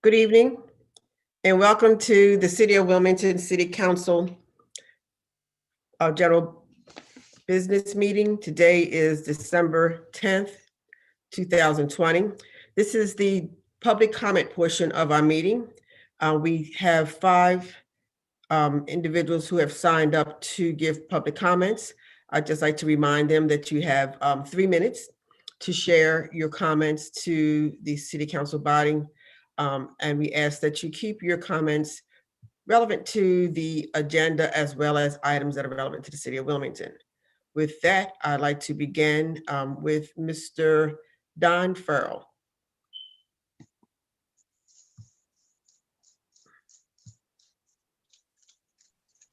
Good evening and welcome to the City of Wilmington City Council General Business Meeting. Today is December 10th, 2020. This is the public comment portion of our meeting. We have five individuals who have signed up to give public comments. I'd just like to remind them that you have 3 minutes to share your comments to the City Council body. And we ask that you keep your comments relevant to the agenda as well as items that are relevant to the City of Wilmington. With that, I'd like to begin with Mr. Don Farrell.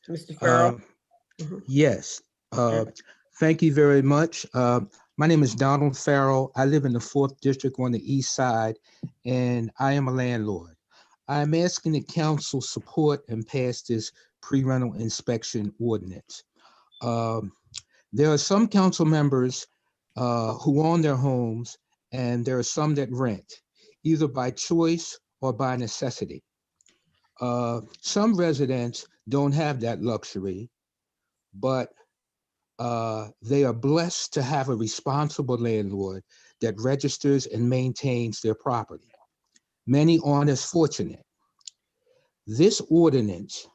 Mr. Farrell? Yes. Thank you very much. My name is Donald Farrell. I live in the 4th District on the east side, and I am a landlord. I'm asking the council support and pass this pre-rental inspection ordinance. There are some council members who own their homes, and there are some that rent, either by choice or by necessity. Some residents don't have that luxury, but they are blessed to have a responsible landlord that registers and maintains their property. Many aren't as fortunate. This ordinance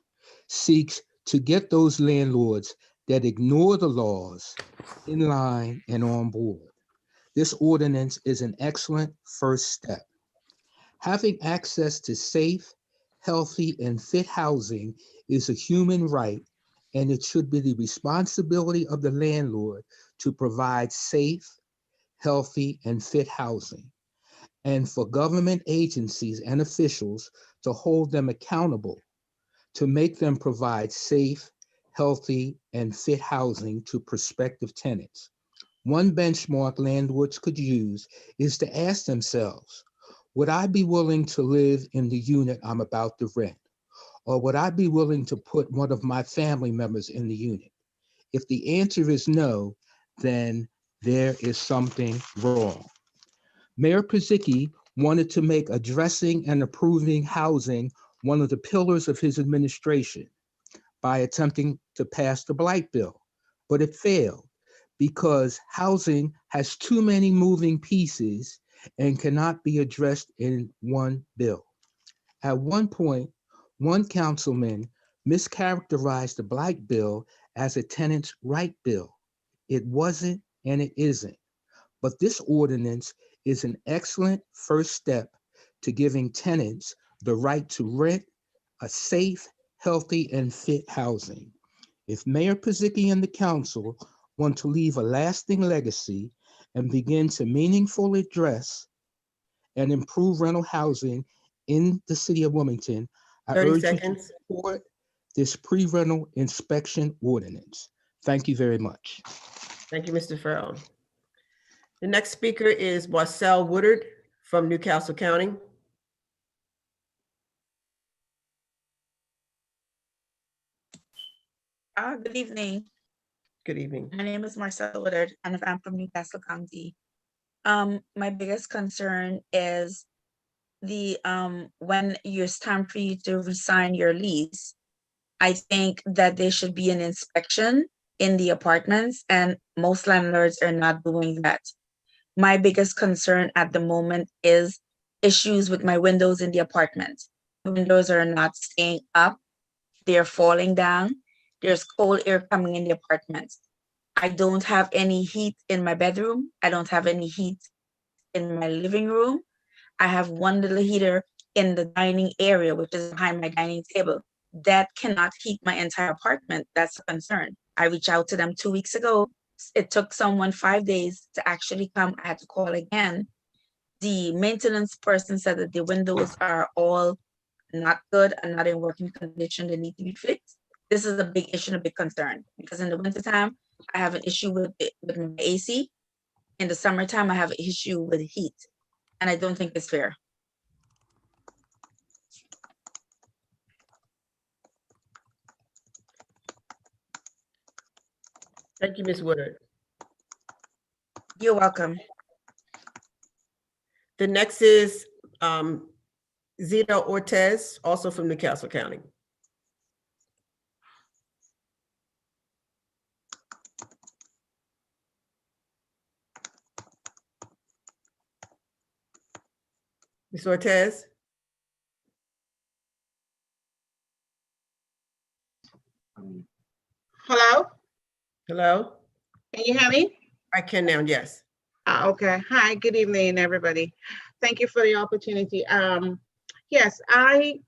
seeks to get those landlords that ignore the laws in line and on board. This ordinance is an excellent first step. Having access to safe, healthy, and fit housing is a human right, and it should be the responsibility of the landlord to provide safe, healthy, and fit housing, and for government agencies and officials to hold them accountable to make them provide safe, healthy, and fit housing to prospective tenants. One benchmark landlords could use is to ask themselves, would I be willing to live in the unit I'm about to rent? Or would I be willing to put one of my family members in the unit? If the answer is no, then there is something wrong. Mayor Pizicki wanted to make addressing and approving housing one of the pillars of his administration by attempting to pass the blight bill, but it failed because housing has too many moving pieces and cannot be addressed in one bill. At one point, one councilman mischaracterized the blight bill as a tenant's right bill. It wasn't and it isn't. But this ordinance is an excellent first step to giving tenants the right to rent a safe, healthy, and fit housing. If Mayor Pizicki and the council want to leave a lasting legacy and begin to meaningfully address and improve rental housing in the city of Wilmington, I 30 urge seconds. you to support this pre-rental inspection ordinance. Thank you very much. Thank you, Mr. Farrell. The next speaker is Marcel Woodard from Newcastle County. Good evening. Good evening. My name is Marcel Woodard, and I'm from Newcastle County. My biggest concern is the when it's time for you to resign your lease. I think that there should be an inspection in the apartments, and most landlords are not doing that. My biggest concern at the moment is issues with my windows in the apartment. The windows are not staying up, they're falling down. There's cold air coming in the apartment. I don't have any heat in my bedroom. I don't have any heat in my living room. I have one little heater in the dining area, which is behind my dining table. That cannot heat my entire apartment. That's a concern. I reached out to them 2 weeks ago. It took someone 5 days to actually come. I had to call again. The maintenance person said that the windows are all not good and not in working condition. They need to be fixed. This is a big issue and a big concern because in the wintertime, I have an issue with my AC. In the summertime, I have an issue with heat, and I don't think it's fair. Thank you, Ms. Woodard. You're welcome. The next is Zito Ortez, also from Newcastle County. Ms. Ortez? Hello, Hello? can you hear me? I can now, yes. Okay. Hi, good evening, everybody. Thank you for the opportunity. Yes, I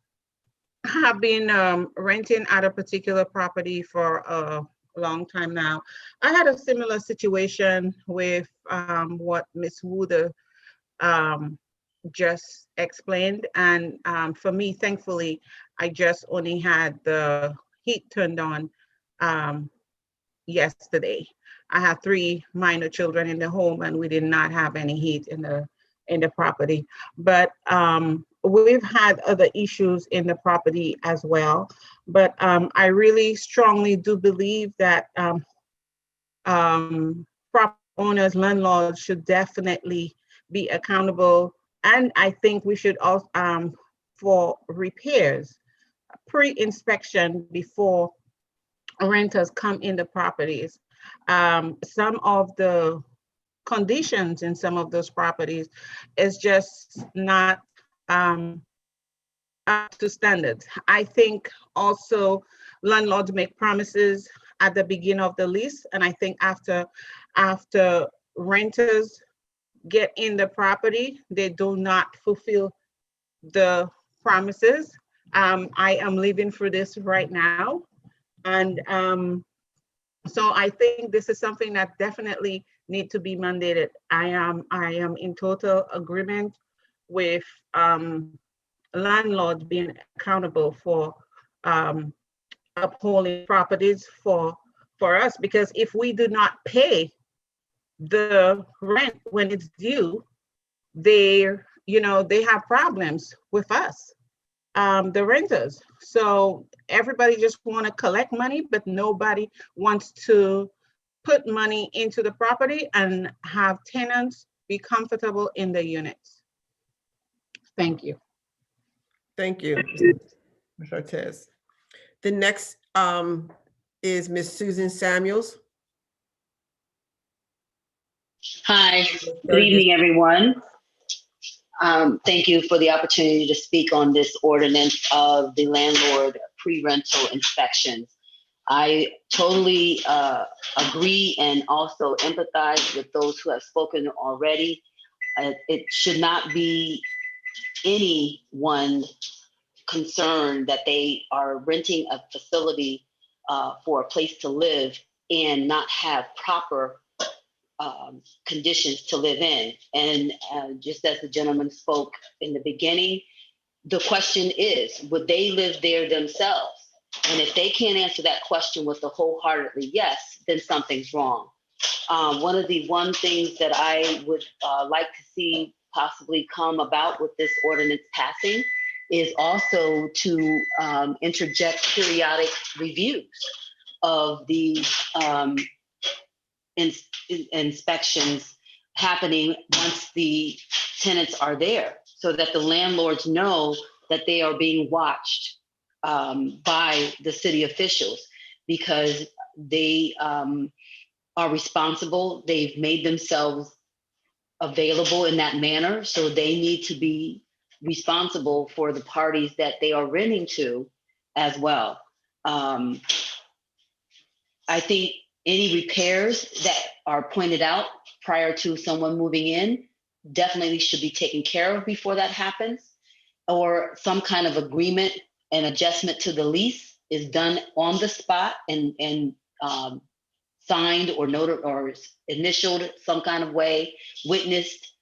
have been renting at a particular property for a long time now. I had a similar situation with what Ms. Wooder just explained. And for me, thankfully, I just only had the heat turned on yesterday. I have 3 minor children in the home, and we did not have any heat in the property. But we've had other issues in the property as well. But I really strongly do believe that property owners, landlords should definitely be accountable. And I think we should also for repairs, pre-inspection before renters come in the properties. Some of the conditions in some of those properties is just not up to standards. I think also landlords make promises at the beginning of the lease, and I think after renters get in the property, they do not fulfill the promises. I am living through this right now. And so I think this is something that definitely need to be mandated. I am in total agreement with landlords being accountable for upholding properties for us, because if we do not pay the rent when it's due, they have problems with us, the renters. So everybody just want to collect money, but nobody wants to put money into the property and have tenants be comfortable in the units. Thank you. Thank you, Ms. Ortez. The next is Ms. Susan Samuels. Hi, good evening, everyone. Thank you for the opportunity to speak on this ordinance of the landlord pre-rental inspections. I totally agree and also empathize with those who have spoken already. It should not be anyone's concern that they are renting a facility for a place to live and not have proper conditions to live in. And just as the gentleman spoke in the beginning, the question is, would they live there themselves? And if they can't answer that question with a wholeheartedly yes, then something's wrong. One of the things that I would like to see possibly come about with this ordinance passing is also to interject periodic reviews of the inspections happening once the tenants are there, so that the landlords know that they are being watched by the city officials, because they are responsible. They've made themselves available in that manner, so they need to be responsible for the parties that they are renting to as well. I think any repairs that are pointed out prior to someone moving in definitely should be taken care of before that happens, or some kind of agreement and adjustment to the lease is done on the spot and signed or noted or initialed some kind of way, witnessed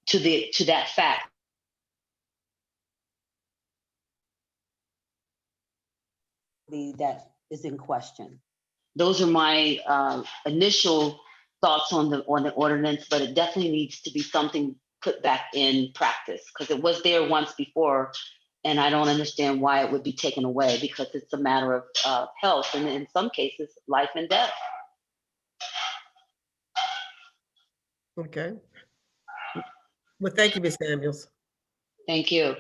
to that fact. That is in question. Those are my initial thoughts on the ordinance, but it definitely needs to be something put back in practice, because it was there once before, and I don't understand why it would be taken away, because it's a matter of health and in some cases, life and death. Okay. Well, thank you, Ms. Samuels. Thank you.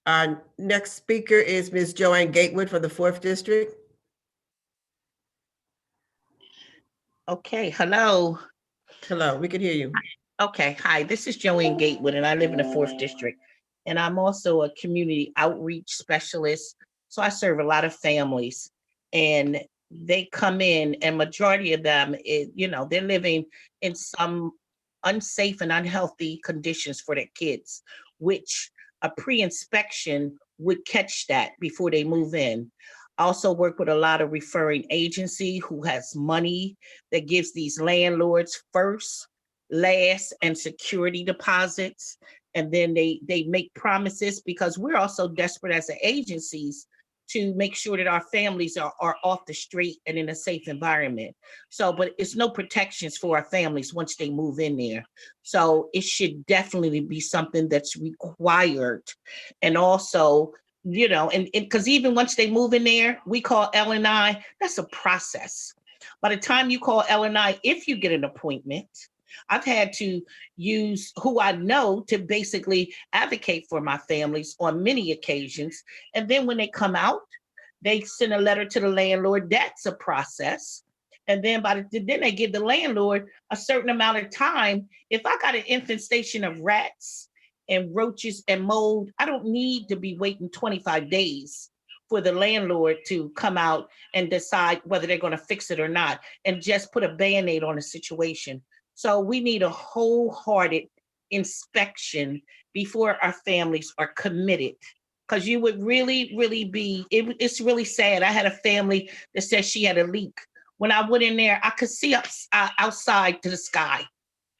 Our next speaker is Ms. Joanne Gatewood for the 4th District. Okay, hello. Hello, we can hear you. Okay, hi, this is Joanne Gatewood, and I live in the 4th District. And I'm also a community outreach specialist. So I serve a lot of families, and they come in, and majority of them is, they're living in some unsafe and unhealthy conditions for their kids, which a pre-inspection would catch that before they move in. I also work with a lot of referring agency who has money that gives these landlords first, last, and security deposits. And then they make promises, because we're also desperate as agencies to make sure that our families are off the street and in a safe environment. So, but it's no protections for our families once they move in there. So it should definitely be something that's required. And also, and because even once they move in there, we call L&I, that's a process. By the time you call L&I, if you get an appointment, I've had to use who I know to basically advocate for my families on many occasions. And then when they come out, they send a letter to the landlord. That's a process. And then then they give the landlord a certain amount of time. If I got an infestation of rats and roaches and mold, I don't need to be waiting 25 days for the landlord to come out and decide whether they're going to fix it or not, and just put a Band-Aid on the situation. So we need a wholehearted inspection before our families are committed, because you would really, really it's really sad. I had a family that said she had a leak. When I went in there, I could see outside to the sky.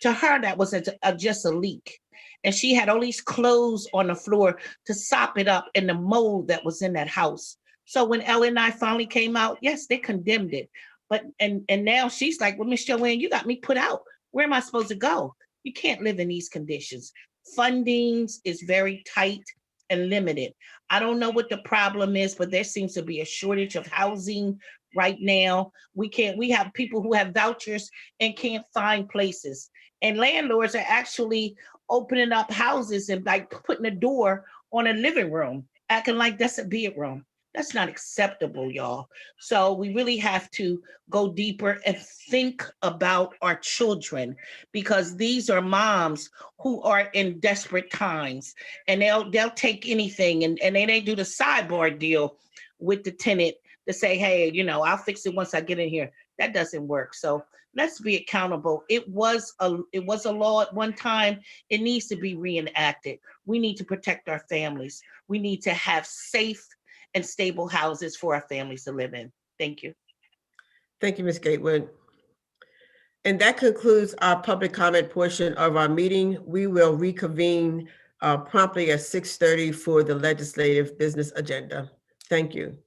To her, that was just a leak. And she had all these clothes on the floor to sop it up in the mold that was in that house. So when L&I finally came out, yes, they condemned it. But and now she's like, well, Miss Joanne, you got me put out. Where am I supposed to go? You can't live in these conditions. Fundings is very tight and limited. I don't know what the problem is, but there seems to be a shortage of housing right now. We have people who have vouchers and can't find places. And landlords are actually opening up houses and like putting a door on a living room, acting like that's a bedroom. That's not acceptable, y'all. So we really have to go deeper and think about our children, because these are moms who are in desperate times, and they'll take anything, and then they do the sidebar deal with the tenant to say, hey, I'll fix it once I get in here. That doesn't work. So let's be accountable. It was a law at one time. It needs to be reenacted. We need to protect our families. We need to have safe and stable houses for our families to live in. Thank you. Thank you, Ms. Gatewood. And that concludes our public comment portion of our meeting. We will reconvene promptly at 6:30 for the legislative business agenda. Thank you.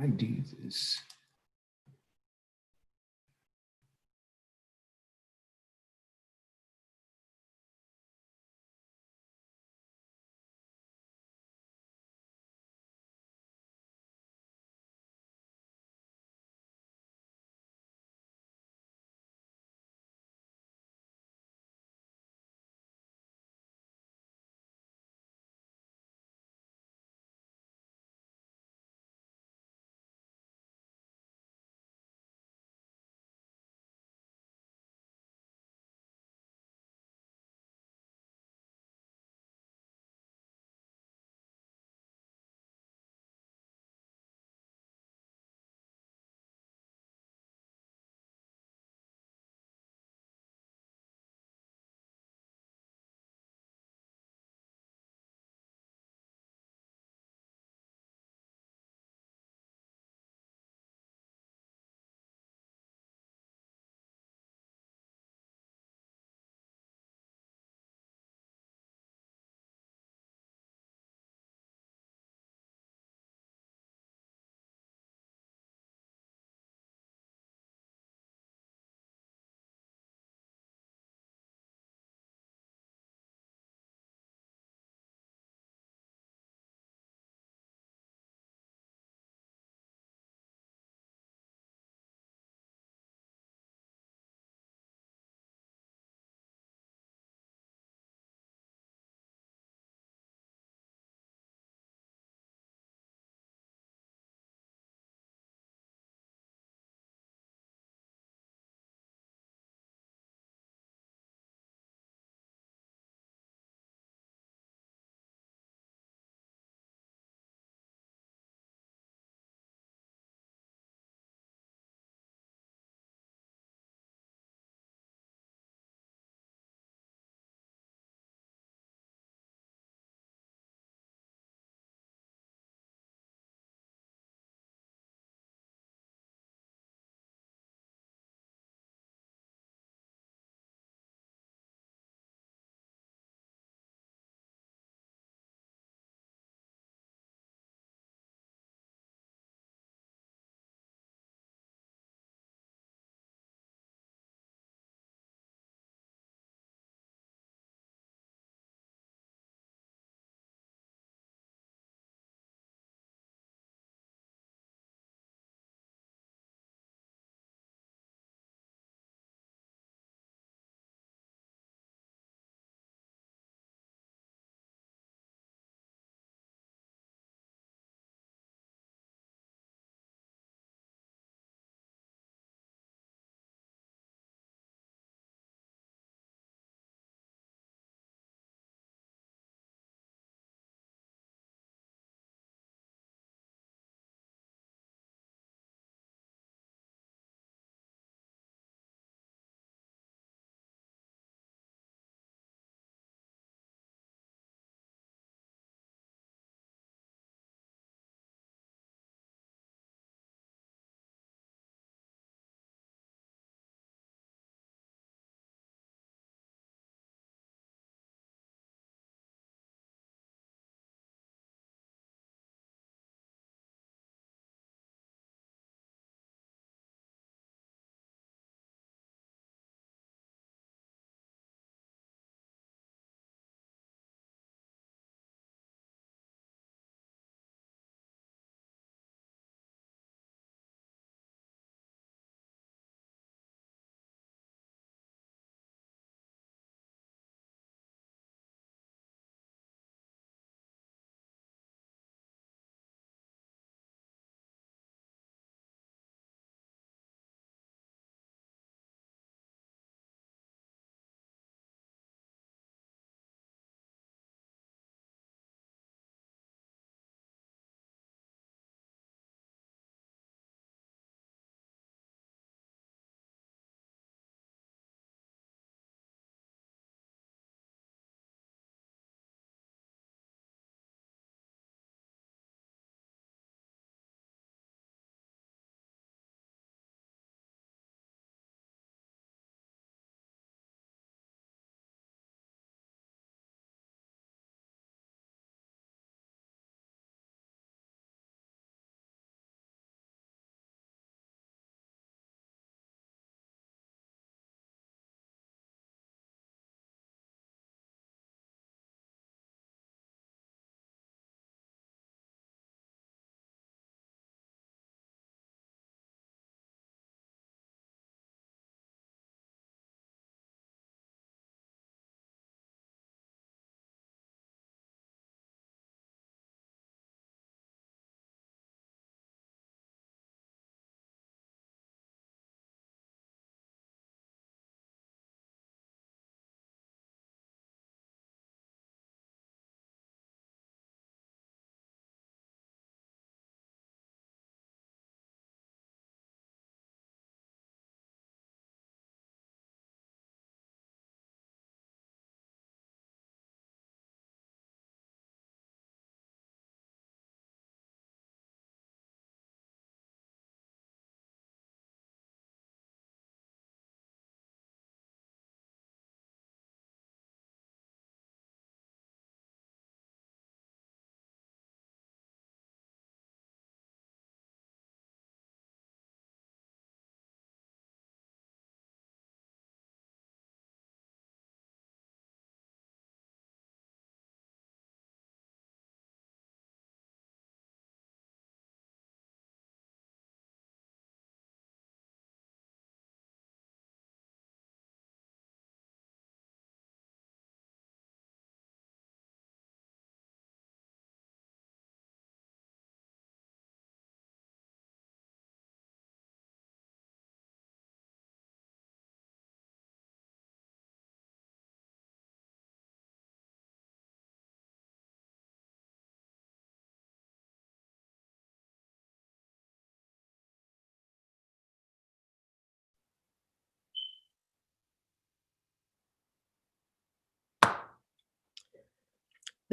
I do this.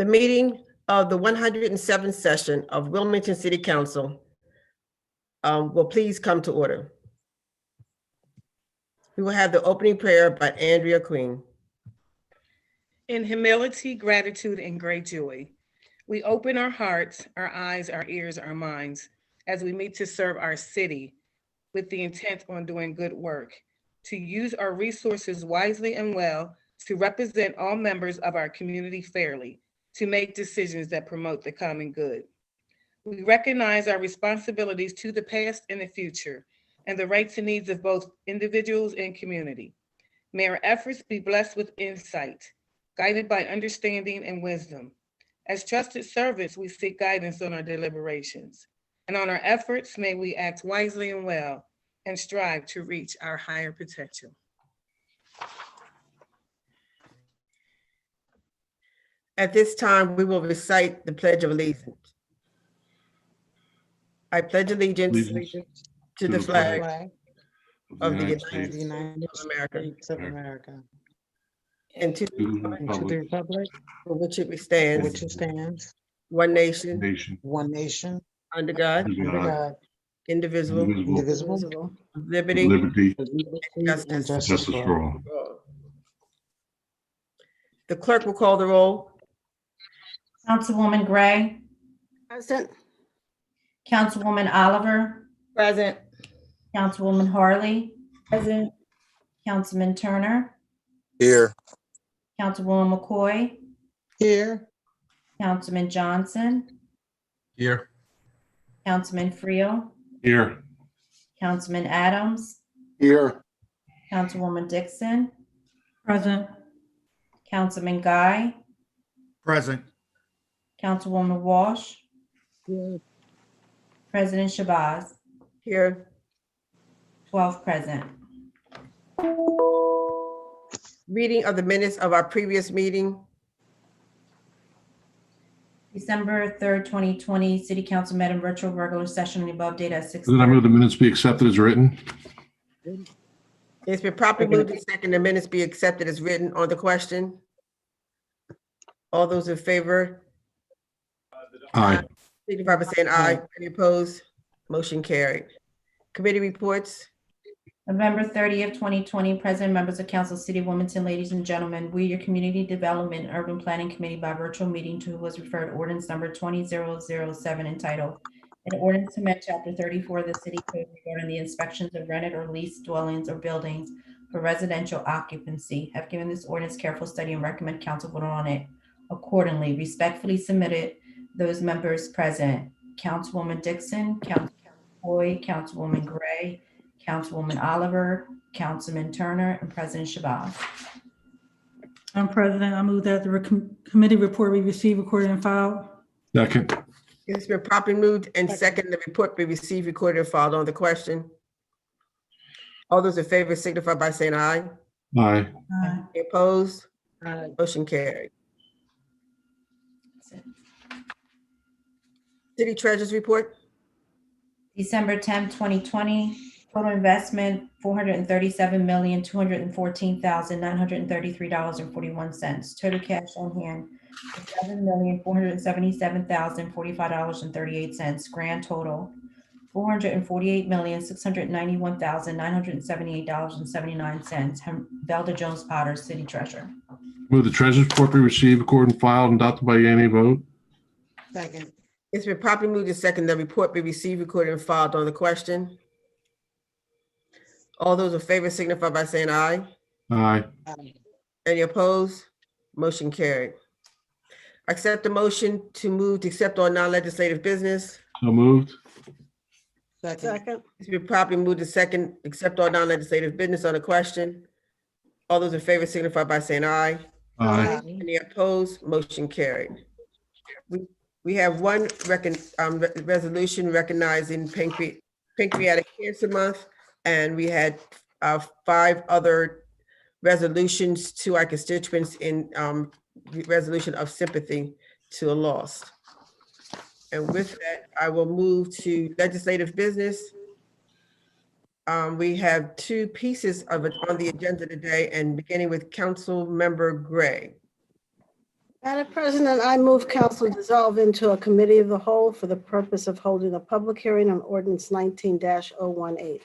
The meeting of the 107th session of Wilmington City Council will please come to order. We will have the opening prayer by Andrea Queen. In humility, gratitude, and great joy, we open our hearts, our eyes, our ears, our minds as we meet to serve our city with the intent on doing good work, to use our resources wisely and well, to represent all members of our community fairly, to make decisions that promote the common good. We recognize our responsibilities to the past and the future, and the rights and needs of both individuals and community. May our efforts be blessed with insight, guided by understanding and wisdom. As trusted servants, we seek guidance on our deliberations. And on our efforts, may we act wisely and well and strive to reach our higher potential. At this time, we will recite the Pledge of Allegiance. I pledge allegiance to the flag of the United States of America and to the republic for which it for stands, which it stands, one nation, one nation, under God, under God, indivisible, indivisible, with liberty, Liberty, with liberty and justice and justice justice for for all. all. The clerk will call the roll. Councilwoman Gray, Present. Councilwoman Oliver, Present. Councilwoman Harley. Present. Councilman Turner, Here. Councilwoman McCoy, Here, Councilman Johnson, Here. Councilman Friel, Here. Councilman Adams, Here. Councilwoman Dixon. Present. Councilman Guy, Present. Councilwoman Walsh, here, President Shabazz, Here. 12 present. Reading of the minutes of our previous meeting. December 3rd, 2020, City Council met in virtual regular session on the above date at 6:30. Then I move the minutes be accepted as written. It's been properly moved and second, the minutes be accepted as written. On the question, all those in favor, Aye. signify by saying aye. Any opposed? Motion carried. Committee reports. November 30th, 2020, President, members of Council, City of Wilmington, ladies and gentlemen, we, your Community Development and Urban Planning Committee by virtual meeting to was referred ordinance number 20007 entitled an ordinance to amend chapter 34 of the city code regarding the inspections of rented or leased dwellings or buildings for residential occupancy. Have given this ordinance careful study and recommend council vote on it accordingly. Respectfully submitted, those members present: Councilwoman Dixon, Councilman Boyd, Councilwoman Gray, Councilwoman Oliver, Councilman Turner, and President Shabazz. Madam President, I move that the committee report be received, recorded, and filed. Second. It's been properly moved and second, the report be received, recorded, and filed. On the question, all those in favor signify by saying aye. Aye. Aye. Any opposed? aye, Motion carried. That's it. City Treasurer's report. December 10th, 2020, total investment, $437,214,933.41. Total cash on hand, $7,477,045.38. Grand total, $448,691,978.79. Belda Jones Potter, City Treasurer. Move the treasurer's report be received, recorded, and filed, and adopted by any vote. second, It's been properly moved and second, the report be received, recorded, and filed. On the question, all those in favor signify by saying aye. Aye. aye, Any opposed? Motion carried. Accept the motion to move to accept all non-legislative business. So moved. second, It's been properly moved to second, accept all non-legislative business. On the question, all those in favor signify by saying aye. Aye. Any opposed? Motion carried. We have one resolution recognizing Pancreatic Cancer Month, and we had 5 other resolutions to our constituents in resolution of sympathy to a loss. And with that, I will move to legislative business. We have 2 pieces of it on the agenda today, and beginning with Council Member Gray. Madam President, I move council dissolve into a committee of the whole for the purpose of holding a public hearing on ordinance 19-018.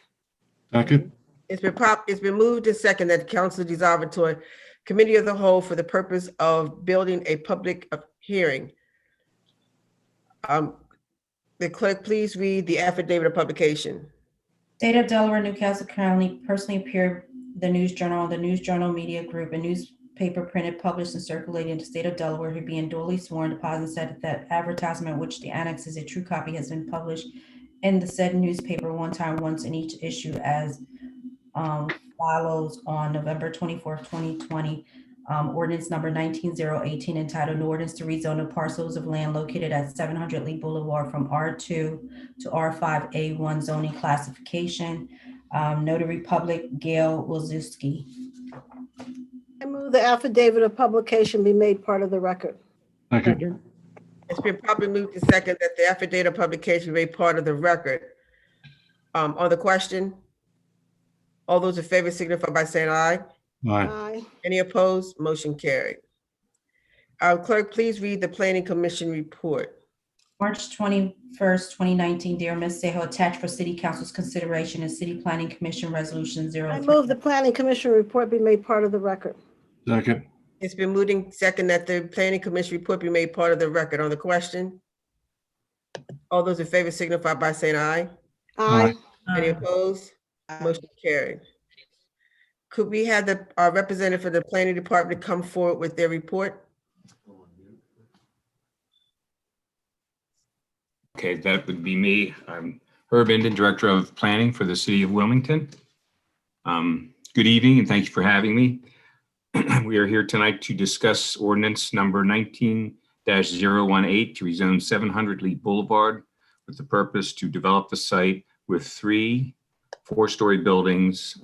Second. It's been moved and second that the council dissolve into a committee of the whole for the purpose of building a public hearing. The clerk, please read the affidavit of publication. State of Delaware, Newcastle County personally appeared the News Journal, the News Journal Media Group, a newspaper printed, published, and circulated in the state of Delaware, who being duly sworn, deposits that advertisement, which the annex is a true copy, has been published in the said newspaper once in each issue as follows on November 24th, 2020. Ordinance number 19-018 entitled, "An Ordinance to Rezone the Parcels of Land Located at 700 Lea Boulevard from R2 to R5A1 zoning classification." Notary Public, Gail Wilczewski. I move the affidavit of publication be made part of the record. Second. It's been properly moved and second that the affidavit of publication be part of the record. On the question, all those in favor signify by saying aye. Aye. Aye. Any opposed? Motion carried. Clerk, please read the planning commission report. March 21st, 2019, dear Ms. Seho, attached for City Council's consideration is City Planning Commission Resolution 03. I move the planning commission report be made part of the record. Second. It's been moved and second that the planning commission report be made part of the record. On the question, all those in favor signify by saying aye. Aye. Any opposed? Motion carried. Could we have the representative for the planning department come forward with their report? Okay, that would be me. I'm Herb Inden, Director of Planning for the City of Wilmington. Good evening and thank you for having me. We are here tonight to discuss ordinance number 19-018 to rezone 700 Lea Boulevard with the purpose to develop the site with 3 4-story buildings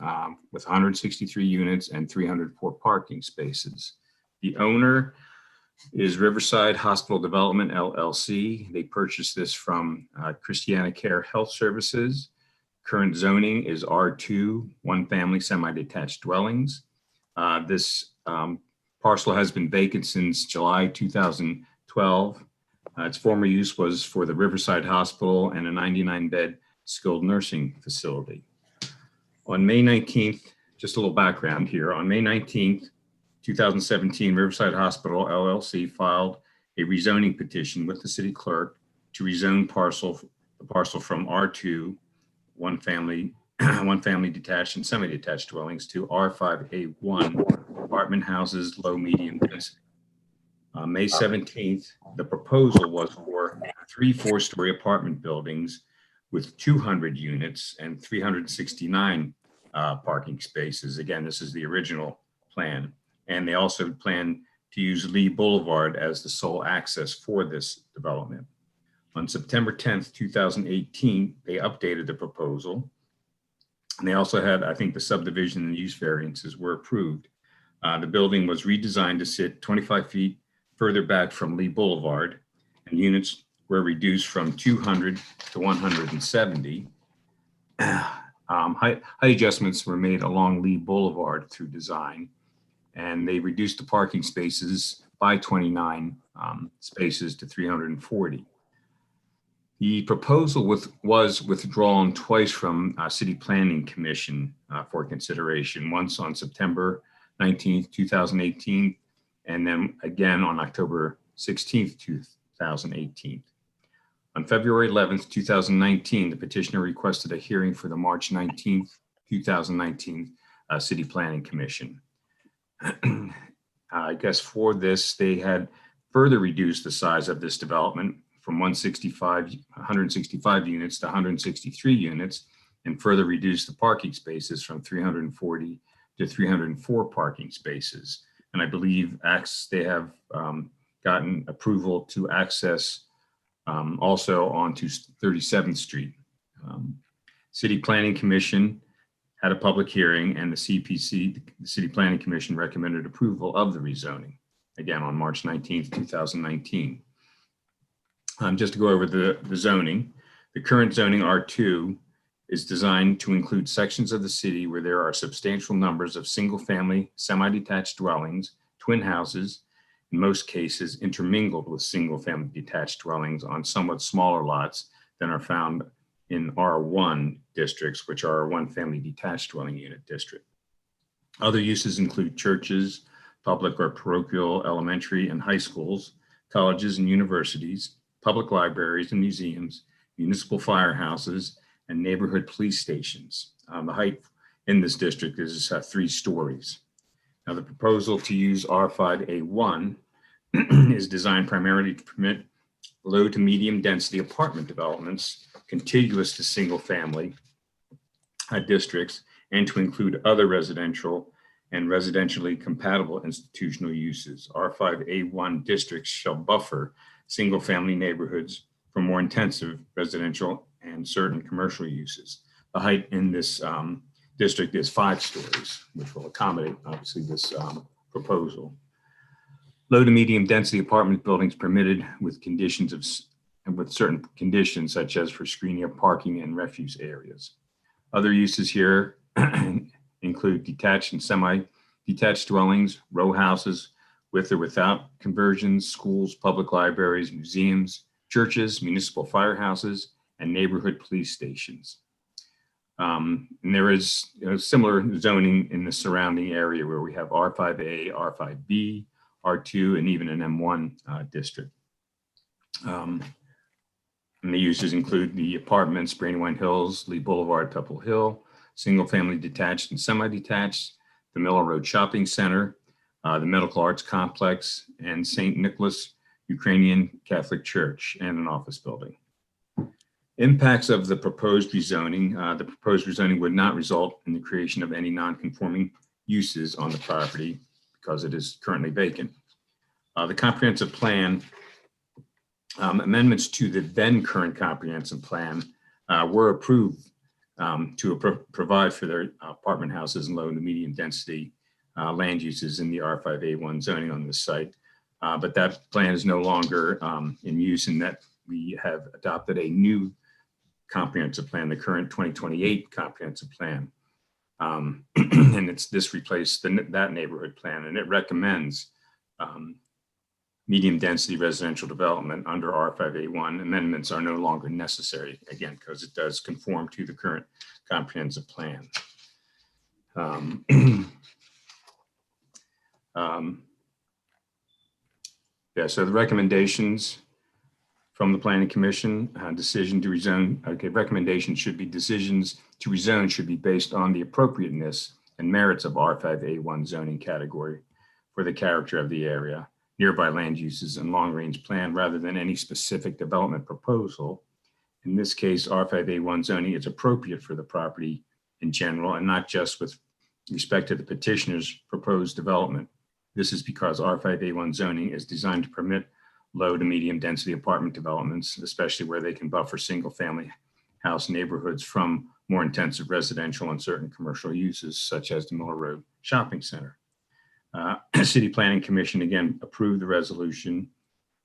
with 163 units and 304 parking spaces. The owner is Riverside Hospital Development LLC. They purchased this from Christiana Care Health Services. Current zoning is R2, 1-family semi-detached dwellings. This parcel has been vacant since July 2012. Its former use was for the Riverside Hospital and a 99-bed skilled nursing facility. On May 19th, just a little background here, on May 19th, 2017, Riverside Hospital LLC filed a rezoning petition with the city clerk to rezone the parcel from R2, 1-family detached and semi-detached dwellings to R5A1 apartment houses, low medium density. May 17th, the proposal was for 3 4-story apartment buildings with 200 units and 369 parking spaces. Again, this is the original plan. And they also plan to use Lea Boulevard as the sole access for this development. On September 10th, 2018, they updated the proposal. And they also had, I think, the subdivision and use variances were approved. The building was redesigned to sit 25 feet further back from Lea Boulevard, and units were reduced from 200 to 170. Height adjustments were made along Lea Boulevard through design, and they reduced the parking spaces by 29 spaces to 340. The proposal was withdrawn twice from City Planning Commission for consideration, once on September 19th, 2018, and then again on October 16th, 2018. On February 11th, 2019, the petitioner requested a hearing for the March 19th, 2019 City Planning Commission. I guess for this, they had further reduced the size of this development from 165 units to 163 units, and further reduced the parking spaces from 340 to 304 parking spaces. And I believe they have gotten approval to access also onto 37th Street. City Planning Commission had a public hearing, and the CPC, the City Planning Commission, recommended approval of the rezoning, again on March 19th, 2019. Just to go over the zoning, the current zoning R2 is designed to include sections of the city where there are substantial numbers of single-family semi-detached dwellings, twin houses, in most cases intermingled with single-family detached dwellings on somewhat smaller lots than are found in R1 districts, which are a one-family detached dwelling unit district. Other uses include churches, public or parochial elementary and high schools, colleges and universities, public libraries and museums, municipal firehouses, and neighborhood police stations. The height in this district is 3 stories. Now, the proposal to use R5A1 is designed primarily to permit low to medium density apartment developments contiguous to single family districts, and to include other residential and residentially compatible institutional uses. R5A1 districts shall buffer single family neighborhoods from more intensive residential and certain commercial uses. The height in this district is 5 stories, which will accommodate obviously this proposal. Low to medium density apartment buildings permitted with certain conditions, such as for screening of parking and refuse areas. Other uses here include detached and semi-detached dwellings, row houses with or without conversions, schools, public libraries, museums, churches, municipal firehouses, and neighborhood police stations. And there is similar zoning in the surrounding area where we have R5A, R5B, R2, and even an M1 district. And the uses include the apartments, Brandywine Hills, Lea Boulevard, Pepple Hill, single family detached and semi-detached, the Miller Road Shopping Center, the Medical Arts Complex, and St. Nicholas Ukrainian Catholic Church, and an office building. Impacts of the proposed rezoning. The proposed rezoning would not result in the creation of any non-conforming uses on the property because it is currently vacant. The comprehensive plan, amendments to the then current comprehensive plan were approved to provide for their apartment houses and low to medium density land uses in the R5A1 zoning on this site. But that plan is no longer in use, in that we have adopted a new comprehensive plan, the current 2028 comprehensive plan. And this replaced that neighborhood plan, and it recommends medium density residential development under R5A1. Amendments are no longer necessary, again, because it does conform to the current comprehensive plan. Yeah, so the recommendations from the Planning Commission, decisions to rezone should be based on the appropriateness and merits of R5A1 zoning category for the character of the area, nearby land uses, and long-range plan, rather than any specific development proposal. In this case, R5A1 zoning is appropriate for the property in general, and not just with respect to the petitioner's proposed development. This is because R5A1 zoning is designed to permit low to medium density apartment developments, especially where they can buffer single family house neighborhoods from more intensive residential and certain commercial uses, such as the Miller Road Shopping Center. City Planning Commission again approved the resolution,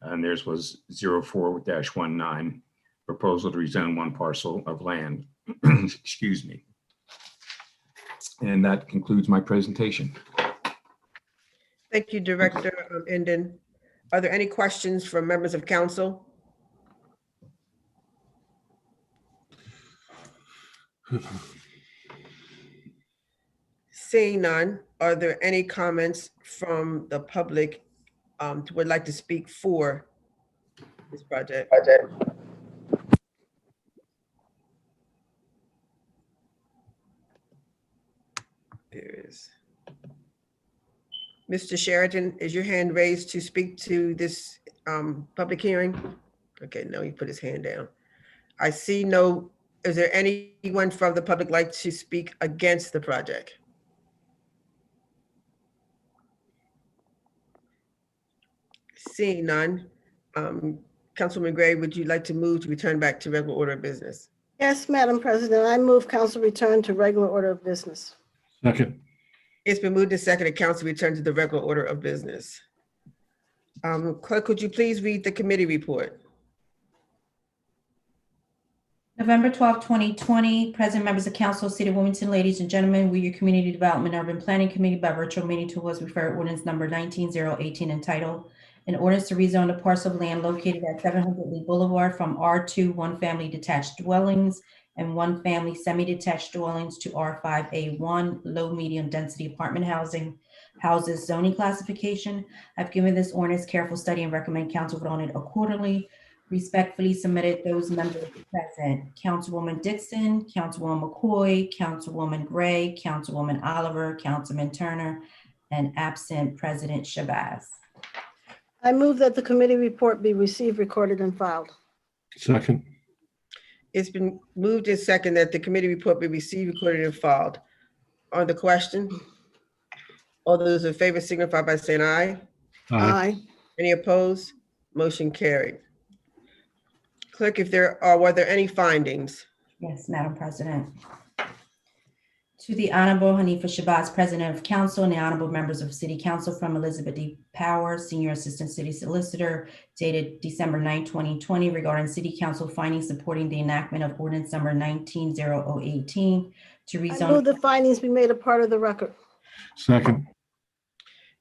and theirs was 04-19, proposal to rezone one parcel of land. Excuse me. And that concludes my presentation. Thank you, Director Enden. Are there any questions from members of council? Seeing none, are there any comments from the public who would like to speak for this project? There is. Mr. Sheridan, is your hand raised to speak to this public hearing? Okay, no, he put his hand down. I see no, is there anyone from the public like to speak against the project? Seeing none, Councilman Gray, would you like to move to return back to regular order of business? Yes, Madam President, I move council return to regular order of business. Second. It's been moved and seconded, council return to the regular order of business. Clerk, could you please read the committee report? November 12, 2020, President, members of council, City of Wilmington, ladies and gentlemen, we, your Community Development Urban Planning Committee by virtual meeting tool was referred ordinance number 19018 entitled, an ordinance to rezone a parcel of land located at 700 Lea Boulevard from R2 one-family detached dwellings and one-family semi-detached dwellings to R5A1 low-medium density apartment houses zoning classification. I've given this ordinance careful study and recommend council vote on it accordingly. Respectfully submitted, those members present: Councilwoman Dixon, Councilwoman McCoy, Councilwoman Gray, Councilwoman Oliver, Councilman Turner, and absent President Shabazz. I move that the committee report be received, recorded, and filed. Second. It's been moved and second that the committee report be received, recorded, and filed. On the question, all those in favor signify by saying aye. Aye. Any opposed? Motion carried. Clerk, were there any findings? Yes, Madam President. To the Honorable Hanifa Shabazz, President of Council, and the Honorable members of City Council, from Elizabeth D. Powers, Senior Assistant City Solicitor, dated December 9, 2020, regarding City Council findings supporting the enactment of ordinance number 19-018 to I move rezone. the findings be made a part of the record. Second.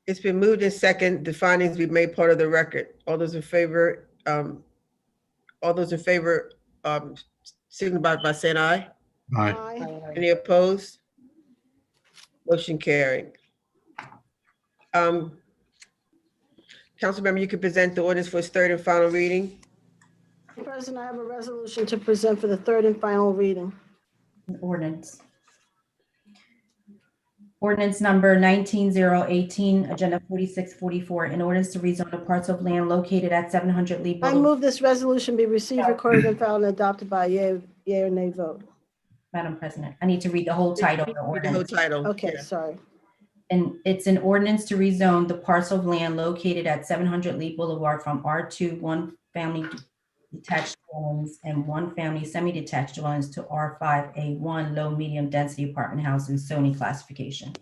It's been moved and second, the findings be made part of the record. All those in favor, signify by saying aye. Aye. Any opposed? Motion carried. Councilmember, you can present the ordinance for its third and final reading. President, I have a resolution to present for the third and final reading. Ordinance. Ordinance number 19-018, Agenda 4644, in ordinance to rezone a parcel of land located at 700 Lea I Boulevard. move this resolution be received, recorded, and filed, and adopted by a yea or nay vote. Madam President, I need to read the whole title of the Read the whole ordinance. title. Okay, Yeah. sorry. And it's an ordinance to rezone the parcel of land located at 700 Lea Boulevard from R2 one-family detached dwellings and one-family semi-detached dwellings to R5A1 low-medium density apartment housing zoning classification.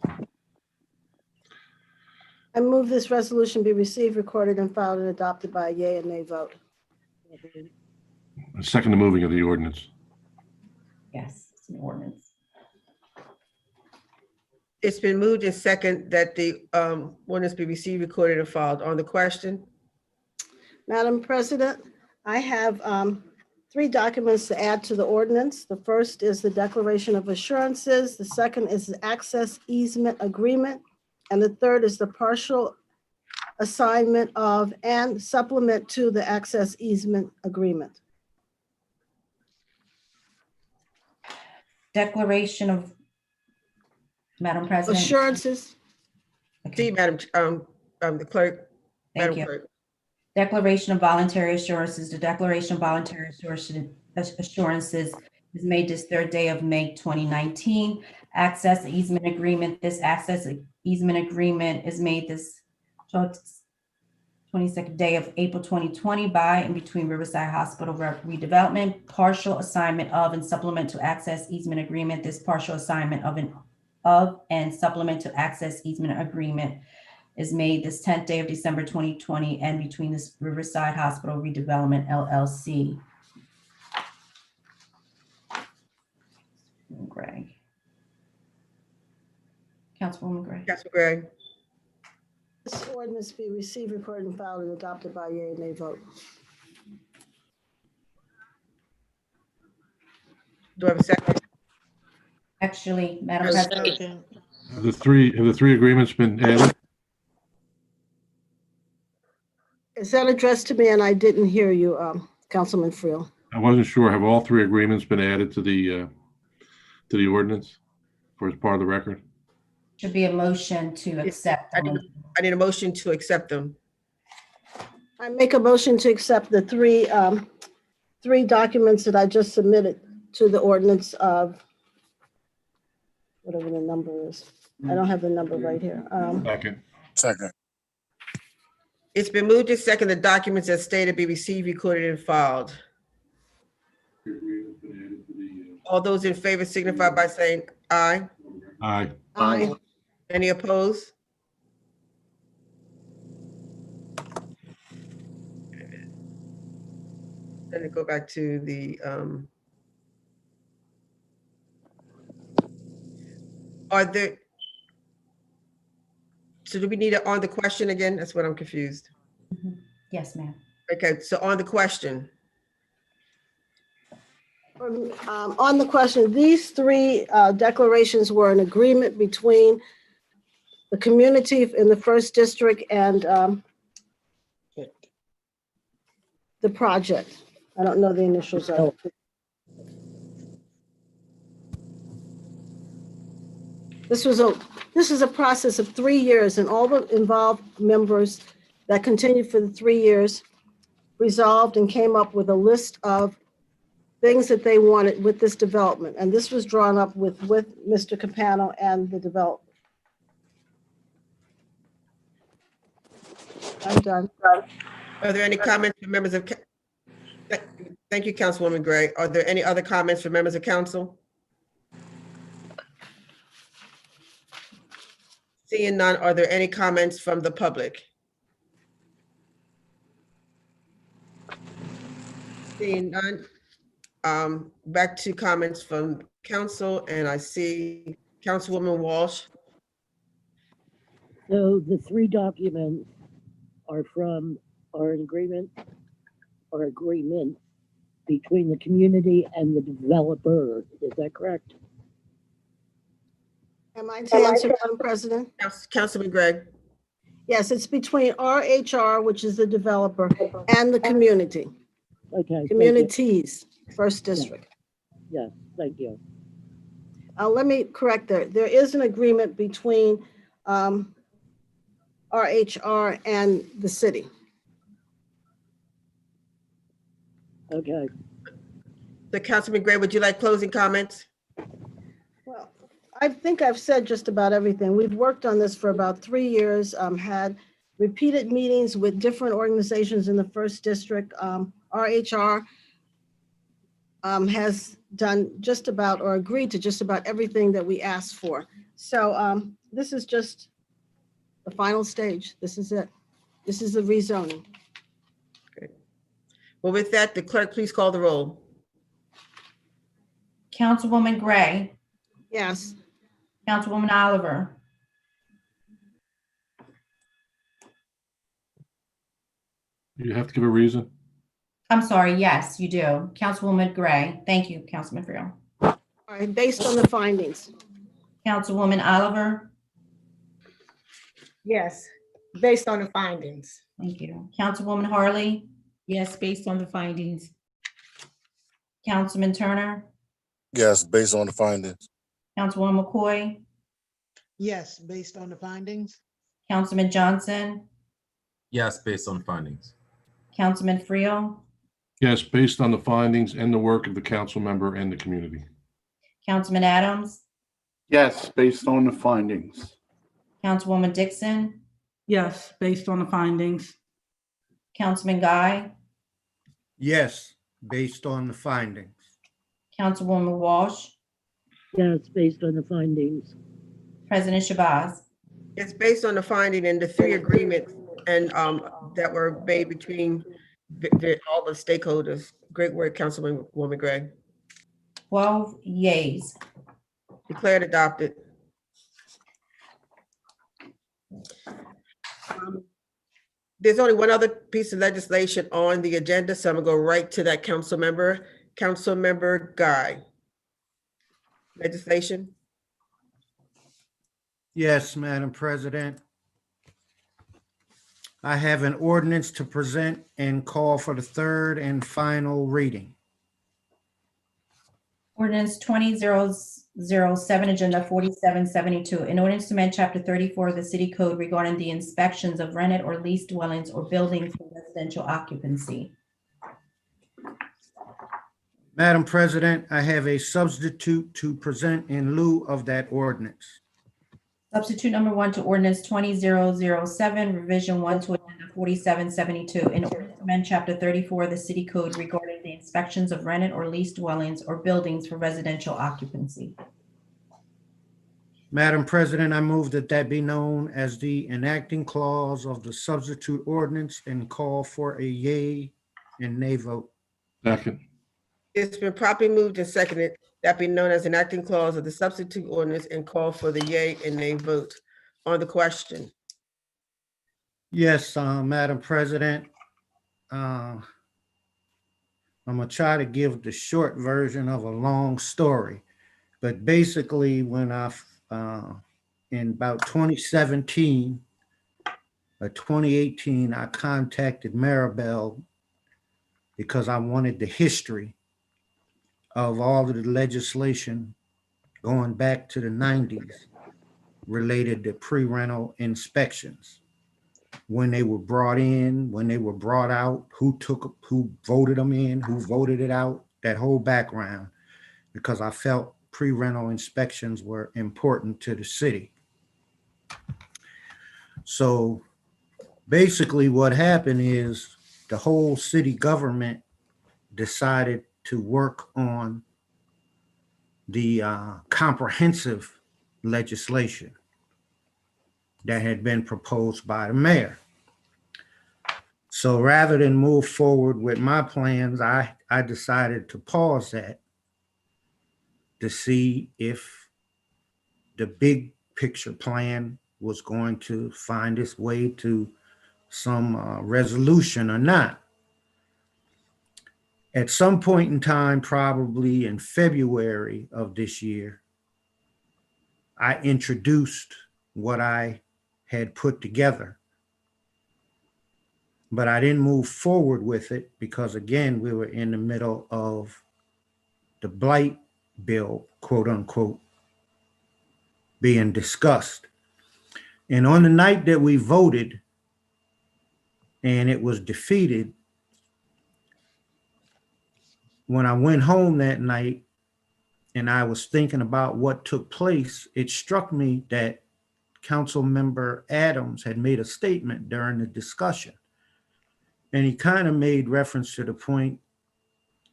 I move this resolution be received, recorded, and filed, and adopted by a yea and nay vote. Second the moving of the ordinance. Yes, it's an ordinance. It's been moved and second that the ordinance be received, recorded, and filed. On the question, Madam President, I have 3 documents to add to the ordinance. The first is the Declaration of Assurances. The second is the Access Easement Agreement. And the third is the partial assignment of and supplement to the Access Easement Agreement. Declaration of, Madam President. Assurances. see, Madam, the clerk. Thank Madam you. Clerk. Declaration of voluntary assurances. The declaration of voluntary assurances is made this 3rd day of May 2019. Access easement agreement. This access easement agreement is made this 22nd day of April 2020 by and between Riverside Hospital Redevelopment. Partial assignment of and supplement to access easement agreement. This partial assignment of and supplement to access easement agreement is made this 10th day of December 2020 and between this Riverside Hospital Redevelopment LLC. Gray. Councilwoman Gray. Councilman Gray. This ordinance be received, recorded, and filed, and adopted by a yea and nay vote. Do I have a second? Actually, Madam Yes. President, Have the three agreements been added? Is that addressed to me? And I didn't hear you, Councilman Friel. I wasn't sure. Have all 3 agreements been added to the ordinance for as part of the record? should be a motion to accept. I need a motion to accept them. I make a motion to accept the 3 documents that I just submitted to the ordinance of whatever the number is. I don't have the number right here. Second. It's been moved and second the documents as stated be received, recorded, and filed. All those in favor signify by saying aye. Aye. Aye. Any opposed? Let me go back to the Are there, so do we need it on the question again? That's what I'm confused. Yes, ma'am. Okay, so on the question, On the question, these three declarations were an agreement between the community in the first district and the project. I don't know the initials of it. This is a process of 3 years, and all the involved members that continued for the 3 years resolved and came up with a list of things that they wanted with this development. And this was drawn up with Mr. Capano and the developer. I'm done. are there any comments from members of, thank you, Councilwoman Gray. Are there any other comments from members of council? Seeing none, are there any comments from the public? Seeing none, back to comments from council, and I see Councilwoman Walsh. So the three documents are an agreement between the community and the developer. Is that correct? Am I to answer, Madam President? Councilman Gregg. Yes, it's between RHR, which is the developer, and the community. Okay. thank you. Communities, First District. Yes, thank you. Let me correct that. There is an agreement between RHR and the city. Okay. So Councilman Gray, would you like closing comments? Well, I think I've said just about everything. We've worked on this for about 3 years, had repeated meetings with different organizations in the First District. RHR has done just about, or agreed to just about everything that we asked for. So this is just the final stage. This is it. This is the rezoning. Well, with that, the clerk, please call the roll. Councilwoman Gray, Yes. Councilwoman Oliver, You have to give a reason. I'm sorry, yes, you do. Councilwoman Gray, thank you, Councilman Friel. All right, based on the findings. Councilwoman Oliver, Yes, based on the findings. thank you. Councilwoman Harley, Yes, based on the findings. Councilman Turner, Yes, based on the findings. Councilwoman McCoy, Yes, based on the findings. Councilman Johnson, Yes, based on the findings. Councilman Friel, Yes, based on the findings and the work of the council member and the community. Councilman Adams, Yes, based on the findings. Councilwoman Dixon, Yes, based on the findings. Councilman Guy, Yes, based on the findings. Councilwoman Walsh, Yes, based on the findings. President Shabazz. It's based on the finding and the 3 agreements and that were made between all the stakeholders. Great work, Councilwoman Gray. 12 yeas. Declared adopted. There's only one other piece of legislation on the agenda, so I'm gonna go right to that council member. Councilmember Guy. Legislation. Yes, Madam President. I have an ordinance to present and call for the third and final reading. Ordinance 20-007, Agenda 4772, an ordinance to amend Chapter 34 of the City Code regarding the inspections of rented or leased dwellings or buildings for residential occupancy. Madam President, I have a substitute to present in lieu of that ordinance. Substitute number 1 to ordinance 20-007, revision 1 to agenda 4772, in order to amend Chapter 34 of the City Code regarding the inspections of rented or leased dwellings or buildings for residential occupancy. Madam President, I move that that be known as the enacting clause of the substitute ordinance and call for a yea and nay vote. Second. It's been properly moved and seconded that be known as enacting clause of the substitute ordinance, and call for the yea and nay vote on the question. Yes, Madam President. I'm gonna try to give the short version of a long story. But basically, when in about 2017 or 2018, I contacted Maribel because I wanted the history of all of the legislation going back to the 90s related to pre-rental inspections. When they were brought in, when they were brought out, who voted them in, who voted it out, that whole background, because I felt pre-rental inspections were important to the city. So basically what happened is the whole city government decided to work on the comprehensive legislation that had been proposed by the mayor. So rather than move forward with my plans, I decided to pause that to see if the big picture plan was going to find its way to some resolution or not. At some point in time, probably in February of this year, I introduced what I had put together, but I didn't move forward with it because, again, we were in the middle of the blight bill, quote unquote, being discussed. And on the night that we voted and it was defeated, when I went home that night and I was thinking about what took place, it struck me that Councilmember Adams had made a statement during the discussion. And he kind of made reference to the point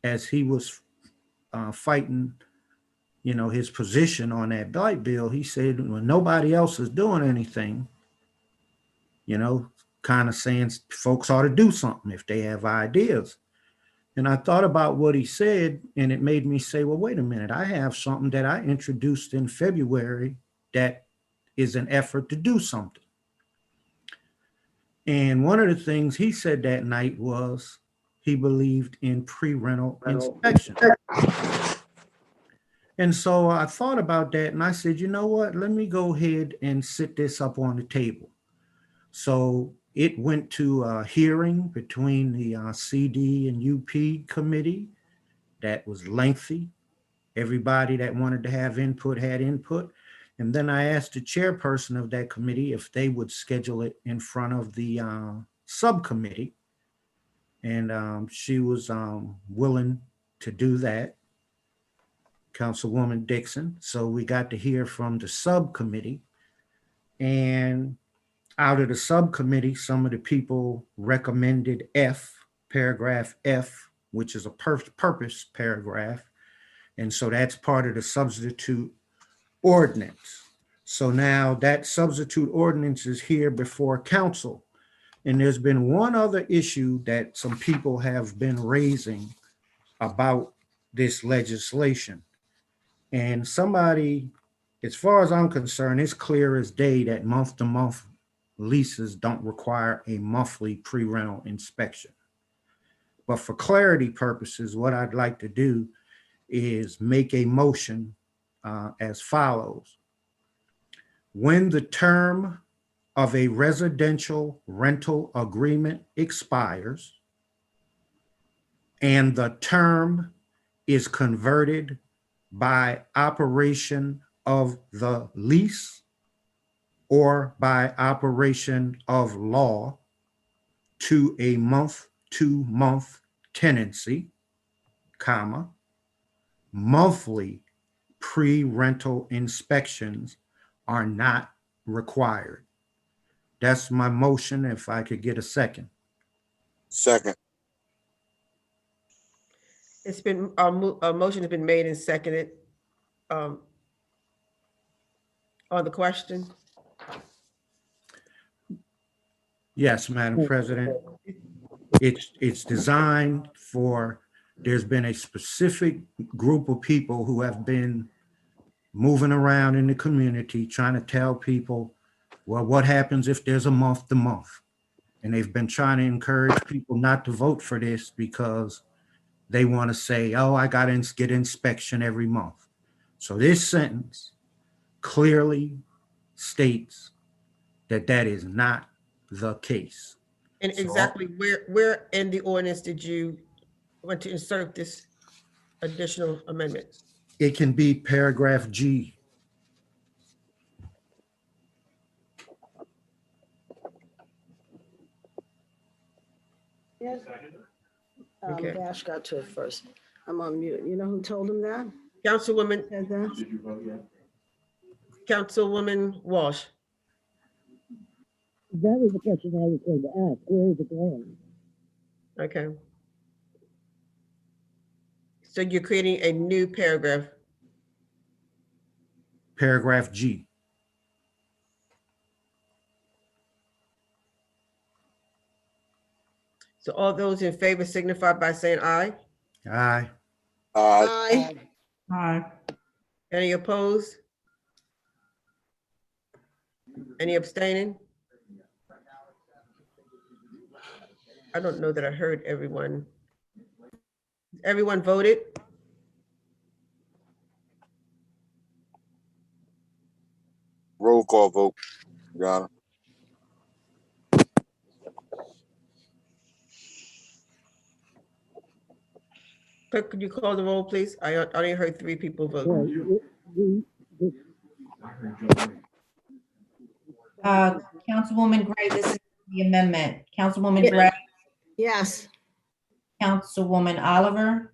as he was fighting, his position on that blight bill. He said, when nobody else is doing anything, kind of saying folks ought to do something if they have ideas. And I thought about what he said, and it made me say, well, wait a minute, I have something that I introduced in February that is an effort to do something. And one of the things he said that night was he believed in pre-rental inspection. And so I thought about that and I said, you know what, let me go ahead and sit this up on the table. So it went to a hearing between the CD and UP committee that was lengthy. Everybody that wanted to have input had input. And then I asked the chairperson of that committee if they would schedule it in front of the subcommittee. And she was willing to do that, Councilwoman Dixon. So we got to hear from the subcommittee. And out of the subcommittee, some of the people recommended paragraph F, which is a purpose paragraph. And so that's part of the substitute ordinance. So now that substitute ordinance is here before council. And there's been one other issue that some people have been raising about this legislation. And somebody, as far as I'm concerned, it's clear as day that month-to-month leases don't require a monthly pre-rental inspection. But for clarity purposes, what I'd like to do is make a motion as follows. When the term of a residential rental agreement expires and the term is converted by operation of the lease or by operation of law to a month-to-month tenancy, comma, monthly pre-rental inspections are not required. That's my motion, if I could get a second. Second. It's been, a motion has been made and seconded. On the question? Yes, Madam President. It's designed for there's been a specific group of people who have been moving around in the community trying to tell people, well, what happens if there's a month to month? And they've been trying to encourage people not to vote for this because they want to say, oh, I got to get inspection every month. So this sentence clearly states that that is not the case. And So- exactly where in the ordinance did you want to insert this additional amendment? It can be paragraph G. Yes. Okay. Dash got to it first. I'm on mute. You know who told him that? Councilwoman, Said that? Councilwoman Walsh. That was the question I was going to ask. Where is it going? Okay. So you're creating a new paragraph. Paragraph G. So all those in favor signify by saying aye. Aye. Aye. Aye. Any opposed? Any abstaining? I don't know that I heard everyone. Everyone voted? Roll call vote, Your Honor. Clerk, could you call the roll, please? I only heard 3 people vote. Councilwoman Gray, this is the amendment. Councilwoman Yeah. Gray, Yes. Councilwoman Oliver,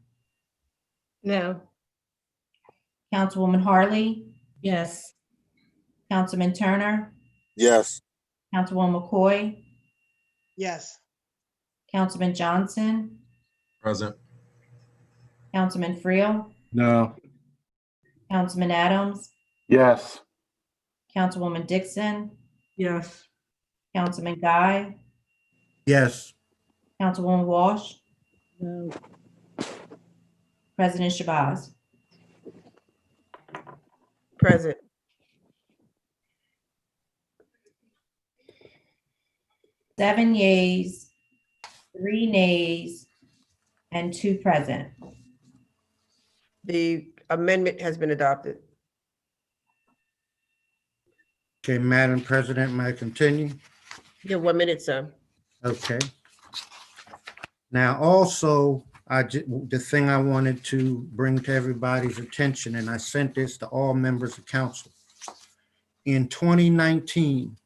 No. Councilwoman Harley, Yes. Councilman Turner, Yes. Councilwoman McCoy, Yes. Councilman Johnson, Present. Councilman Friel, No. Councilman Adams, Yes. Councilwoman Dixon, Yes. Councilman Guy, Yes. Councilwoman Walsh, No. President Shabazz. Present. Seven yeas, 3 nays, and 2 present. The amendment has been adopted. Okay, Madam President, may I continue? You have 1 minute, sir. Okay. Now, also, the thing I wanted to bring to everybody's attention, and I sent this to all members of council. In 2019,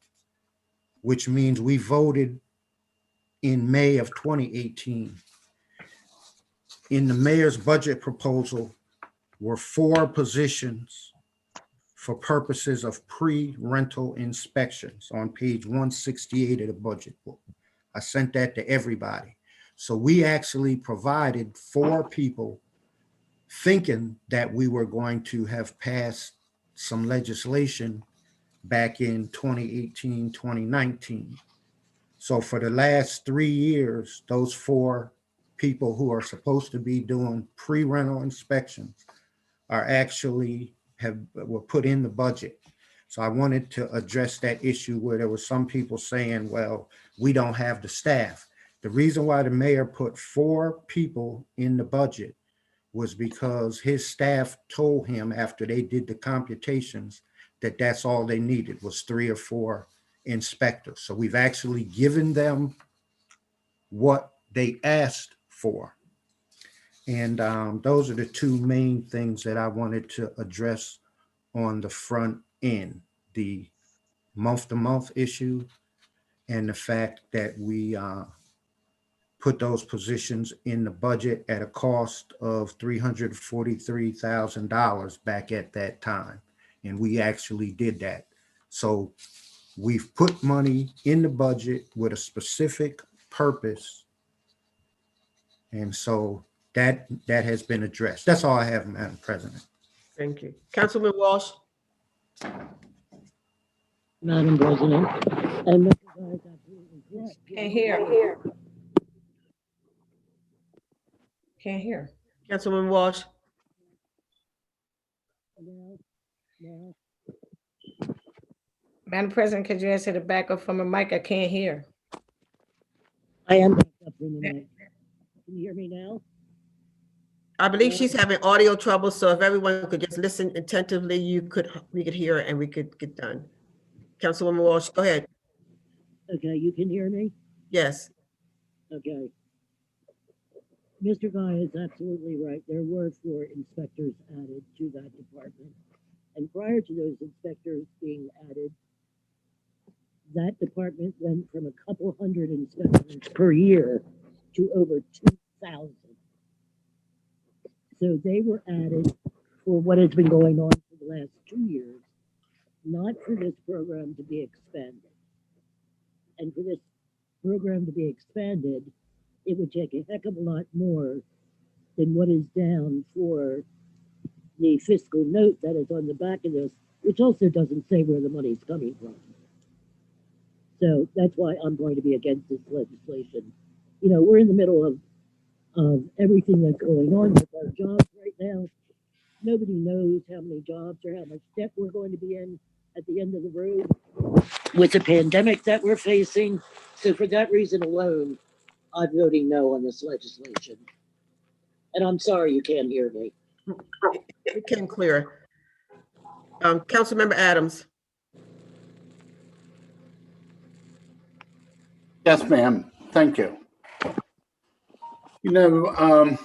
which means we voted in May of 2018, in the mayor's budget proposal were 4 positions for purposes of pre-rental inspections on page 168 of the budget book. I sent that to everybody. So we actually provided 4 people thinking that we were going to have passed some legislation back in 2018, 2019. So for the last 3 years, those 4 people who are supposed to be doing pre-rental inspections are actually were put in the budget. So I wanted to address that issue where there were some people saying, well, we don't have the staff. The reason why the mayor put 4 people in the budget was because his staff told him after they did the computations that that's all they needed was 3 or 4 inspectors. So we've actually given them what they asked for. And those are the 2 main things that I wanted to address on the front end, the month-to-month issue and the fact that we put those positions in the budget at a cost of $343,000 back at that time. And we actually did that. So we've put money in the budget with a specific purpose. And so that has been addressed. That's all I have, Madam President. Thank you. Councilman Walsh. Madam President, and Mr. Guy is absolutely correct. Can't hear. Can't hear. Councilwoman Walsh. Now, Madam President, could you answer the backup from a mic? I can't hear. I am back up from the mic. Can you hear me now? I believe she's having audio trouble, so if everyone could just listen attentively, we could hear and we could get done. Councilwoman Walsh, go ahead. Okay, you can hear me? Yes. Okay. Mr. Guy is absolutely right. There were 4 inspectors added to that department. And prior to those inspectors being added, that department went from a couple hundred inspectors per year to over 2,000. So they were added for what has been going on for the last 2 years, not for this program to be expanded. And for this program to be expanded, it would take a heck of a lot more than what is down for the fiscal note that is on the back of this, which also doesn't say where the money's coming from. So that's why I'm going to be against this legislation. You know, we're in the middle of everything that's going on with our jobs right now. Nobody knows how many jobs or how much debt we're going to be in at the end of the road with the pandemic that we're facing. So for that reason alone, I'm voting no on this legislation. And I'm sorry you can't hear me. It came clear. Councilmember Adams. Yes, ma'am. Thank you. You know,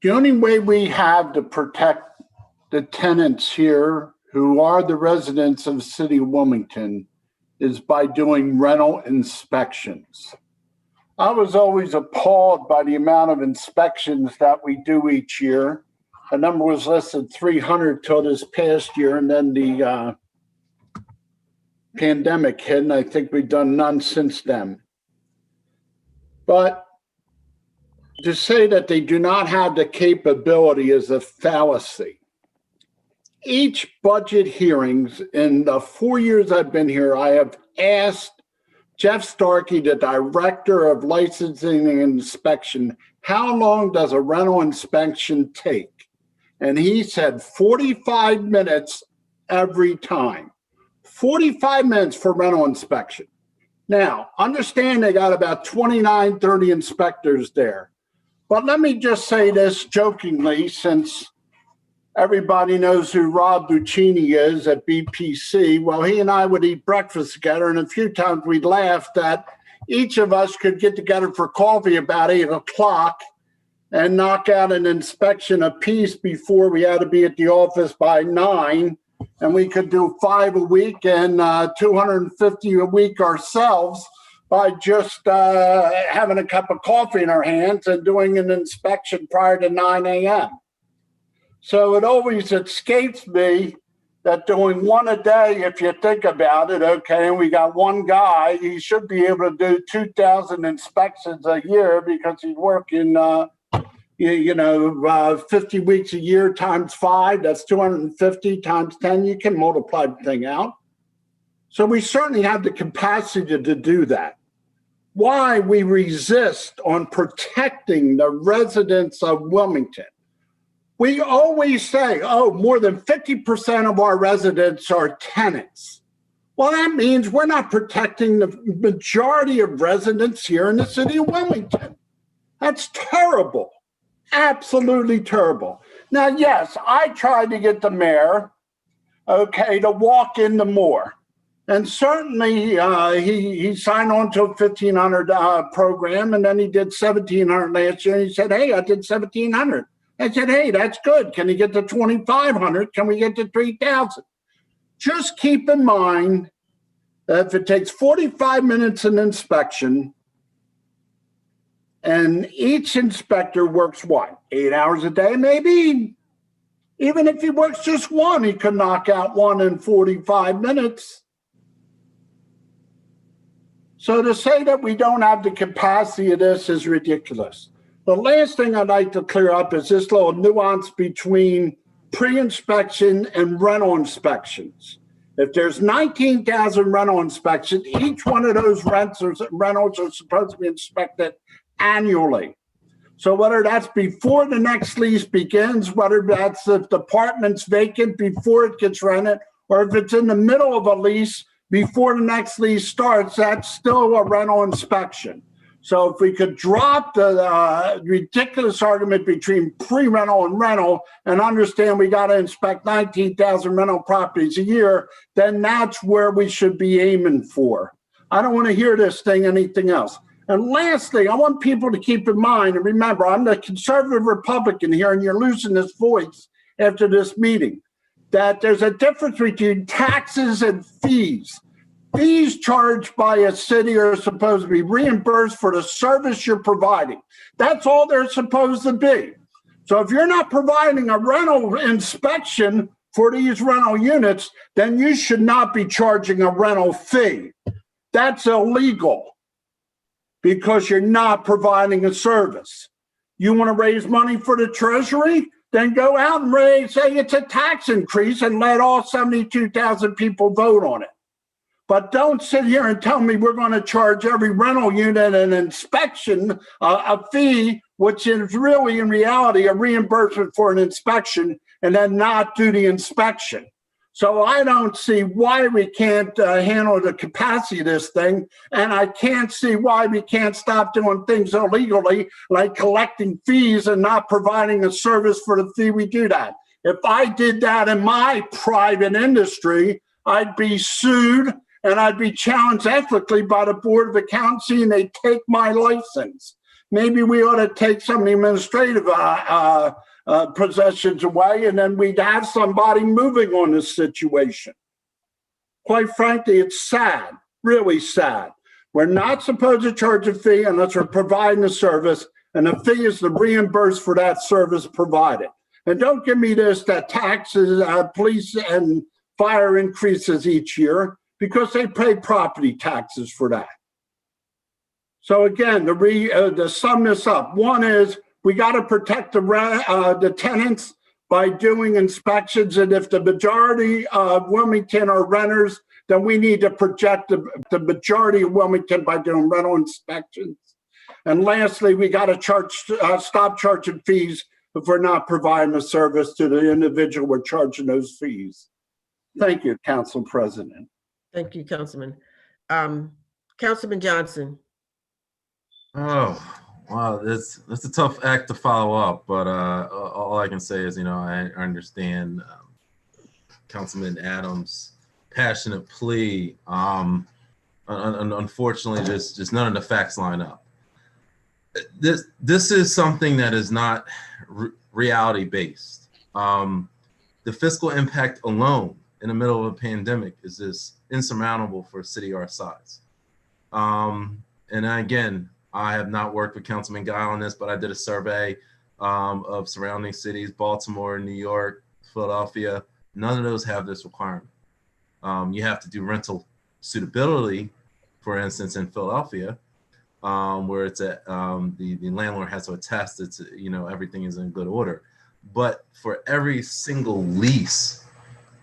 the only way we have to protect the tenants here who are the residents of the city of Wilmington is by doing rental inspections. I was always appalled by the amount of inspections that we do each year. A number was listed 300 till this past year, and then the pandemic hit, and I think we've done none since then. But to say that they do not have the capability is a fallacy. Each budget hearings in the 4 years I've been here, I have asked Jeff Starkey, the director of licensing and inspection, how long does a rental inspection take? And he said 45 minutes every time. 45 minutes for rental inspection. Now, understand they got about 29, 30 inspectors there. But let me just say this jokingly, since everybody knows who Rob Buccini is at BPC. Well, he and I would eat breakfast together, and a few times we'd laugh that each of us could get together for coffee about 8 o'clock and knock out an inspection apiece before we had to be at the office by 9. And we could do 5 a week and 250 a week ourselves by just having a cup of coffee in our hands and doing an inspection prior to 9 a.m. So it always escapes me that doing one a day, if you think about it, okay, and we got one guy, he should be able to do 2,000 inspections a year because he's working, 50 weeks a year times 5, that's 250 times 10. You can multiply the thing out. So we certainly have the capacity to do that. Why we resist on protecting the residents of Wilmington. We always say, oh, more than 50% of our residents are tenants. Well, that means we're not protecting the majority of residents here in the city of Wilmington. That's terrible. Absolutely terrible. Now, yes, I tried to get the mayor, okay, to walk into more. And certainly he signed on to a 1,500 program, and then he did 1,700 last year. And he said, hey, I did 1,700. I said, hey, that's good. Can you get to 2,500? Can we get to 3,000? Just keep in mind that if it takes 45 minutes an inspection, and each inspector works what, 8 hours a day maybe? Even if he works just one, he could knock out one in 45 minutes. So to say that we don't have the capacity of this is ridiculous. The last thing I'd like to clear up is this little nuance between pre-inspection and rental inspections. If there's 19,000 rental inspections, each one of those rentals are supposed to be inspected annually. So whether that's before the next lease begins, whether that's if the apartment's vacant before it gets rented, or if it's in the middle of a lease before the next lease starts, that's still a rental inspection. So if we could drop the ridiculous argument between pre-rental and rental and understand we got to inspect 19,000 rental properties a year, then that's where we should be aiming for. I don't want to hear this thing anything else. And lastly, I want people to keep in mind, and remember, I'm the conservative Republican here, and you're losing this voice after this meeting, that there's a difference between taxes and fees. Fees charged by a city are supposed to be reimbursed for the service you're providing. That's all they're supposed to be. So if you're not providing a rental inspection for these rental units, then you should not be charging a rental fee. That's illegal because you're not providing a service. You want to raise money for the Treasury? Then go out and say it's a tax increase and let all 72,000 people vote on it. But don't sit here and tell me we're going to charge every rental unit an inspection, a fee, which is really in reality a reimbursement for an inspection, and then not do the inspection. So I don't see why we can't handle the capacity of this thing, and I can't see why we can't stop doing things illegally, like collecting fees and not providing a service for the fee we do that. If I did that in my private industry, I'd be sued and I'd be challenged ethically by the Board of Accountancy, and they'd take my license. Maybe we ought to take some administrative possessions away, and then we'd have somebody moving on this situation. Quite frankly, it's sad, really sad. We're not supposed to charge a fee unless we're providing a service, and the fee is the reimburse for that service provided. And don't give me this, that taxes, police and fire increases each year, because they pay property taxes for that. So again, to sum this up, one is we got to protect the tenants by doing inspections, and if the majority of Wilmington are renters, then we need to protect the majority of Wilmington by doing rental inspections. And lastly, we got to stop charging fees if we're not providing a service to the individual we're charging those fees. Thank you, Council President. Thank you, Councilman. Councilman Johnson. Oh, wow, that's a tough act to follow up, but all I can say is, I understand Councilman Adams' passionate plea. Unfortunately, just none of the facts line up. This is something that is not reality based. The fiscal impact alone in the middle of a pandemic is just insurmountable for a city our size. And again, I have not worked with Councilman Guy on this, but I did a survey of surrounding cities, Baltimore, New York, Philadelphia. None of those have this requirement. You have to do rental suitability, for instance, in Philadelphia, where it's at the landlord has to attest it's everything is in good order. But for every single lease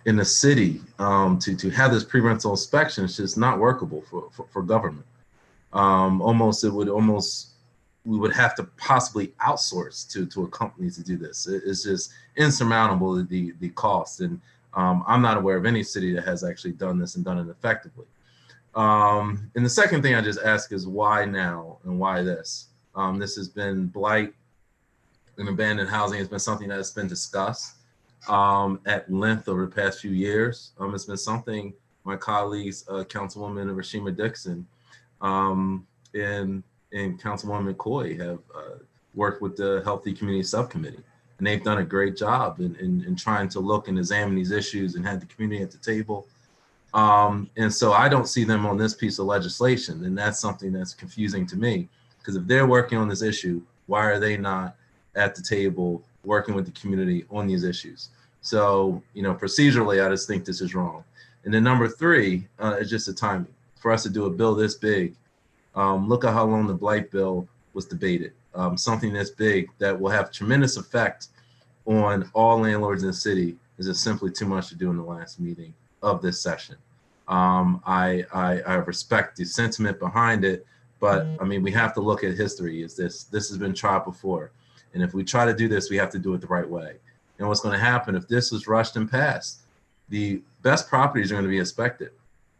in the city, to have this pre-rental inspection is just not workable for government. We would have to possibly outsource to a company to do this. It's just insurmountable, the cost. And I'm not aware of any city that has actually done this and done it effectively. And the second thing I just ask is why now and why this? This has been blight and abandoned housing has been something that has been discussed at length over the past few years. It's been something my colleagues, Councilwoman Rashima Dixon and Councilwoman McCoy have worked with the Healthy Community Subcommittee. And they've done a great job in trying to look and examine these issues and have the community at the table. And so I don't see them on this piece of legislation. And that's something that's confusing to me, because if they're working on this issue, why are they not at the table working with the community on these issues? So, procedurally, I just think this is wrong. And then number three is just the timing. For us to do a bill this big, look at how long the blight bill was debated. Something this big that will have tremendous effect on all landlords in the city is just simply too much to do in the last meeting of this session. I respect the sentiment behind it, But I mean, we have to look at history. This has been tried before. And if we try to do this, we have to do it the right way. And what's going to happen if this is rushed and passed, the best properties are going to be inspected.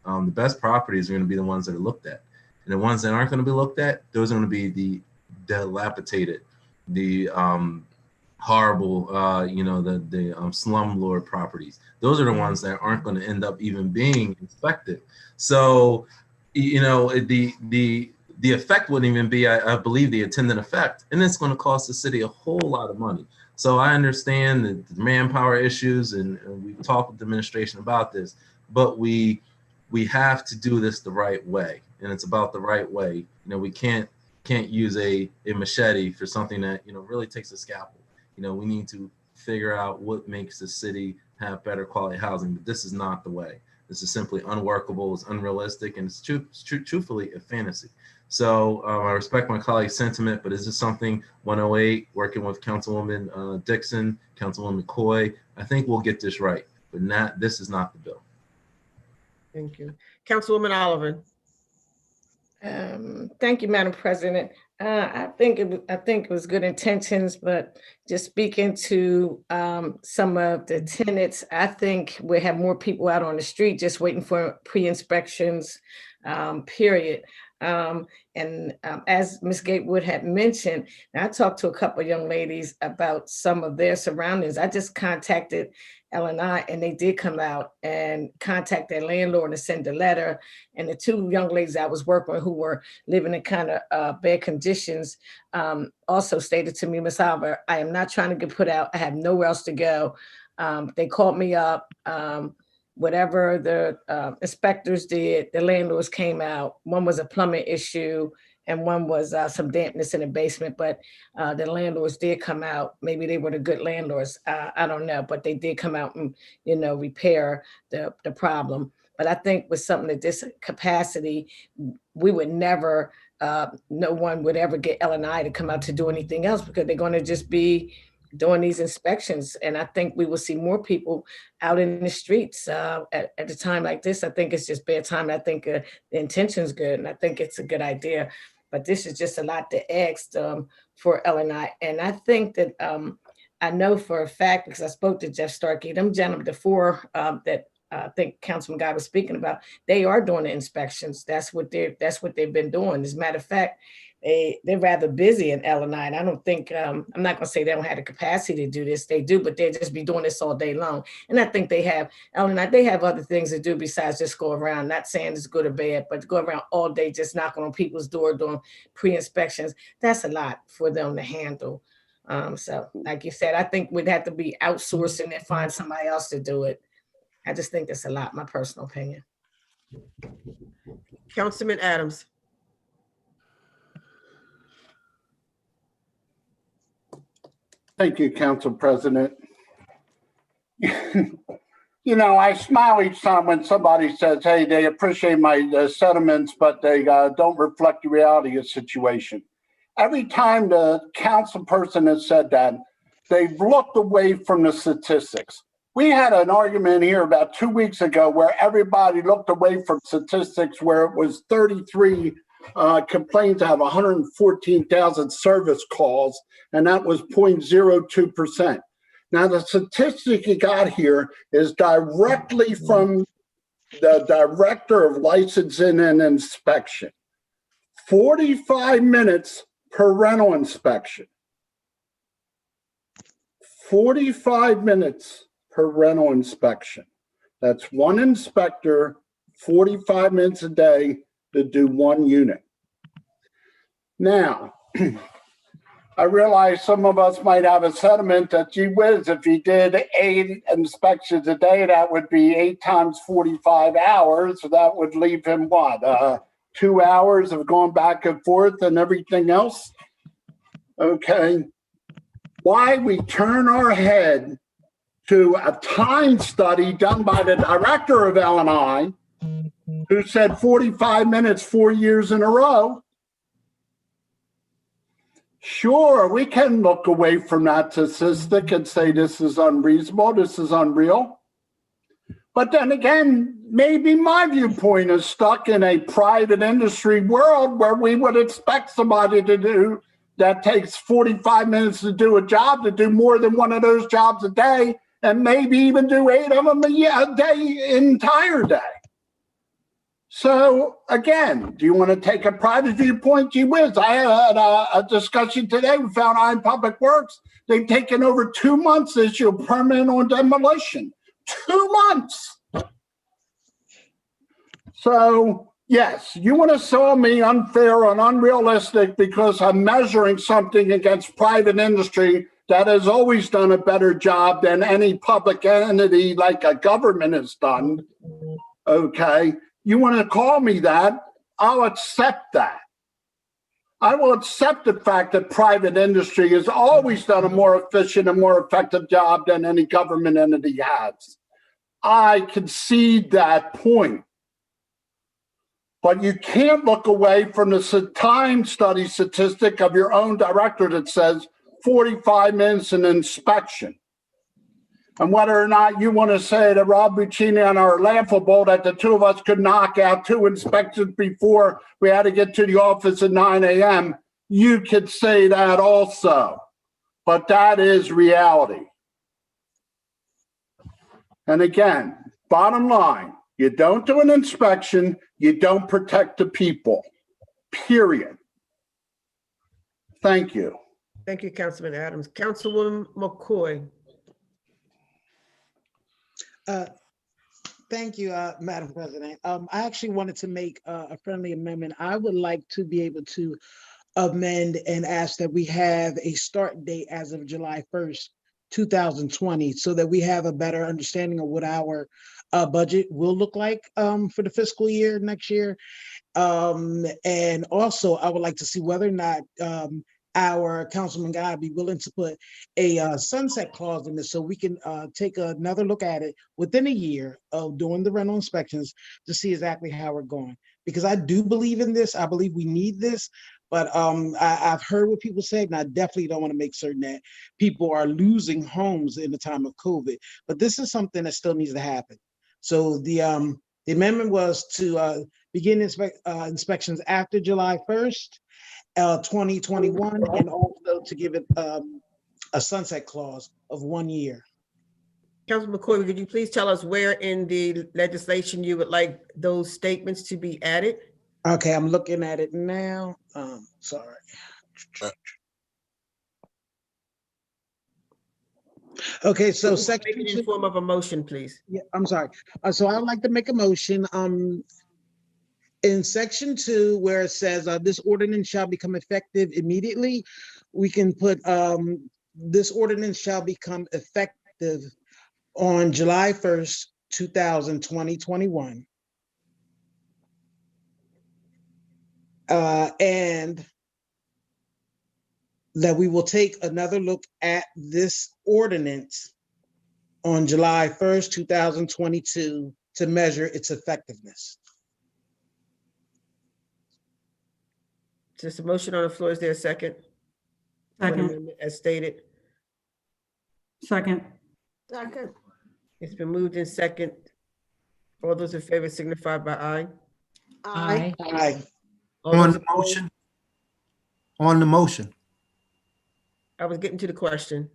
The best properties are going to be the ones that are looked at. And the ones that aren't going to be looked at, those are going to be the dilapidated, the horrible, the slumlord properties. Those are the ones that aren't going to end up even being inspected. So, the effect wouldn't even be, I believe, the intended effect, and it's going to cost the city a whole lot of money. So I understand the manpower issues, and we've talked with the administration about this, but we have to do this the right way, and it's about the right way. We can't use a machete for something that really takes a scalpel. We need to figure out what makes the city have better quality housing, but this is not the way. This is simply unworkable, it's unrealistic, and it's truthfully a fantasy. So I respect my colleague's sentiment, but is this something 108, working with Councilwoman Dixon, Councilwoman Coy, I think we'll get this right, but this is not the bill. Thank you. Councilwoman Oliver. Thank you, Madam President. I think it was good intentions, but just speaking to some of the tenants, I think we have more people out on the street just waiting for pre-inspections, period. As Ms. Gatewood had mentioned, I talked to a couple of young ladies about some of their surroundings. I just contacted L&I, and they did come out and contact their landlord and send a letter. And the two young ladies I was working with who were living in kind of bad conditions also stated to me, Ms. Oliver, I am not trying to get put out. I have nowhere else to go. They called me up. Whatever the inspectors did, the landlords came out. One was a plumbing issue and one was some dampness in the basement, but the landlords did come out. Maybe they were the good landlords. I don't know, but they did come out and, repair the problem. But I think with something at this capacity, we would never, no one would ever get L&I to come out to do anything else because they're going to just be doing these inspections. And I think we will see more people out in the streets at a time like this. I think it's just bad time. I think the intention's good, and I think it's a good idea. But this is just a lot to ask for L&I. And I think that I know for a fact, because I spoke to Jeff Starkey, them gentlemen, the four that I think Councilman Guy was speaking about, they are doing the inspections. That's what they've been doing. As a matter of fact, they're rather busy in L&I, and I don't think, I'm not gonna say they don't have the capacity to do this, they do, but they'll just be doing this all day long. And I think they have, L&I, they have other things to do besides just go around, not saying it's good or bad, but go around all day just knocking on people's door doing pre-inspections. That's a lot for them to handle. So like you said, I think we'd have to be outsourcing and find somebody else to do it. I just think that's a lot, my personal opinion. Councilman Adams. Thank you, Council President. I smile each time when somebody says, hey, they appreciate my sentiments, but they don't reflect the reality of the situation. Every time the council person has said that, they've looked away from the statistics. We had an argument here about 2 weeks ago where everybody looked away from statistics where it was 33 complaints out of 114,000 service calls, and that was 0.02%. Now, the statistic you got here is directly from the Director of Licensing and Inspection. 45 minutes per rental inspection. 45 minutes per rental inspection. That's one inspector, 45 minutes a day to do one unit. Now, I realize some of us might have a sentiment that, gee whiz, if he did 8 inspections a day, that would be 8 times 45 hours. So that would leave him what, 2 hours of going back and forth and everything else? Okay. Why we turn our head to a time study done by the director of L&I, who said 45 minutes 4 years in a row. Sure, we can look away from that statistic and say this is unreasonable, this is unreal. But then again, maybe my viewpoint is stuck in a private industry world where we would expect somebody to do that takes 45 minutes to do a job to do more than one of those jobs a day, and maybe even do 8 of them a day, entire day. So again, do you want to take a private viewpoint? Gee whiz, I had a discussion today. We found out in Public Works, they've taken over 2 months to issue a permit on demolition. 2 months. So yes, you want to sell me unfair and unrealistic because I'm measuring something against private industry that has always done a better job than any public entity like a government has done. Okay. You want to call me that, I'll accept that. I will accept the fact that private industry has always done a more efficient and more effective job than any government entity has. I concede that point. But you can't look away from the time study statistic of your own director that says 45 minutes an inspection. And whether or not you want to say that Rob Buccini and I are laughable that the two of us could knock out 2 inspections before we had to get to the office at 9 a.m., you could say that also. But that is reality. And again, bottom line, you don't do an inspection, you don't protect the people, period. Thank you. Thank you, Councilman Adams. Councilwoman McCoy. Thank you, Madam President. I actually wanted to make a friendly amendment. I would like to be able to amend and ask that we have a start date as of July 1st, 2020, so that we have a better understanding of what our budget will look like for the fiscal year next year. And also, I would like to see whether or not our Councilman Guy be willing to put a sunset clause in this so we can take another look at it within a year of doing the rental inspections to see exactly how we're going. Because I do believe in this. I believe we need this. But I've heard what people say, and I definitely don't want to make certain that people are losing homes in the time of COVID. But this is something that still needs to happen. So the amendment was to begin inspections after July 1st, 2021, and also to give it a sunset clause of 1 year. Councilman McCoy, could you please tell us where in the legislation you would like those statements to be added? Okay, I'm looking at it now. Sorry. Okay, so section in the form of a motion, please. Yeah, I'm sorry. So I would like to make a motion. In section 2, where it says this ordinance shall become effective immediately, we can put this ordinance shall become effective on July 1st, 2021. And that we will take another look at this ordinance on July 1st, 2022 to measure its effectiveness. Just a motion on the floor. Is there a second? Second. As stated. Second. Second. It's been moved in second. All those in favor signify by aye. Aye. Aye. All On those the opposed? motion. On the motion. I was getting to the question.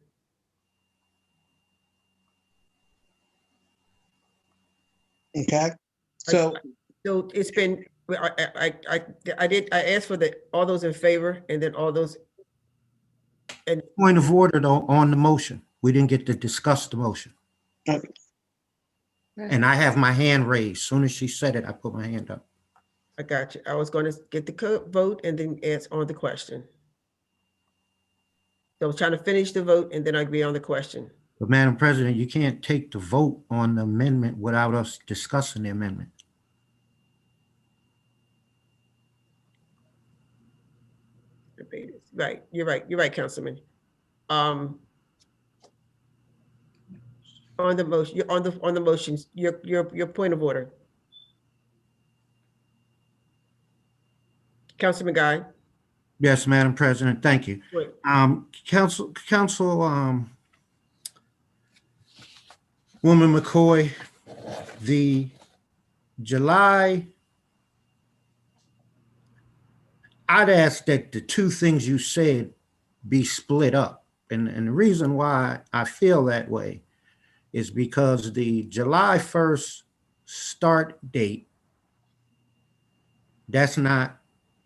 Okay. So it's been, I asked for all those in favor and then all those. And Point of order though, on the motion. We didn't get to discuss the motion. Okay. And I have my hand raised. Soon as she said it, I put my hand up. I got you. I was going to get the vote and then answer on the question. So I was trying to finish the vote and then I'd be on the question. But Madam President, you can't take the vote on the amendment without us discussing the amendment. Right. You're right. You're right, Councilman. On the motion, on the motions, your point of order. Councilman Guy. Yes, Madam President, thank you. Wait. Woman McCoy, The July, I'd ask that the two things you said be split up. And the reason why I feel that way is because the July 1st start date, that's not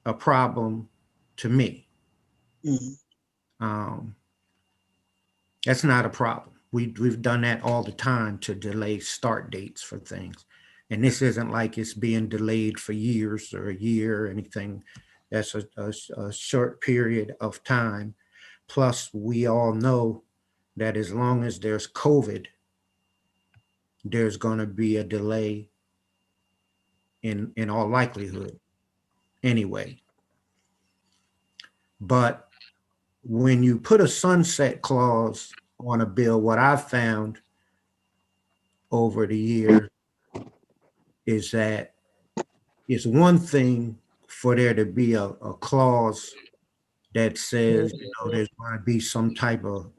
a problem to me. That's not a problem. We've done that all the time to delay start dates for things. And this isn't like it's being delayed for years or a year or anything. That's a short period of time. Plus, we all know that as long as there's COVID, there's going to be a delay in all likelihood anyway. But when you put a sunset clause on a bill, what I've found over the year is that it's one thing for there to be a clause that says, there's going to be some type of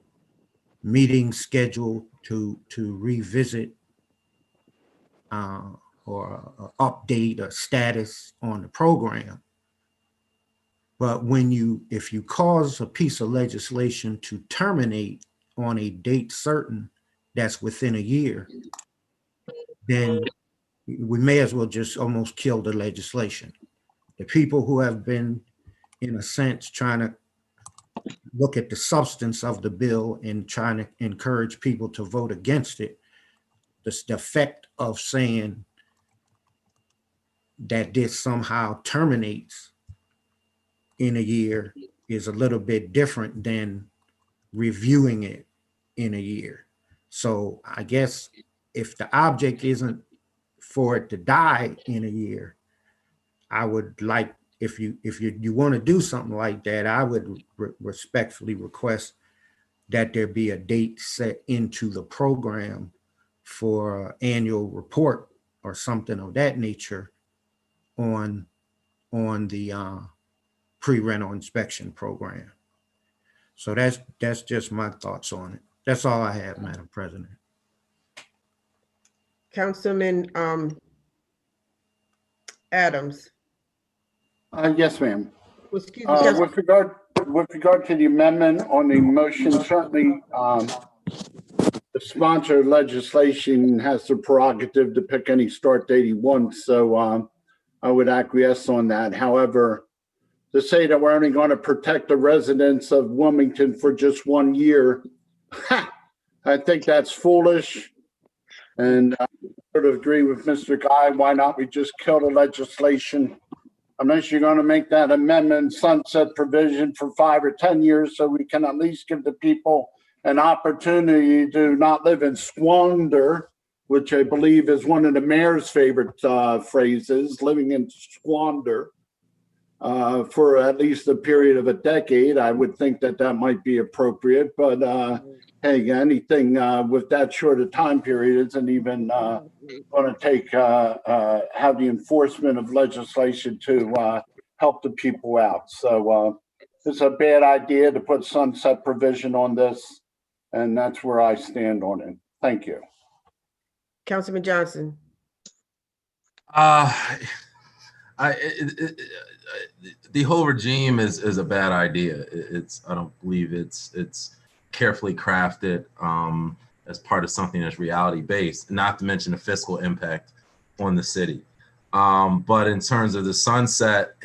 meeting scheduled to revisit or update a status on the program. But if you cause a piece of legislation to terminate on a date certain that's within a year, then we may as well just almost kill the legislation. The people who have been, in a sense, trying to look at the substance of the bill and trying to encourage people to vote against it, the effect of saying that this somehow terminates in a year is a little bit different than reviewing it in a year. So I guess if the object isn't for it to die in a year, I would like, if you want to do something like that, I would respectfully request that there be a date set into the program for an annual report or something of that nature on the pre-rental inspection program. So that's just my thoughts on it. That's all I have, Madam President. Councilman Adams. Yes, ma'am. Well, excuse me, Council- With regard to the amendment on the motion, certainly the sponsor of legislation has the prerogative to pick any start date he wants. So I would acquiesce on that. However, to say that we're only going to protect the residents of Wilmington for just 1 year, I think that's foolish. And I sort of agree with Mr. Guy. Why not we just kill the legislation? Unless you're going to make that amendment sunset provision for 5 or 10 years, so we can at least give the people an opportunity to not live in squander, which I believe is one of the mayor's favorite phrases, living in squander for at least a period of a decade. I would think that that might be appropriate, but hey, anything with that short a time period isn't even going to take have the enforcement of legislation to help the people out. So it's a bad idea to put sunset provision on this, and that's where I stand on it. Thank you. Councilman Johnson. The whole regime is a bad idea. I don't believe it's carefully crafted as part of something that's reality based, not to mention the fiscal impact on the city. But in terms of the sunset,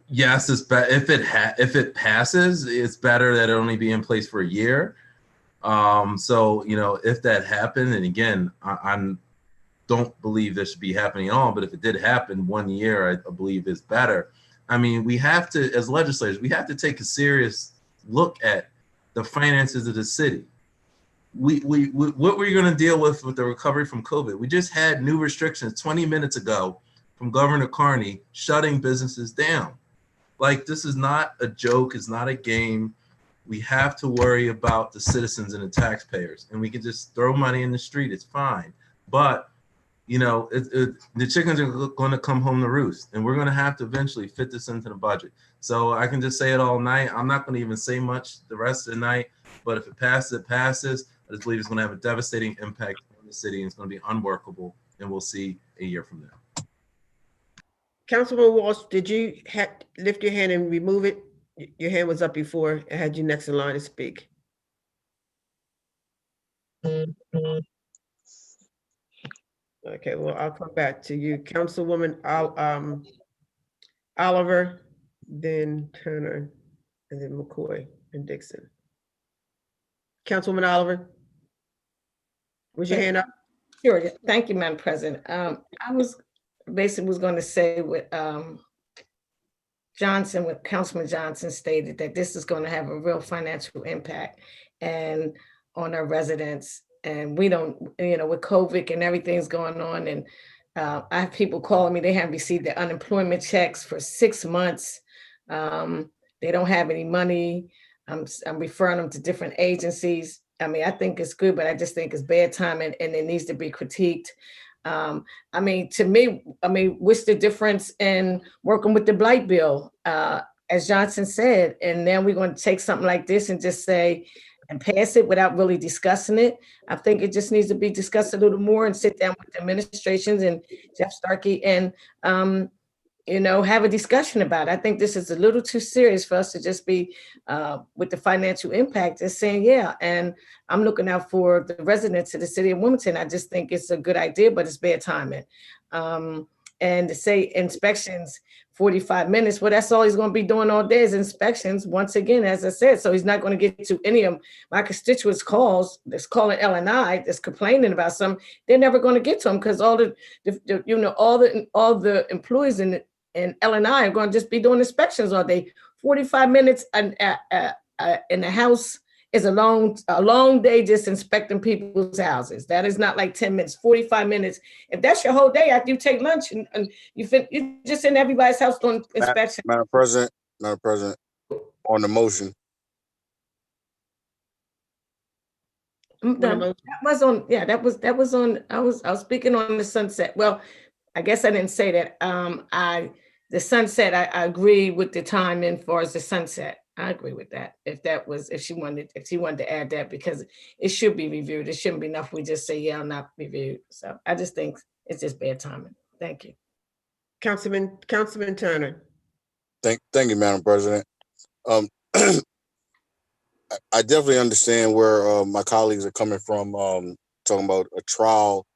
yes, it's better if it passes. It's better that it only be in place for a year. So if that happened, and again, I don't believe this should be happening at all, but if it did happen, 1 year, I believe is better. I mean, we have to, as legislators, we have to take a serious look at the finances of the city. What we're going to deal with the recovery from COVID. We just had new restrictions 20 minutes ago from Governor Carney shutting businesses down. Like, this is not a joke. It's not a game. We have to worry about the citizens and the taxpayers, and we can just throw money in the street. It's fine. But the chickens are going to come home to roost, and we're going to have to eventually fit this into the budget. So I can just say it all night. I'm not going to even say much the rest of the night, but if it passes, it passes. I just believe it's going to have a devastating impact on the the city, and it's going to be unworkable, and we'll see a year from now. Councilman Walsh, did you lift your hand and remove it? Your hand was up before. I had you next in line to speak. Okay, well, I'll come back to you. Councilwoman Oliver, then Turner, and then McCoy and Dixon. Councilwoman Oliver, was your hand up? Sure. Thank you, Madam President. I was going to say what Councilman Johnson stated, that this is going to have a real financial impact and on our residents. And we don't, with COVID and everything's going on, and I have people calling me, they haven't received their unemployment checks for 6 months. They don't have any money. I'm referring them to different agencies. I mean, I think it's good, but I just think it's bad timing and it needs to be critiqued. To me, what's the difference in working with the blight bill, as Johnson said, and then we're going to take something like this and just say, and pass it without really discussing it. I think it just needs to be discussed a little more and sit down with the administrations and Jeff Starkey and, have a discussion about it. I think this is a little too serious for us to just be with the financial impact and saying, yeah, and I'm looking out for the residents of the city of Wilmington. I just think it's a good idea, but it's bad timing. And to say inspections, 45 minutes, well, that's all he's going to be doing all day is inspections, once again, as I said. So he's not going to get to any of my constituents' calls that's calling L&I, that's complaining about something. They're never going to get to him because all the employees in L&I are going to just be doing inspections all day. 45 minutes in the house is a long day just inspecting people's houses. That is not like 10 minutes, 45 minutes. If that's your whole day after you take lunch and you just in everybody's house doing inspection. Madam President, on the motion. That was on, I was speaking on the sunset. Well, I guess I didn't say that. The sunset, I agree with the timing for as the sunset. I agree with that. If she wanted to add that, because it should be reviewed. It shouldn't be enough we just say, yeah, not reviewed. So I just think it's just bad timing. Thank you. Councilman Turner. Thank you, Madam President. I definitely understand where my colleagues are coming from, talking about a trial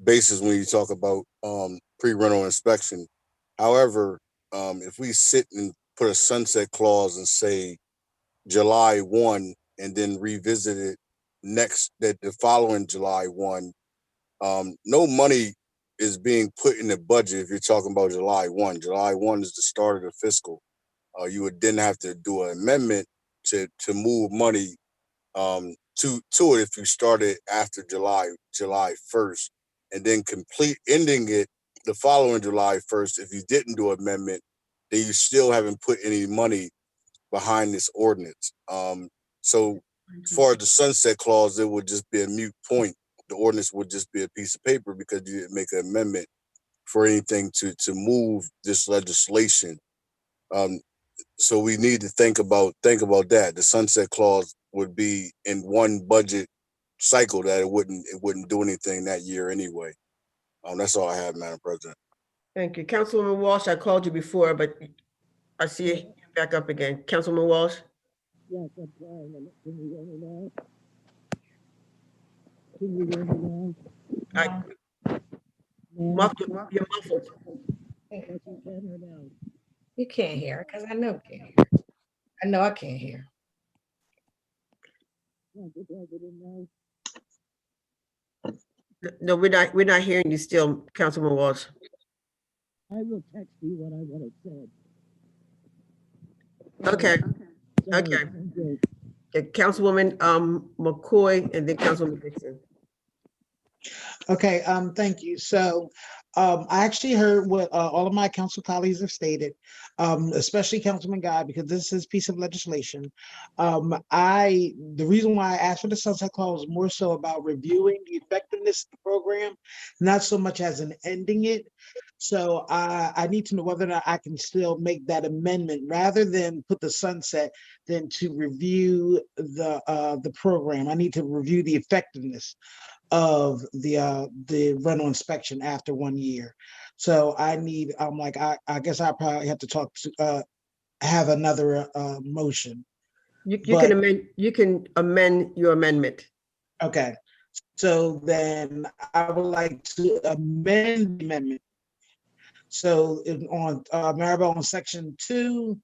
basis when you talk about pre-rental inspection. However, if we sit and put a sunset clause and say July 1 and then revisit it the following July 1, no money is being put in the budget if you're talking about July 1. July 1 is the start of the fiscal. You would then have to do an amendment to move money to it if you started after July 1st, and then ending it the following July 1st. If you didn't do an amendment, then you still haven't put any money behind this ordinance. So as far as the sunset clause, it would just be a moot point. The ordinance would just be a piece of paper because you didn't make an amendment for anything to move this legislation. So we need to think about that. The sunset clause would be in one budget cycle that it wouldn't do anything that year anyway. That's all I have, Madam President. Thank you. Councilwoman Walsh, I called you before, but I see you back up again. Councilwoman Walsh? Yes, I'm trying. Can you hear me now? Can you hear me now? You're muffled. Yes, you can or no? You can't hear, because I know you can't hear. I know I can't hear. No, we're not hearing you still, Councilwoman Walsh. I will text you what I want to say. Okay. Okay. Councilwoman McCoy and then Councilwoman Dixon. Okay, thank you. So I actually heard what all of my council colleagues have stated, especially Councilman Guy, because this is his piece of legislation. The reason why I asked for the sunset clause was more so about reviewing the effectiveness of the program, not so much as an ending it. So I need to know whether or not I can still make that amendment rather than put the sunset, than to review the program. I need to review the effectiveness of the rental inspection after 1 year. So I guess I probably have to talk to, have another motion. You But- can amend your amendment. Okay, so then I would like to amend the amendment. So on Maribel, on section 2,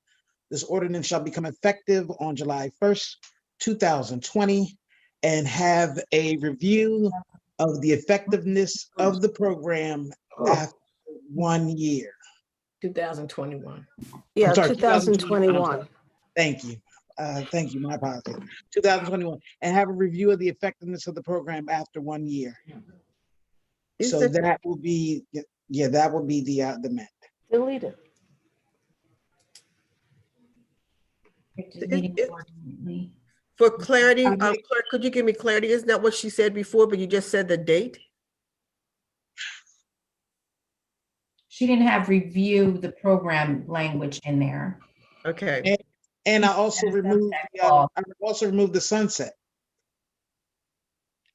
this ordinance shall become effective on July 1st, 2020, and have a review of the effectiveness of the program after 1 year. 2021. Yeah, I'm sorry, 2021. Thank you. Thank you. My apologies. 2021, and have a review of the effectiveness of the program after 1 year. So that will be, that will be the amendment. Delete it. For clarity, clerk, could you give me clarity? Isn't that what she said before, but you just said the date? She didn't have review the program language in there. Okay. And I also removed the sunset.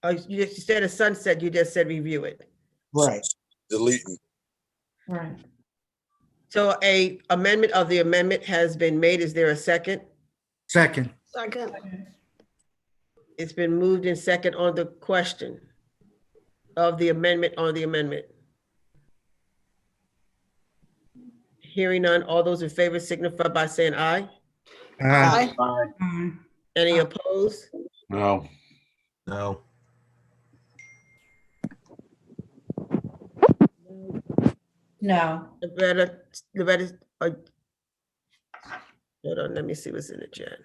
Oh, you just said a sunset, you just said review it. Right. Deleting. Right. So a amendment of the amendment has been made. Is there a second? Second. Second. It's been moved in second on the question of the amendment on the amendment. Hearing none, all those in favor signify by saying aye. Aye. Any opposed? No. No. No. Loretta, hold on, let me see what's in the chat.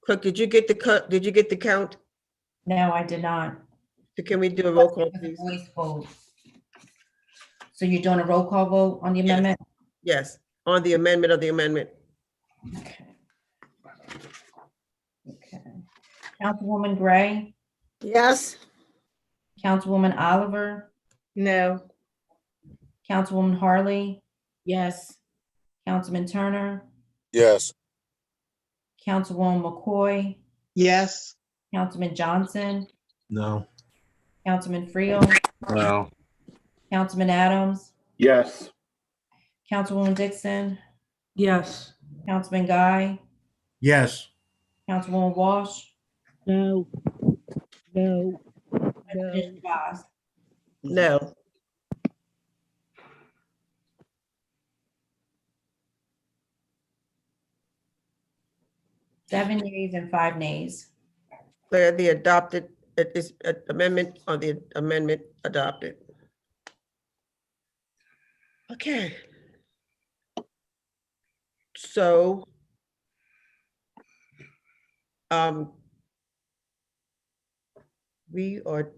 Clerk, did you get the count? No, I did not. So can we do a roll call, please? Voice vote. So you're doing a roll call vote on the amendment? Yes, on the amendment of the amendment. Okay. Councilwoman Gray? Yes. Councilwoman Oliver? No. Councilwoman Harley? Yes. Councilman Turner? Yes. Councilwoman McCoy? Yes. Councilman Johnson? No. Councilman Friel? No. Councilman Adams? Yes. Councilwoman Dixon? Yes. Councilman Guy? Yes. Councilwoman Walsh? No. No. President Shabazz? No. Seven yeas and 5 nays. The adopted, amendment on the amendment adopted. Okay. So,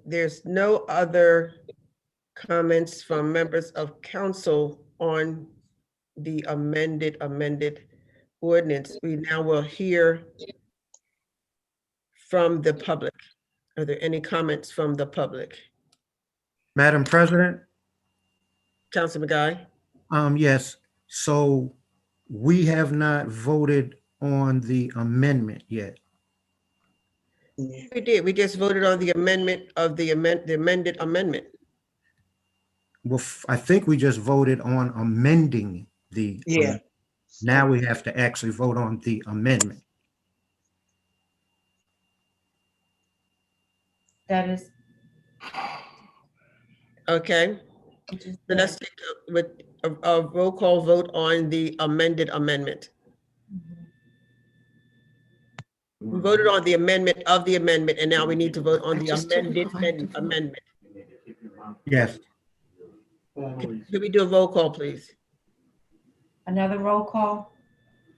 there's no other comments from members of council on the amended ordinance. We now will hear from the public. Are there any comments from the public? Madam President? Councilman Guy? Yes. So we have not voted on the amendment yet. We did. We just voted on the amendment of the amended amendment. Well, I think we just voted on amending the. Yeah. Now we have to actually vote on the amendment. That is. Okay. So let's take a roll call vote on the amended amendment. We voted on the amendment of the amendment, and now we need to vote on the amended amendment. Yes. Can we do a roll call, please? Another roll call?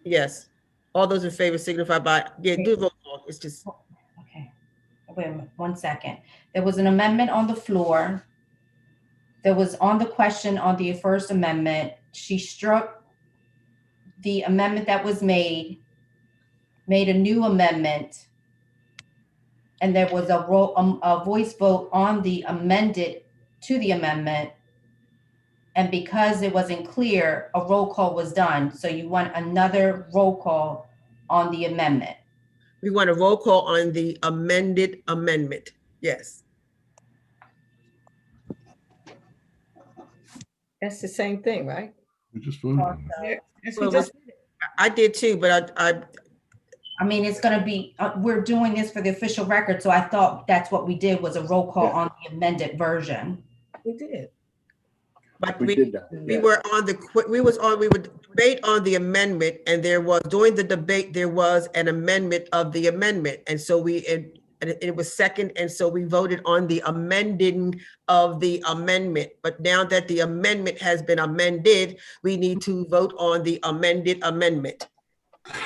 Yes. All those in favor signify by, do a roll call. It's just. Okay. Wait a minute, 1 second. There was an amendment on the floor. There was on the question on the first amendment. She struck the amendment that was made a new amendment, and there was a voice vote on the amended to the amendment. And because it wasn't clear, a roll call was done. So you want another roll call on the amendment. We want a roll call on the amended amendment. Yes. That's the same thing, right? We just voted on it. Yes, Well, we just, I did too, but I mean, it's gonna be, we're doing this for the official record, so I thought that's what we did, was a roll call on the amended version. We did. but We did that. we were on the, we would debate on the amendment, and there was, during the debate, there was an amendment of the amendment. And so and it was second, and so we voted on the amending of the amendment. But now that the amendment has been amended, we need to vote on the amended amendment.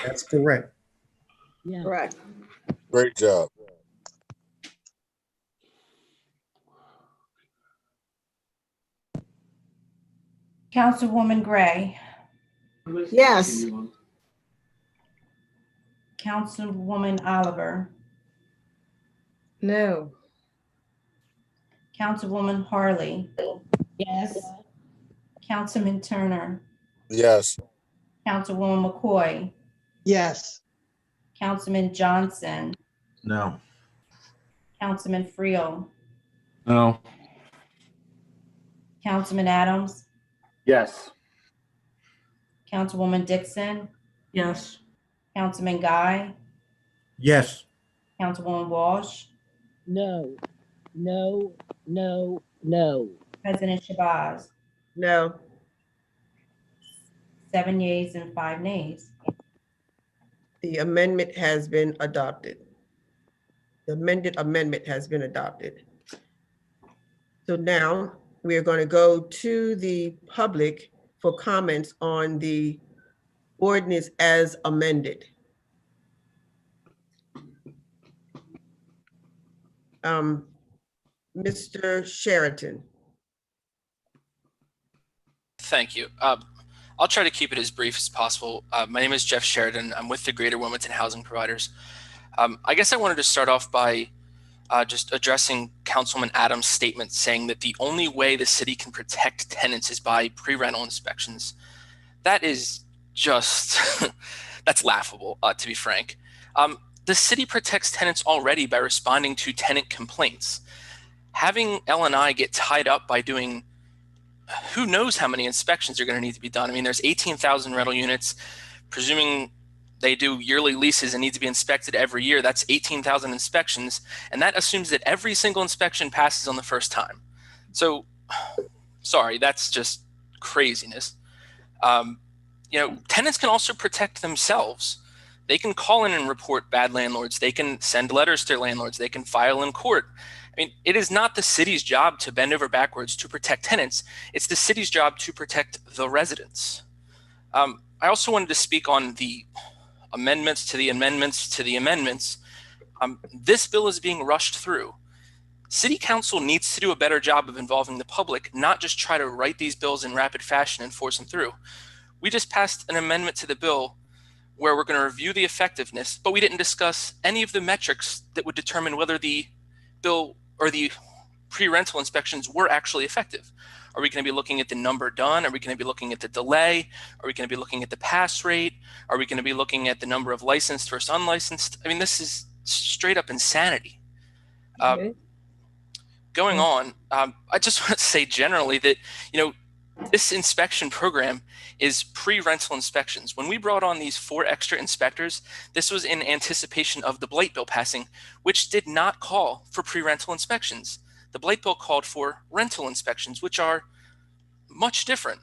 That's correct. Yeah. Correct. Great job. Councilwoman Gray, Yes. Councilwoman Oliver, No. Councilwoman Harley, Yes. Councilman Turner, Yes. Councilwoman McCoy, Yes. Councilman Johnson, No. Councilman Friel, No. Councilman Adams, Yes. Councilwoman Dixon, Yes. Councilman Guy, Yes. Councilwoman Walsh, No. No. No. No. President Shabazz, No. 7 yeas and 5 nays. The amendment has been adopted. The amended amendment has been adopted. So now we are going to go to the public for comments on the ordinance as amended. Mr. Sheraton. Thank you. I'll try to keep it as brief as possible. My name is Jeff Sheridan. I'm with the Greater Wilmington Housing Providers. I guess I wanted to start off by just addressing Councilman Adams' statement saying that the only way the city can protect tenants is by pre-rental inspections. That is just, that's laughable, to be frank. The city protects tenants already by responding to tenant complaints. Having L&I get tied up by doing who knows how many inspections are going to need to be done. I mean, there's 18,000 rental units. Presuming they do yearly leases and need to be inspected every year, that's 18,000 inspections. And that assumes that every single inspection passes on the first time. So, sorry, that's just craziness. You know, tenants can also protect themselves. They can call in and report bad landlords. They can send letters to landlords. They can file in court. I mean, it is not the city's job to bend over backwards to protect tenants. It's the city's job to protect the residents. I also wanted to speak on the amendments to the amendments to the amendments. This bill is being rushed through. City council needs to do a better job of involving the public, not just try to write these bills in rapid fashion and force them through. We just passed an amendment to the bill where we're going to review the effectiveness, but we didn't discuss any of the metrics that would determine whether the bill or the pre-rental inspections were actually effective. Are we going to be looking at the number done? Are we going to be looking at the delay? Are we going to be looking at the pass rate? Are we going to be looking at the number of licensed versus unlicensed? I mean, this is straight up insanity. Going on, I just want to say generally that, you know, this inspection program is pre-rental inspections. When we brought on these 4 extra inspectors, this was in anticipation of the blight bill passing, which did not call for pre-rental inspections. The blight bill called for rental inspections, which are much different.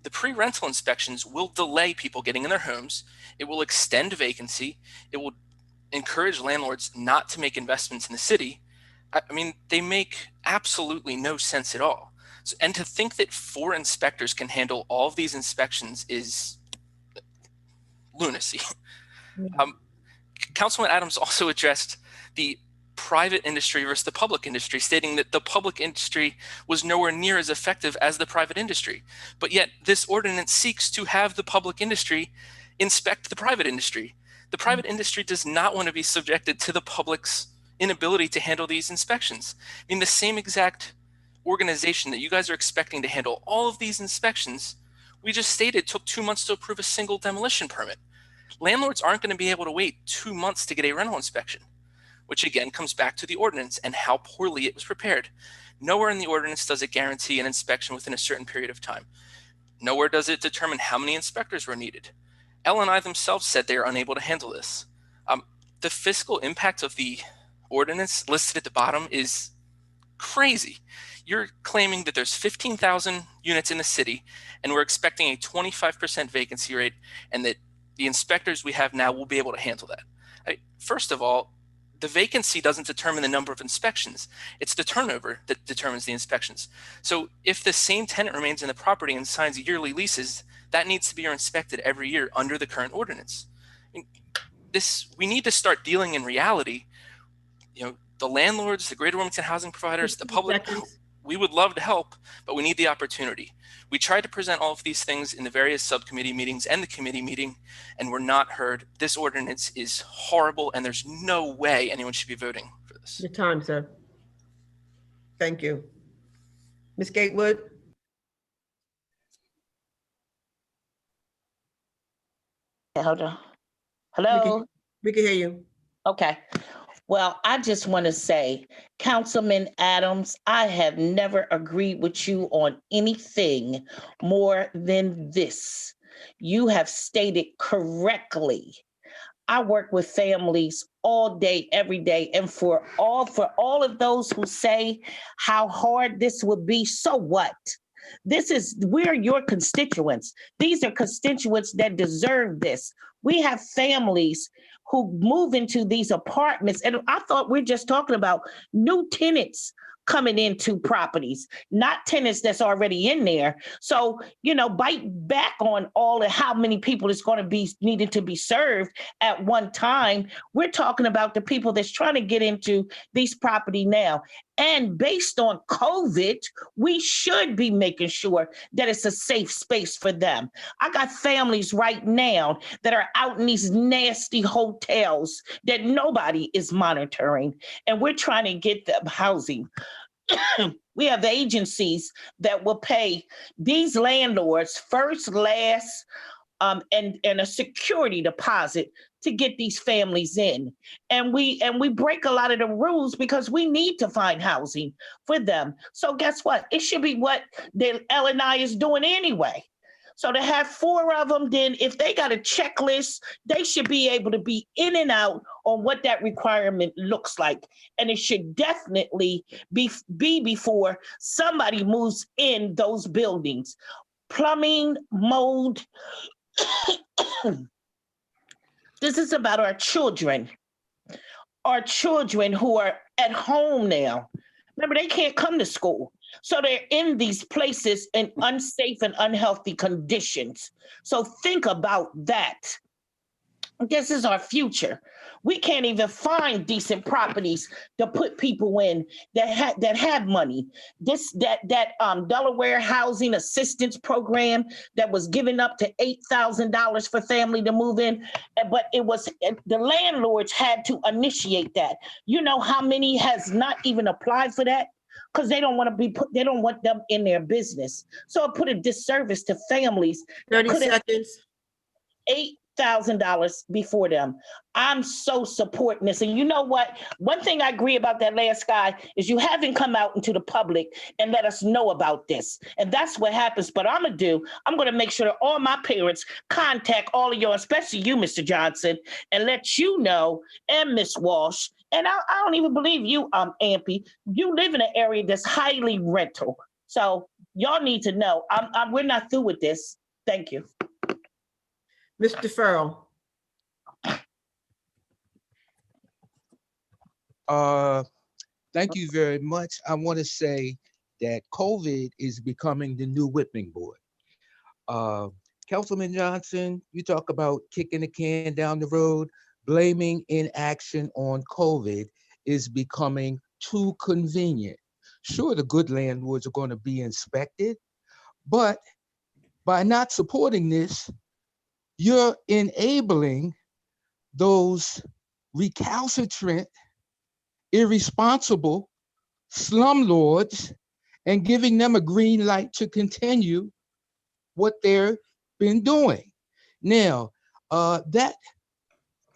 The pre-rental inspections will delay people getting in their homes. It will extend vacancy. It will encourage landlords not to make investments in the city. I mean, they make absolutely no sense at all. So, and to think that 4 inspectors can handle all of these inspections is lunacy. Councilman Adams also addressed the private industry versus the public industry, stating that the public industry was nowhere near as effective as the private industry. But yet this ordinance seeks to have the public industry inspect the private industry. The private industry does not want to be subjected to the public's inability to handle these inspections. I mean, the same exact organization that you guys are expecting to handle all of these inspections, we just stated took 2 months to approve a single demolition permit. landlords aren't going to be able to wait 2 months to get a rental inspection, which again comes back to the ordinance and how poorly it was prepared. Nowhere in the ordinance does it guarantee an inspection within a certain period of time. Nowhere does it determine how many inspectors were needed. L&I themselves said they are unable to handle this. The fiscal impact of the ordinance listed at the bottom is crazy. You're claiming that there's 15,000 units in the city and we're expecting a 25% vacancy rate and that the inspectors we have now will be able to handle that. First of all, the vacancy doesn't determine the number of inspections. It's the turnover that determines the inspections. So if the same tenant remains in the property and signs yearly leases, that needs to be inspected every year under the current ordinance. We need to start dealing in reality. The landlords, the Greater Wilmington housing providers, the public, we would love to help, but we need the opportunity. We tried to present all of these things in the various subcommittee meetings and the committee meeting, and we're not heard. This ordinance is horrible, and there's no way anyone should be voting for this. Your time, sir. Thank you. Ms. Gatewood? Hold on. Hello? We can hear you. Okay. Well, I just want to say, Councilman Adams, I have never agreed with you on anything more than this. You have stated correctly. I work with families all day, every day, and for all of those who say how hard this would be, so what? We're your constituents. These are constituents that deserve this. We have families who move into these apartments. And I thought we're just talking about new tenants coming into properties, not tenants that's already in there. So, bite back on all of how many people is going to be needed to be served at one time. We're talking about the people that's trying to get into these property now. And based on COVID, we should be making sure that it's a safe space for them. I got families right now that are out in these nasty hotels that nobody is monitoring, and we're trying to get them housing. We have agencies that will pay these landlords first, last, and a security deposit to get these families in. And we break a lot of the rules because we need to find housing for them. So guess what? It should be what the L&I is doing anyway. So to have 4 of them, then if they got a checklist, they should be able to be in and out on what that requirement looks like. And it should definitely be before somebody moves in those buildings. Plumbing, mold. This is about our children who are at home now. Remember, they can't come to school. So they're in these places in unsafe and unhealthy conditions. So think about that. This is our future. We can't even find decent properties to put people in that have money. That Delaware Housing Assistance Program that was given up to $8,000 for family to move in, but the landlords had to initiate that. You know how many has not even applied for that? Because they don't want they don't want them in their business. So it put a disservice to families. 30 seconds. $8,000 before them. I'm so supporting this. And you know what? One thing I agree about that last guy is you haven't come out into the public and let us know about this. And that's what happens. But I'm going to make sure that all my parents contact all of you, especially you, Mr. Johnson, and let you know, and Miss Walsh. And I don't even believe you, Ampy. You live in an area that's highly rental. So y'all need to know. We're not through with this. Thank you. Mr. Farrell. Thank you very much. I want to say that COVID is becoming the new whipping boy. Councilman Johnson, you talk about kicking the can down the road. Blaming inaction on COVID is becoming too convenient. Sure, the good landlords are going to be inspected, but by not supporting this, you're enabling those recalcitrant, irresponsible slumlords and giving them a green light to continue what they've been doing. Now, that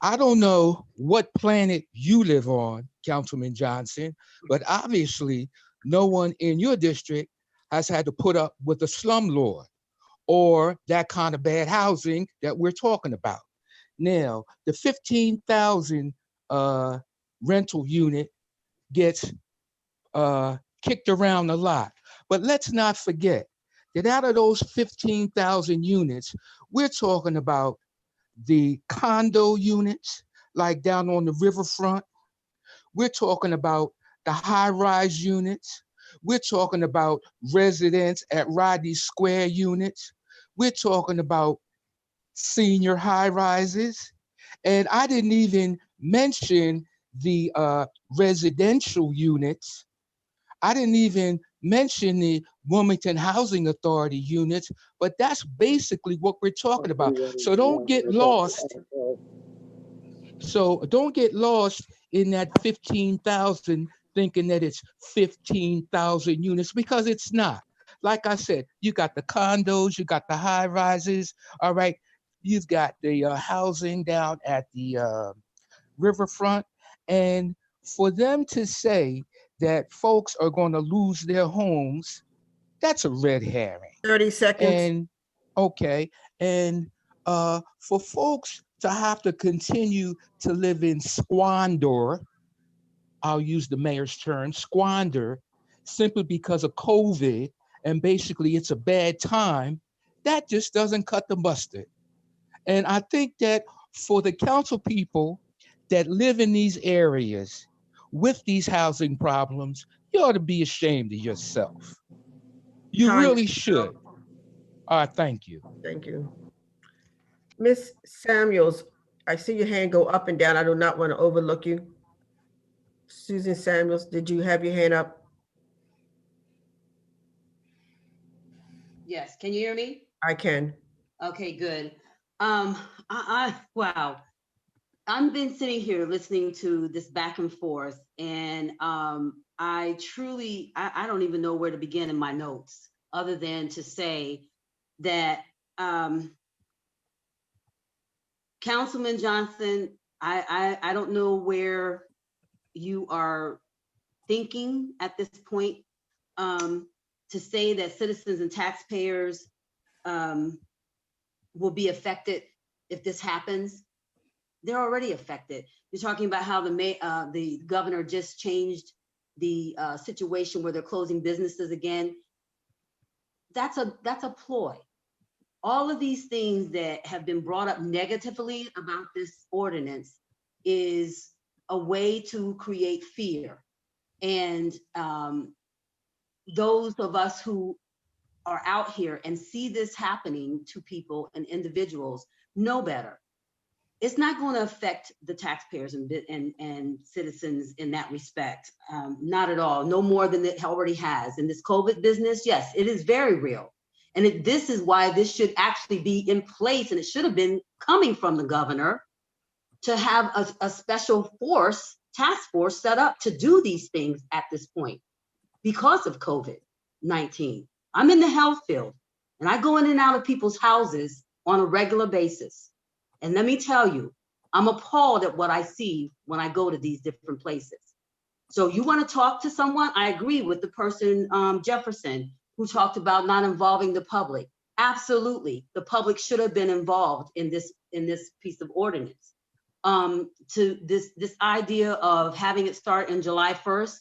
I don't know what planet you live on, Councilman Johnson, but obviously no one in your district has had to put up with a slumlord or that kind of bad housing that we're talking about. Now, the 15,000 rental unit gets kicked around a lot, but let's not forget that out of those 15,000 units, we're talking about the condo units, like down on the riverfront. We're talking about the high-rise units. We're talking about residents at Rodney Square units. We're talking about senior high-rises. And I didn't even mention the residential units. I didn't even mention the Wilmington Housing Authority units, but that's basically what we're talking about. So don't get lost. So don't get lost in that 15,000 thinking that it's 15,000 units, because it's not. Like I said, you got the condos, you got the high rises, all right? You've got the housing down at the riverfront. And for them to say that folks are going to lose their homes, that's a red herring. 30 seconds. And okay, and for folks to have to continue to live in squander, I'll use the mayor's term, squander, simply because of COVID, and basically it's a bad time, that just doesn't cut the mustard. And I think that for the council people that live in these areas with these housing problems, you ought to be ashamed of yourself. You really should. All right, thank you. Thank you. Ms. Samuels, I see your hand go up and down. I do not want to overlook you. Susan Samuels, did you have your hand up? Yes, can you hear me? I can. Okay, good. Wow. I've been sitting here listening to this back and forth, and I truly, I don't even know where to begin in my notes, other than to say that Councilman Johnson, I don't know where you are thinking at this point to say that citizens and taxpayers will be affected if this happens. They're already affected. You're talking about how the governor just changed the situation where they're closing businesses again. That's a ploy. All of these things that have been brought up negatively about this ordinance is a way to create fear. And those of us who are out here and see this happening to people and individuals know better. It's not going to affect the taxpayers and citizens in that respect. Not at all, no more than it already has. In this COVID business, yes, it is very real. And this is why this should actually be in place, and it should have been coming from the governor to have a special task force set up to do these things at this point because of COVID-19. I'm in the health field, and I go in and out of people's houses on a regular basis. And let me tell you, I'm appalled at what I see when I go to these different places. So you want to talk to someone? I agree with the person, Jefferson, who talked about not involving the public. Absolutely, the public should have been involved in this piece of ordinance. To this idea of having it start in July 1st,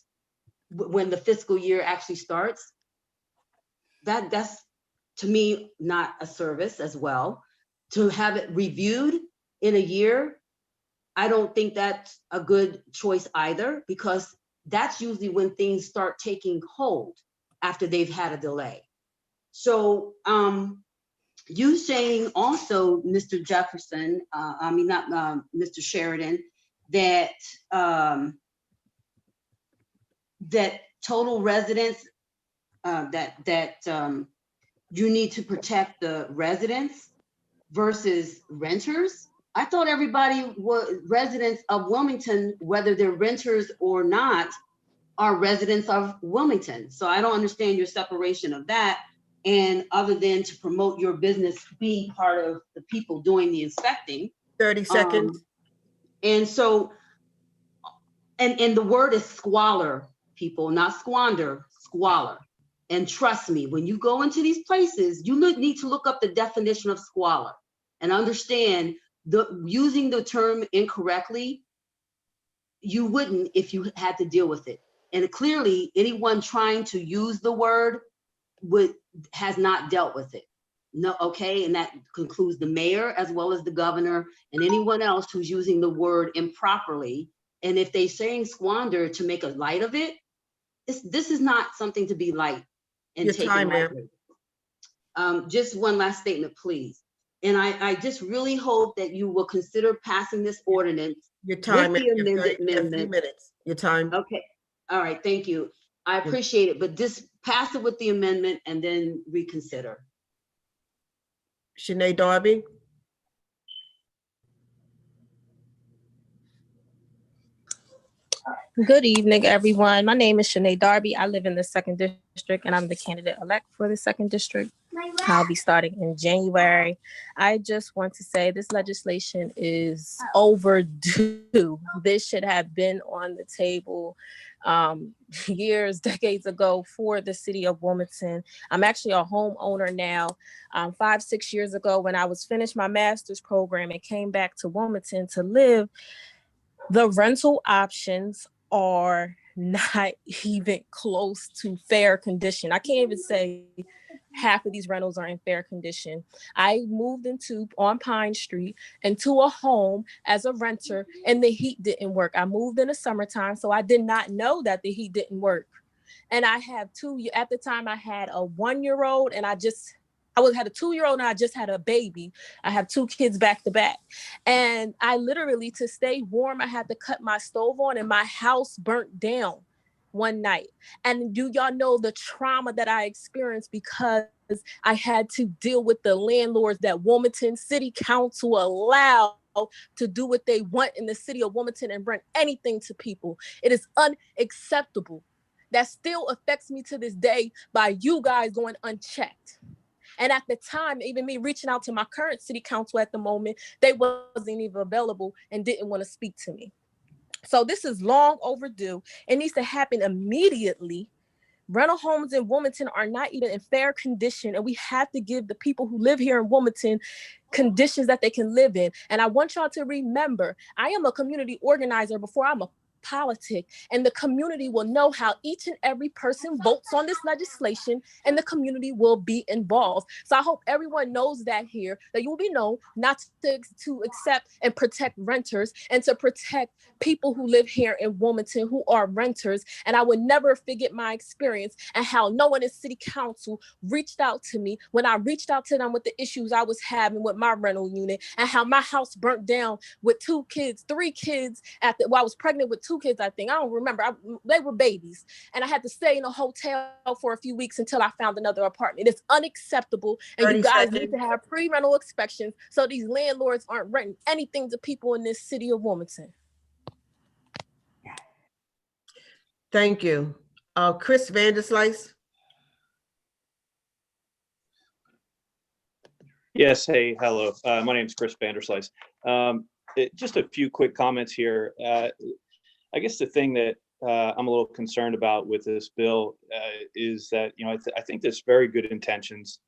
when the fiscal year actually starts, that's to me not a service as well. To have it reviewed in a year, I don't think that's a good choice either, because that's usually when things start taking hold after they've had a delay. So you saying also, Mr. Jefferson, Mr. Sheridan, that that total residents, you need to protect the residents versus renters. I thought everybody was residents of Wilmington, whether they're renters or not, are residents of Wilmington. So I don't understand your separation of that. and other than to promote your business, be part of the people doing the inspecting. 30 seconds. And so, and the word is squalor, people, not squander, squalor. And trust me, when you go into these places, you need to look up the definition of squalor and understand using the term incorrectly, you wouldn't if you had to deal with it. And clearly, anyone trying to use the word has not dealt with it. No, okay, and that concludes the mayor as well as the governor and anyone else who's using the word improperly. And if they're saying squander to make a light of it, this is not something to be light and taken lightly. Just one last statement, please. And I just really hope that you will consider passing this ordinance. Your time, with the amended you have 3 amendment. minutes. Your time. Okay, all right, thank you. I appreciate it, but just pass it with the amendment and then reconsider. Shanae Darby. Good evening, everyone. My name is Shanae Darby. I live in the 2nd District, and I'm the candidate-elect for the 2nd District. I'll be starting in January. I just want to say this legislation is overdue. This should have been on the table years, decades ago for the city of Wilmington. I'm actually a homeowner now. 5-6 years ago, when I was finished my master's program and came back to Wilmington to live, the rental options are not even close to fair condition. I can't even say half of these rentals are in fair condition. I moved on Pine Street into a home as a renter and the heat didn't work. I moved in the summertime, so I did not know that the heat didn't work. And I have at the time I had a 1-year-old and I had a 2-year-old and I just had a baby. I have 2 kids back to back. And I literally, to stay warm, I had to cut my stove on and my house burnt down one night. And do y'all know the trauma that I experienced because I had to deal with the landlords that Wilmington City Council allowed to do what they want in the city of Wilmington and bring anything to people. It is unacceptable. That still affects me to this day by you guys going unchecked. And at the time, even me reaching out to my current city council at the moment, they wasn't even available and didn't want to speak to me. So this is long overdue. It needs to happen immediately. Rental homes in Wilmington are not even in fair condition, and we have to give the people who live here in Wilmington conditions that they can live in. And I want y'all to remember, I am a community organizer before I'm a politic, and the community will know how each and every person votes on this legislation, and the community will be involved. So I hope everyone knows that here, that you will be known not to accept and protect renters and to protect people who live here in Wilmington who are renters. And I would never forget my experience and how no one in city council reached out to me when I reached out to them with the issues I was having with my rental unit, and how my house burnt down with 3 kids I was pregnant with 2 kids, I think. I don't remember. They were babies. And I had to stay in a hotel for a few weeks until I found another apartment. It's unacceptable. And you guys need to have pre-rental inspections so these landlords aren't renting anything to people in this city of Wilmington. Thank you. Chris Vanderslice. Yes, hey, hello. My name is Chris Vanderslice. Just a few quick comments here. I guess the thing that I'm a little concerned about with this bill is that, I think there's very good intentions.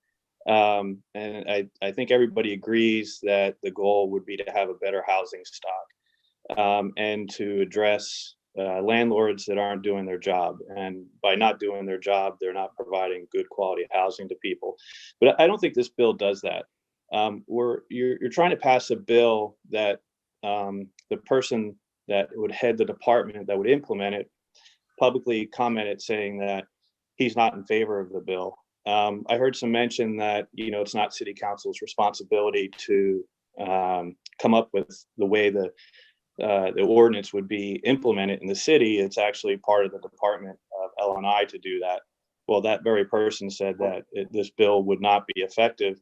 And I think everybody agrees that the goal would be to have a better housing stock and to address landlords that aren't doing their job. And by not doing their job, they're not providing good quality housing to people. But I don't think this bill does that. You're trying to pass a bill that the person that would head the department that would implement it publicly commented saying that he's not in favor of the bill. I heard some mention that, it's not city council's responsibility to come up with the way the ordinance would be implemented in the city. It's actually part of the Department of L&I to do that. Well, that very person said that this bill would not be effective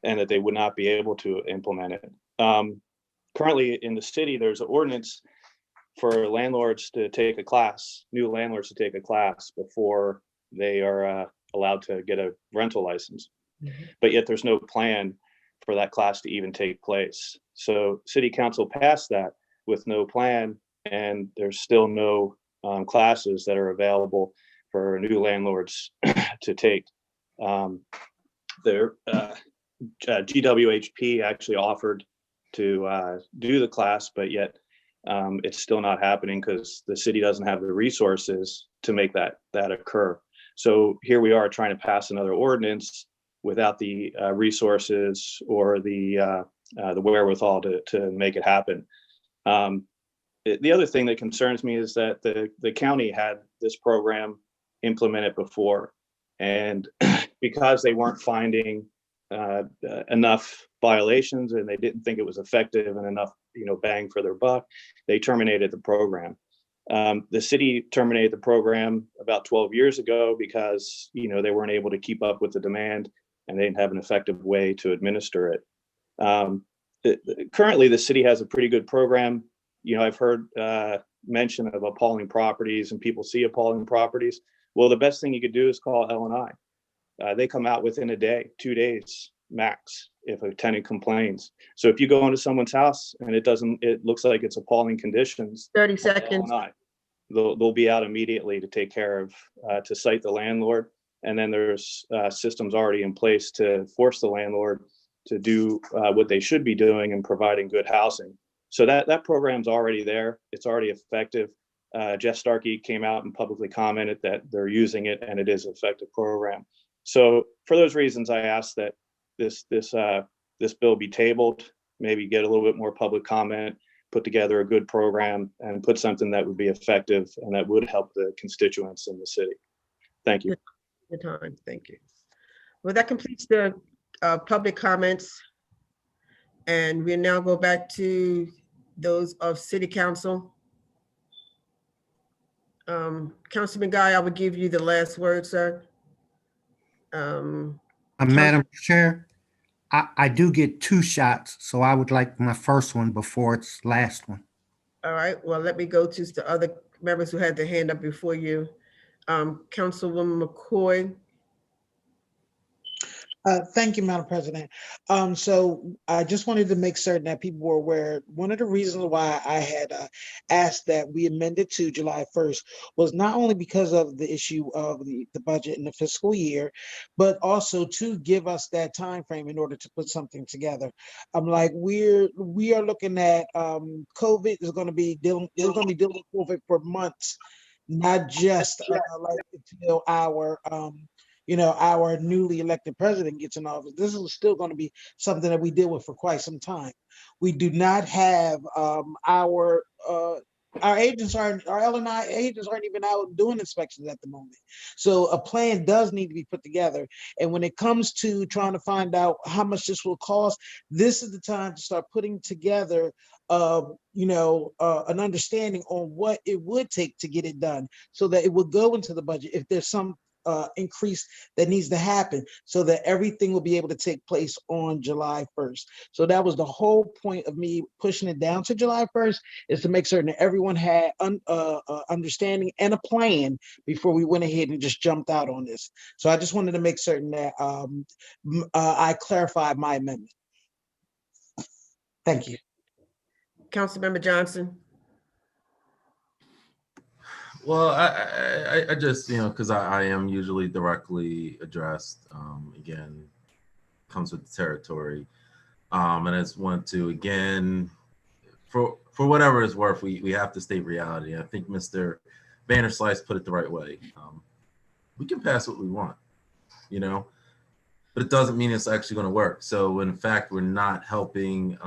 and that they would not be able to implement it. Currently in the city, there's an ordinance for landlords to take a class, new landlords to take a class before they are allowed to get a rental license. But yet there's no plan for that class to even take place. So city council passed that with no plan, and there's still no classes that are available for new landlords to take. GWHP actually offered to do the class, but yet it's still not happening because the city doesn't have the resources to make that occur. So here we are trying to pass another ordinance without the resources or the wherewithal to make it happen. The other thing that concerns me is that the county had this program implemented before, and because they weren't finding enough violations and they didn't think it was effective and enough, bang for their buck, they terminated the program. The city terminated the program about 12 years ago because, they weren't able to keep up with the demand and they didn't have an effective way to administer it. Currently, the city has a pretty good program. I've heard mention of appalling properties and people see appalling properties. Well, the best thing you could do is call L&I. They come out within a day, 2 days max if a tenant complains. So if you go into someone's house and it looks like it's appalling conditions, 30 seconds. L&I. They'll be out immediately to take care of, to cite the landlord. And then there's systems already in place to force the landlord to do what they should be doing and providing good housing. So that program's already there. It's already effective. Jeff Starkey came out and publicly commented that they're using it and it is an effective program. So for those reasons, I asked that this bill be tabled, maybe get a little bit more public comment, put together a good program, and put something that would be effective and that would help the constituents in the city. Thank you. Good time. Thank you. Well, that completes the public comments. And we now go back to those of City Council. Councilman Guy, I would give you the last word, sir. Madam Chair, I do get 2 shots, so I would like my first one before its last one. All right, well, let me go to the other members who had their hand up before you. Councilwoman McCoy. Thank you, Madam President. So I just wanted to make certain that people were aware. One of the reasons why I had asked that we amended to July 1st was not only because of the issue of the budget and the fiscal year, but also to give us that time frame in order to put something together. I'm like, we are looking at COVID is going to be dealing with COVID for months, not just like until our newly elected president gets in office. This is still going to be something that we deal with for quite some time. We do not have our agents aren't, our L&I agents aren't even out doing inspections at the moment. So a plan does need to be put together. And when it comes to trying to find out how much this will cost, this is the time to start putting together an understanding on what it would take to get it done so that it would go into the budget if there's some increase that needs to happen so that everything will be able to take place on July 1st. So that was the whole point of me pushing it down to July 1st, is to make certain that everyone had understanding and a plan before we went ahead and just jumped out on this. So I just wanted to make certain that I clarified my amendment. Thank you. Councilmember Johnson. Well, I just, because I am usually directly addressed, again, comes with the territory. And I just want to, again, for whatever it's worth, we have to state reality. I think Mr. Vanderslice put it the right way. We can pass what we want, but it doesn't mean it's actually going to work. So in fact, we're not helping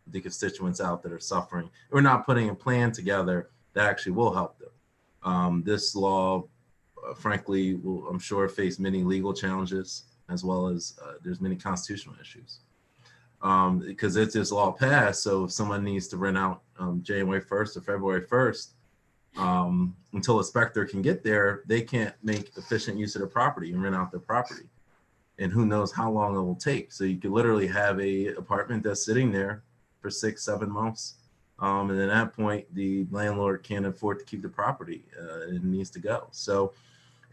the constituents out that are suffering. We're not putting a plan together that actually will help them. This law, frankly, will, I'm sure, face many legal challenges, as well as there's many constitutional issues. Because it's this law passed, so if someone needs to rent out January 1st or February 1st, until a inspector can get there, they can't make efficient use of their property and rent out their property. And who knows how long it will take. So you could literally have a apartment that's sitting there for 6-7 months. And at that point, the landlord can't afford to keep the property and it needs to go. So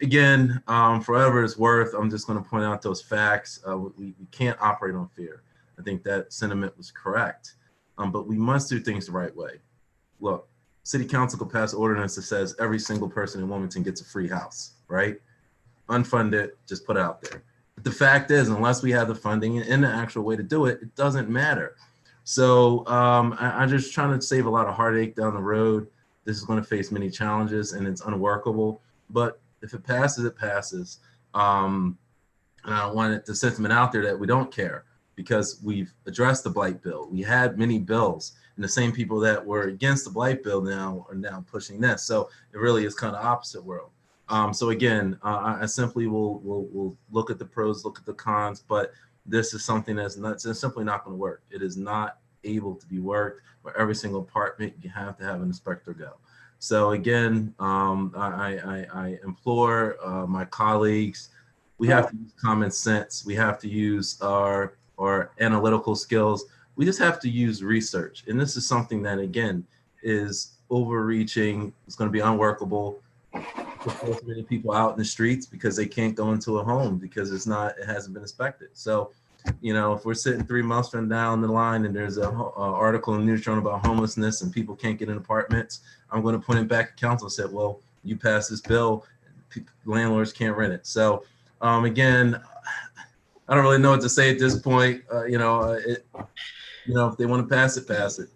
again, for whatever it's worth, I'm just going to point out those facts. We can't operate on fear. I think that sentiment was correct, but we must do things the right way. Look, city council could pass ordinance that says every single person in Wilmington gets a free house, right? Unfunded, just put it out there. But the fact is, unless we have the funding and the actual way to do it, it doesn't matter. So I'm just trying to save a lot of heartache down the road. This is going to face many challenges and it's unworkable. But if it passes, it passes. And I don't want the sentiment out there that we don't care, because we've addressed the blight bill. We had many bills, and the same people that were against the blight bill now are now pushing this. So it really is kind of opposite world. So again, I simply will look at the pros, look at the cons, but this is something that's simply not going to work. It is not able to be worked where every single apartment you have to have an inspector go. So again, I implore my colleagues, we have to use common sense. We have to use our analytical skills. We just have to use research. And this is something that, again, is overreaching. It's going to be unworkable to force many people out in the streets because they can't go into a home because it hasn't been inspected. So, if we're sitting 3 months from down the line and there's an article in the news journal about homelessness and people can't get in apartments, I'm going to point it back at council and say, well, you passed this bill, landlords can't rent it. So again, I don't really know what to say at this point. If they want to pass it, pass it.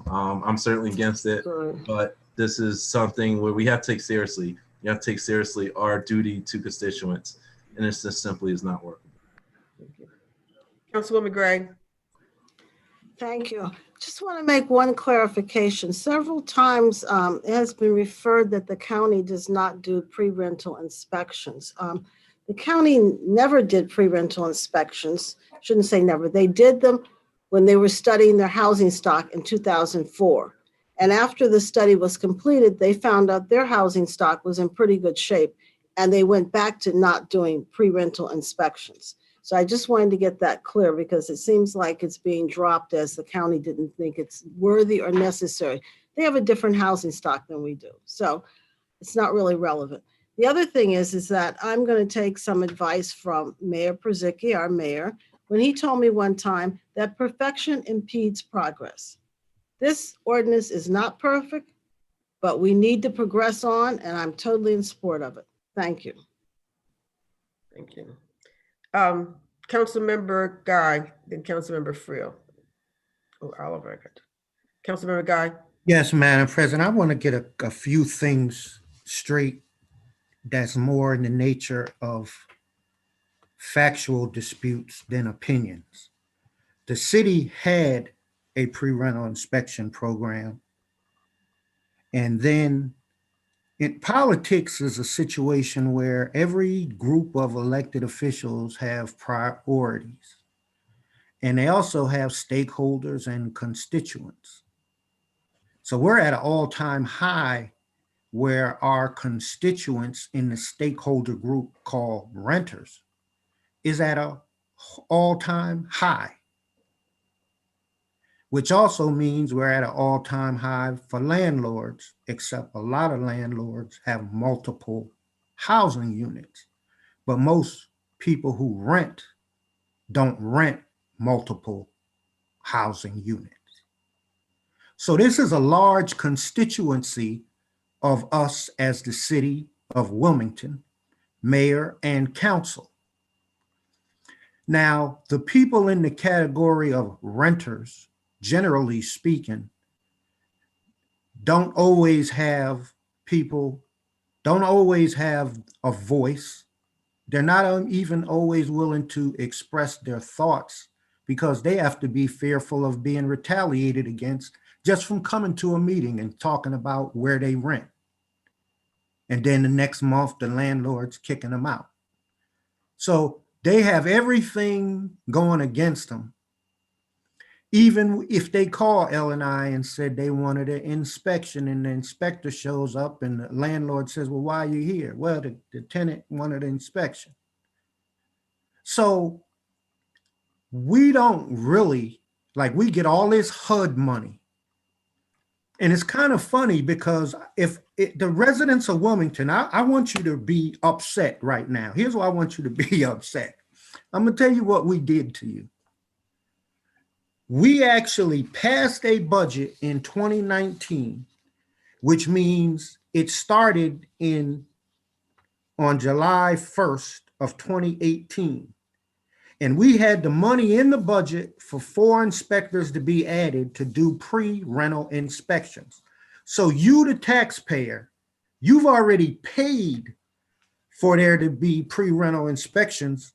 I'm certainly against it, but this is something where we have to take seriously. You have to take seriously our duty to constituents, and it's just simply is not working. Councilwoman Gray. Thank you. Just want to make one clarification. Several times it has been referred that the county does not do pre-rental inspections. The county never did pre-rental inspections. Shouldn't say never. They did them when they were studying their housing stock in 2004. And after the study was completed, they found out their housing stock was in pretty good shape, and they went back to not doing pre-rental inspections. So I just wanted to get that clear because it seems like it's being dropped as the county didn't think it's worthy or necessary. They have a different housing stock than we do. So it's not really relevant. The other thing is that I'm going to take some advice from Mayor Przicki, our mayor, when he told me one time that perfection impedes progress. This ordinance is not perfect, but we need to progress on, and I'm totally in support of it. Thank you. Thank you. Councilmember Guy, then Councilmember Friel. Oliver. Councilmember Guy. Yes, Madam President, I want to get a few things straight that's more in the nature of factual disputes than opinions. The city had a pre-rental inspection program, and then politics is a situation where every group of elected officials have priorities, and they also have stakeholders and constituents. So we're at an all-time high where our constituents in the stakeholder group called renters is at an all-time high, which also means we're at an all-time high for landlords, except a lot of landlords have multiple housing units. But most people who rent don't rent multiple housing units. So this is a large constituency of us as the city of Wilmington, mayor and council. Now, the people in the category of renters, generally speaking, don't always have a voice. They're not even always willing to express their thoughts because they have to be fearful of being retaliated against just from coming to a meeting and talking about where they rent. And then the next month, the landlord's kicking them out. So they have everything going against them. Even if they call L&I and said they wanted an inspection and the inspector shows up and the landlord says, well, why are you here? Well, the tenant wanted an inspection. So we don't really, we get all this HUD money And it's kind of funny because the residents of Wilmington, I want you to be upset right now. Here's why I want you to be upset. I'm going to tell you what we did to you. We actually passed a budget in 2019, which means it started on July 1st of 2018. And we had the money in the budget for 4 inspectors to be added to do pre-rental inspections. So you, the taxpayer, you've already paid for there to be pre-rental inspections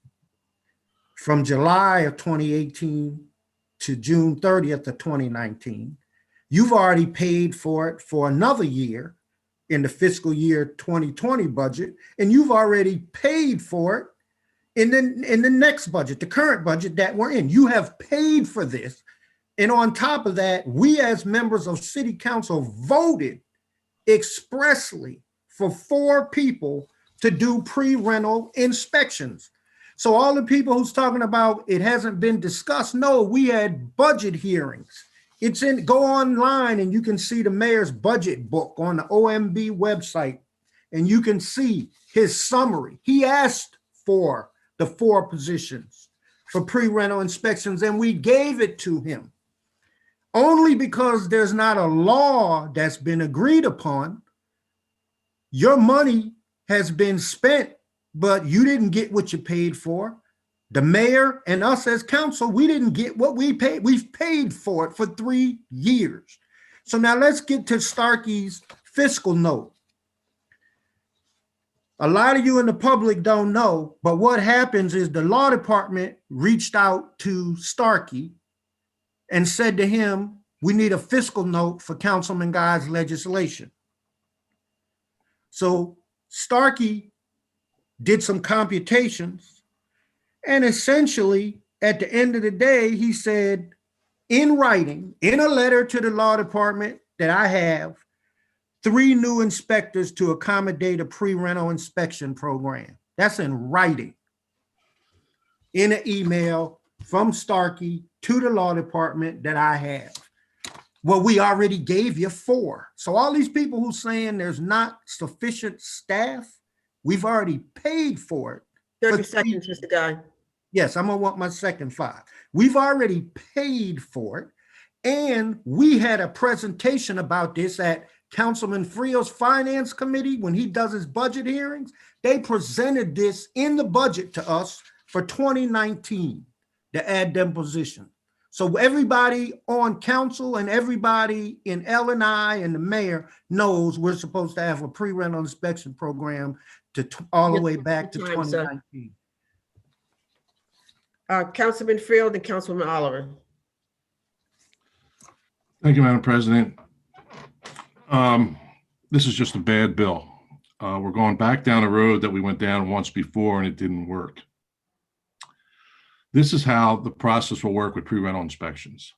from July of 2018 to June 30th of 2019. You've already paid for it for another year in the fiscal year 2020 budget, and you've already paid for it in the next budget, the current budget that we're in. You have paid for this. And on top of that, we as members of City Council voted expressly for 4 people to do pre-rental inspections. So all the people who's talking about it hasn't been discussed, no, we had budget hearings. Go online and you can see the mayor's budget book on the OMB website, and you can see his summary. He asked for the 4 positions for pre-rental inspections, and we gave it to him. Only because there's not a law that's been agreed upon, your money has been spent, but you didn't get what you paid for. The mayor and us as council, we didn't get what we paid. We've paid for it for 3 years. So now let's get to Starkey's fiscal note. A lot of you in the public don't know, but what happens is the law department reached out to Starkey and said to him, we need a fiscal note for Councilman Guy's legislation. So Starkey did some computations, and essentially at the end of the day, he said in writing, in a letter to the law department that I have, 3 new inspectors to accommodate a pre-rental inspection program. That's in writing, in an email from Starkey to the law department that I have. Well, we already gave you 4. So all these people who saying there's not sufficient staff, we've already paid for it. 30 seconds, Mr. Guy. Yes, I'm gonna want my second 5. We've already paid for it. And we had a presentation about this at Councilman Friel's Finance Committee when he does his budget hearings. They presented this in the budget to us for 2019 to add them positions. So everybody on council and everybody in L&I and the mayor knows we're supposed to have a pre-rental inspection program all the way back to 2019. Councilman Friel and Councilman Oliver. Thank you, Madam President. This is just a bad bill. We're going back down a road that we went down once before and it didn't work. This is how the process will work with pre-rental inspections.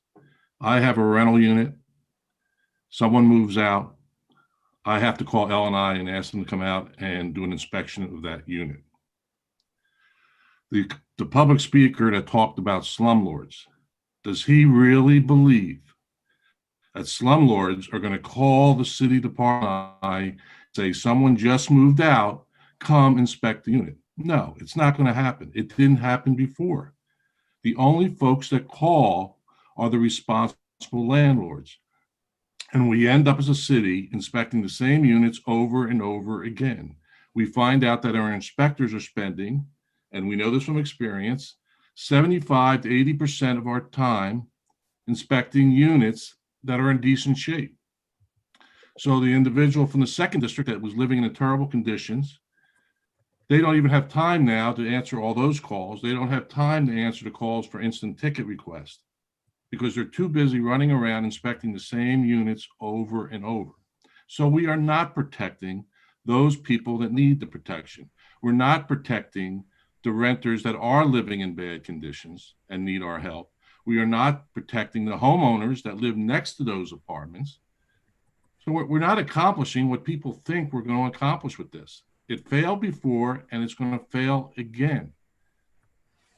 I have a rental unit. Someone moves out. I have to call L&I and ask them to come out and do an inspection of that unit. The public speaker that talked about slumlords, does he really believe that slumlords are going to call the city department, say someone just moved out, come inspect the unit? No, it's not going to happen. It didn't happen before. The only folks that call are the responsible landlords. And we end up as a city inspecting the same units over and over again. We find out that our inspectors are spending, and we know this from experience, 75 to 80% of our time inspecting units that are in decent shape. So the individual from the 2nd district that was living in terrible conditions, they don't even have time now to answer all those calls. They don't have time to answer the calls for instant ticket requests because they're too busy running around inspecting the same units over and over. So we are not protecting those people that need the protection. We're not protecting the renters that are living in bad conditions and need our help. We are not protecting the homeowners that live next to those apartments. So we're not accomplishing what people think we're going to accomplish with this. It failed before and it's going to fail again.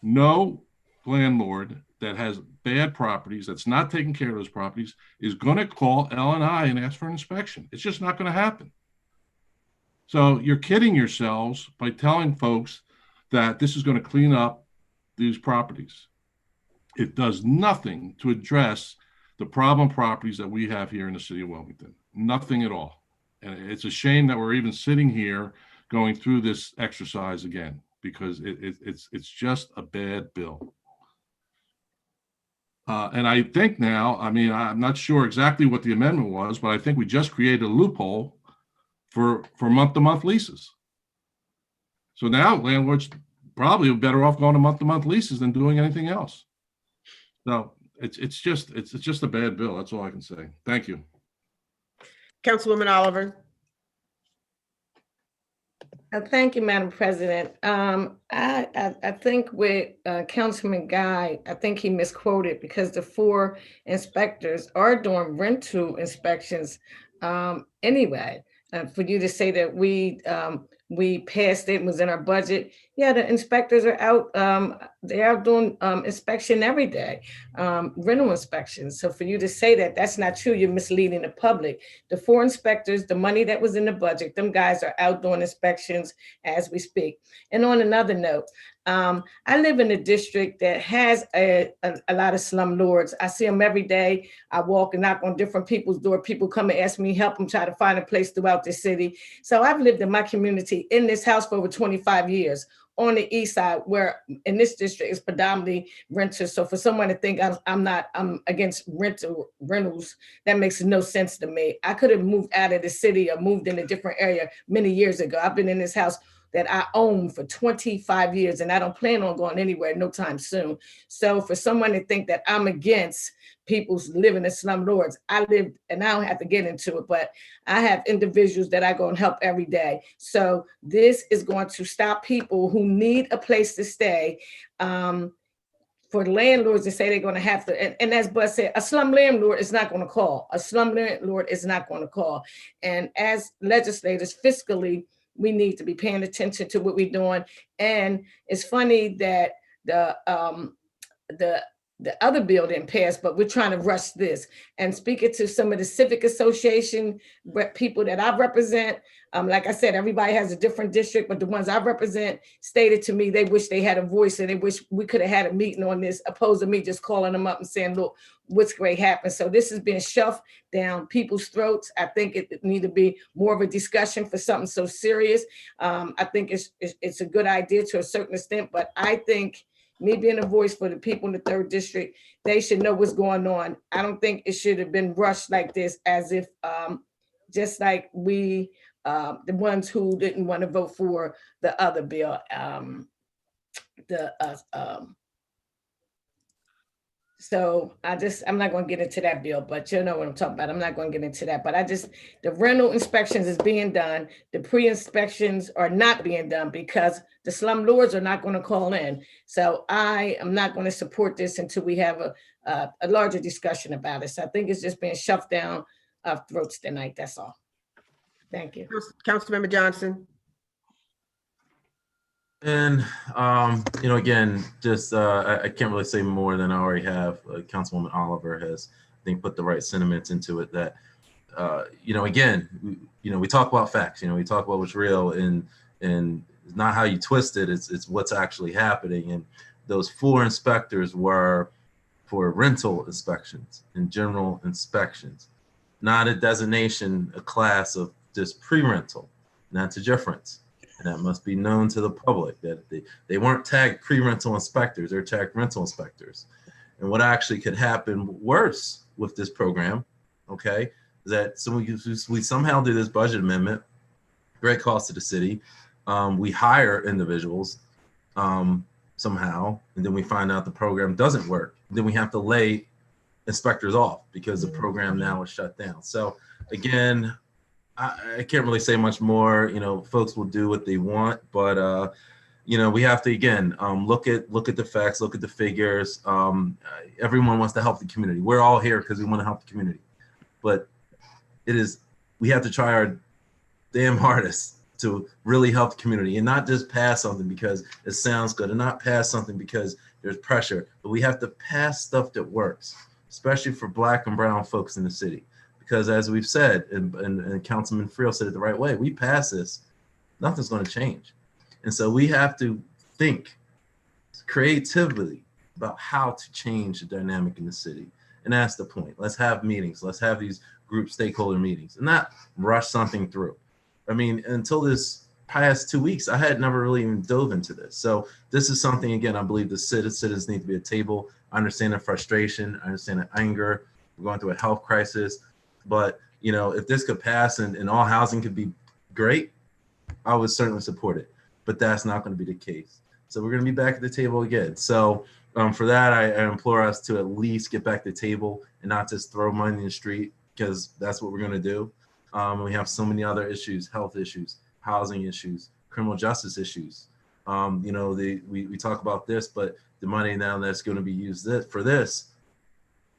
No landlord that has bad properties, that's not taking care of those properties, is going to call L&I and ask for an inspection. It's just not going to happen. So you're kidding yourselves by telling folks that this is going to clean up these properties. It does nothing to address the problem properties that we have here in the city of Wilmington. Nothing at all. And it's a shame that we're even sitting here going through this exercise again, because it's just a bad bill. And I think now, I mean, I'm not sure exactly what the amendment was, but I think we just created a loophole for month-to-month leases. So now landlords probably are better off going to month-to-month leases than doing anything else. No, it's just a bad bill. That's all I can say. Thank you. Councilwoman Oliver. Thank you, Madam President. I think with Councilman Guy, I think he misquoted, because the 4 inspectors are doing rental inspections anyway. For you to say that we passed it, was in our budget. Yeah, the inspectors are out. They're out doing inspection every day, rental inspections. So for you to say that that's not true, you're misleading the public. The 4 inspectors, the money that was in the budget, them guys are out doing inspections as we speak. And on another note, I live in a district that has a lot of slumlords. I see them every day. I walk and knock on different people's door. People come and ask me help them try to find a place throughout the city. So I've lived in my community in this house for over 25 years. On the east side, where in this district is predominantly renters. So for someone to think I'm against rentals, that makes no sense to me. I could have moved out of the city or moved in a different area many years ago. I've been in this house that I own for 25 years, and I don't plan on going anywhere no time soon. So for someone to think that I'm against people's living in slumlords, I lived, and I don't have to get into it, but I have individuals that I go and help every day. So this is going to stop people who need a place to stay. For landlords to say they're going to have to, and as Bud said, a slum landlord is not going to call. A slum landlord is not going to call. And as legislators, fiscally, we need to be paying attention to what we're doing. And it's funny that the other bill didn't pass, but we're trying to rush this. And speaking to some of the civic association people that I represent, like I said, everybody has a different district, but the ones I represent stated to me they wish they had a voice and they wish we could have had a meeting on this, opposed to me just calling them up and saying, look, what's great happened. So this has been shoved down people's throats. I think it need to be more of a discussion for something so serious. I think it's a good idea to a certain extent, but I think me being a voice for the people in the 3rd district, they should know what's going on. I don't think it should have been rushed like this, as if just like we, the ones who didn't want to vote for the other bill, so I'm not going to get into that bill, but you know what I'm talking about. I'm not going to get into that, but the rental inspections is being done. The pre-inspections are not being done because the slumlords are not going to call in. So I am not going to support this until we have a larger discussion about it. So I think it's just being shoved down our throats tonight. That's all. Thank you. Councilmember Johnson. And, again, just I can't really say more than I already have. Councilwoman Oliver has, I think, put the right sentiments into it that, again, we talk about facts, we talk about what's real and it's not how you twist it, it's what's actually happening. And those 4 inspectors were for rental inspections and general inspections, not a designation, a class of just pre-rental. And that's a difference. And that must be known to the public that they weren't tagged pre-rental inspectors, they're tagged rental inspectors. And what actually could happen worse with this program, okay, is that we somehow do this budget amendment, great cost to the city. We hire individuals somehow, and then we find out the program doesn't work. Then we have to lay inspectors off because the program now is shut down. So again, I can't really say much more. Folks will do what they want, but we have to again look at the facts, look at the figures. Everyone wants to help the community. We're all here because we want to help the community, but we have to try our damn hardest to really help the community and not just pass something because it sounds good and not pass something because there's pressure, but we have to pass stuff that works, especially for Black and brown folks in the city. Because as we've said, and Councilman Friel said it the right way, we pass this, nothing's going to change. And so we have to think creatively about how to change the dynamic in the city. And that's the point. Let's have meetings. Let's have these group stakeholder meetings and not rush something through. I mean, until this past 2 weeks, I had never really even dove into this. So this is something, again, I believe the citizens need to be at the table. I understand the frustration. I understand the anger. We're going through a health crisis. But, you know, if this could pass and all housing could be great, I would certainly support it. But that's not going to be the case. So we're going to be back at the table again. So for that, I implore us to at least get back to the table and not just throw money in the street, because that's what we're going to do. We have so many other issues, health issues, housing issues, criminal justice issues. You know, we talk about this, but the money now that's going to be used for this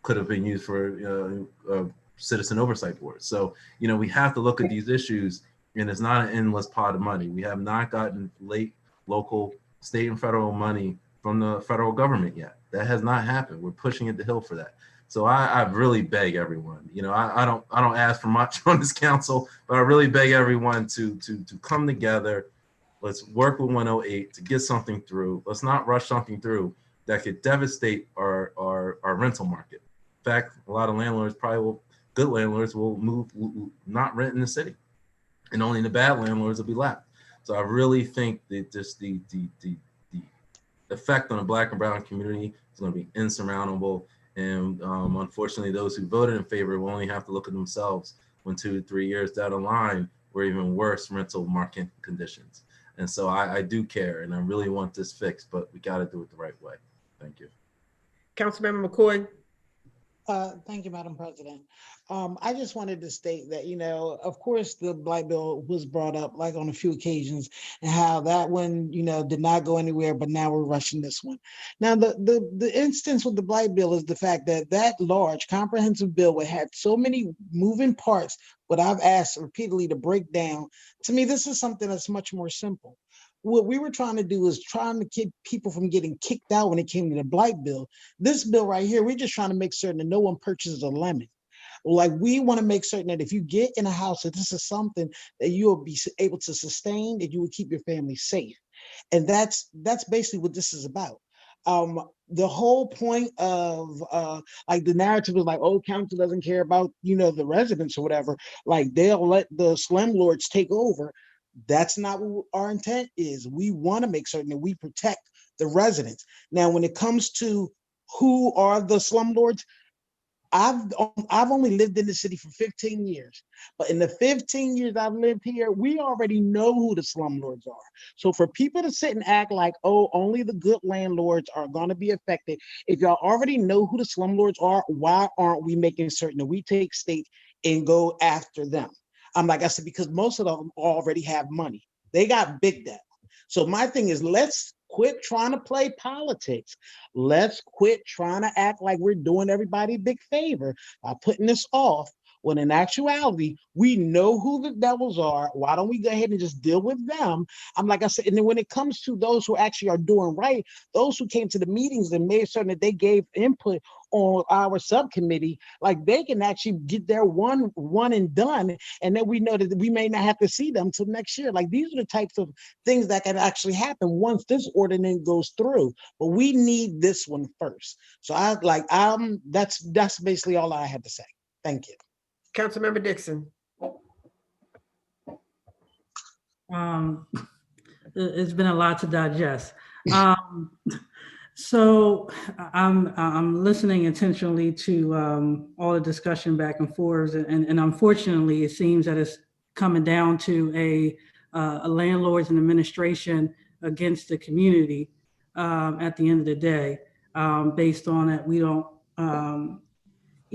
could have been used for citizen oversight board. So, you know, we have to look at these issues, and it's not an endless pot of money. We have not gotten local, state, and federal money from the federal government yet. That has not happened. We're pushing at the hill for that. So I really beg everyone, you know, I don't ask for much on this council, but I really beg everyone to come together. Let's work with 108 to get something through. Let's not rush something through that could devastate our rental market. In fact, a lot of landlords good landlords will not rent in the city, and only the bad landlords will be left. So I really think that just the effect on the Black and brown community is going to be insurmountable. And unfortunately, those who voted in favor will only have to look at themselves when 2 to 3 years down the line we're even worse rental market conditions. And so I do care, and I really want this fixed, but we got to do it the right way. Thank you. Councilmember McCoy. Thank you, Madam President. I just wanted to state that, you know, of course, the blight bill was brought up like on a few occasions, and how that one, you know, did not go anywhere, but now we're rushing this one. Now, the instance with the blight bill is the fact that that large comprehensive bill would have so many moving parts, what I've asked repeatedly to break down. To me, this is something that's much more simple. What we were trying to do is trying to keep people from getting kicked out when it came to the blight bill. This bill right here, we're just trying to make certain that no one purchases a lemon. Like, we want to make certain that if you get in a house, that this is something that you will be able to sustain, that you will keep your family safe. And that's basically what this is about. The whole point of like the narrative is like, oh, council doesn't care about, you know, the residents or whatever. Like, they'll let the slumlords take over. That's not what our intent is. We want to make certain that we protect the residents. Now, when it comes to who are the slumlords, I've only lived in the city for 15 years, but in the 15 years I've lived here, we already know who the slumlords are. So for people to sit and act like, oh, only the good landlords are going to be affected, if y'all already know who the slumlords are, why aren't we making certain that we take state and go after them? Like I said, because most of them already have money. They got big debt. So my thing is, let's quit trying to play politics. Let's quit trying to act like we're doing everybody a big favor by putting this off, when in actuality, we know who the devils are. Why don't we go ahead and just deal with them? Like I said, and then when it comes to those who actually are doing right, those who came to the meetings and made certain that they gave input on our subcommittee, like, they can actually get their one and done, and then we know that we may not have to see them till next year. Like, these are the types of things that can actually happen once this ordinance goes through, but we need this one first. So that's basically all I had to say. Thank you. Councilmember Dixon. It's been a lot to digest. So I'm listening intentionally to all the discussion back and forth, and unfortunately, it seems that it's coming down to a landlords and administration against the community at the end of the day. Based on that, we don't.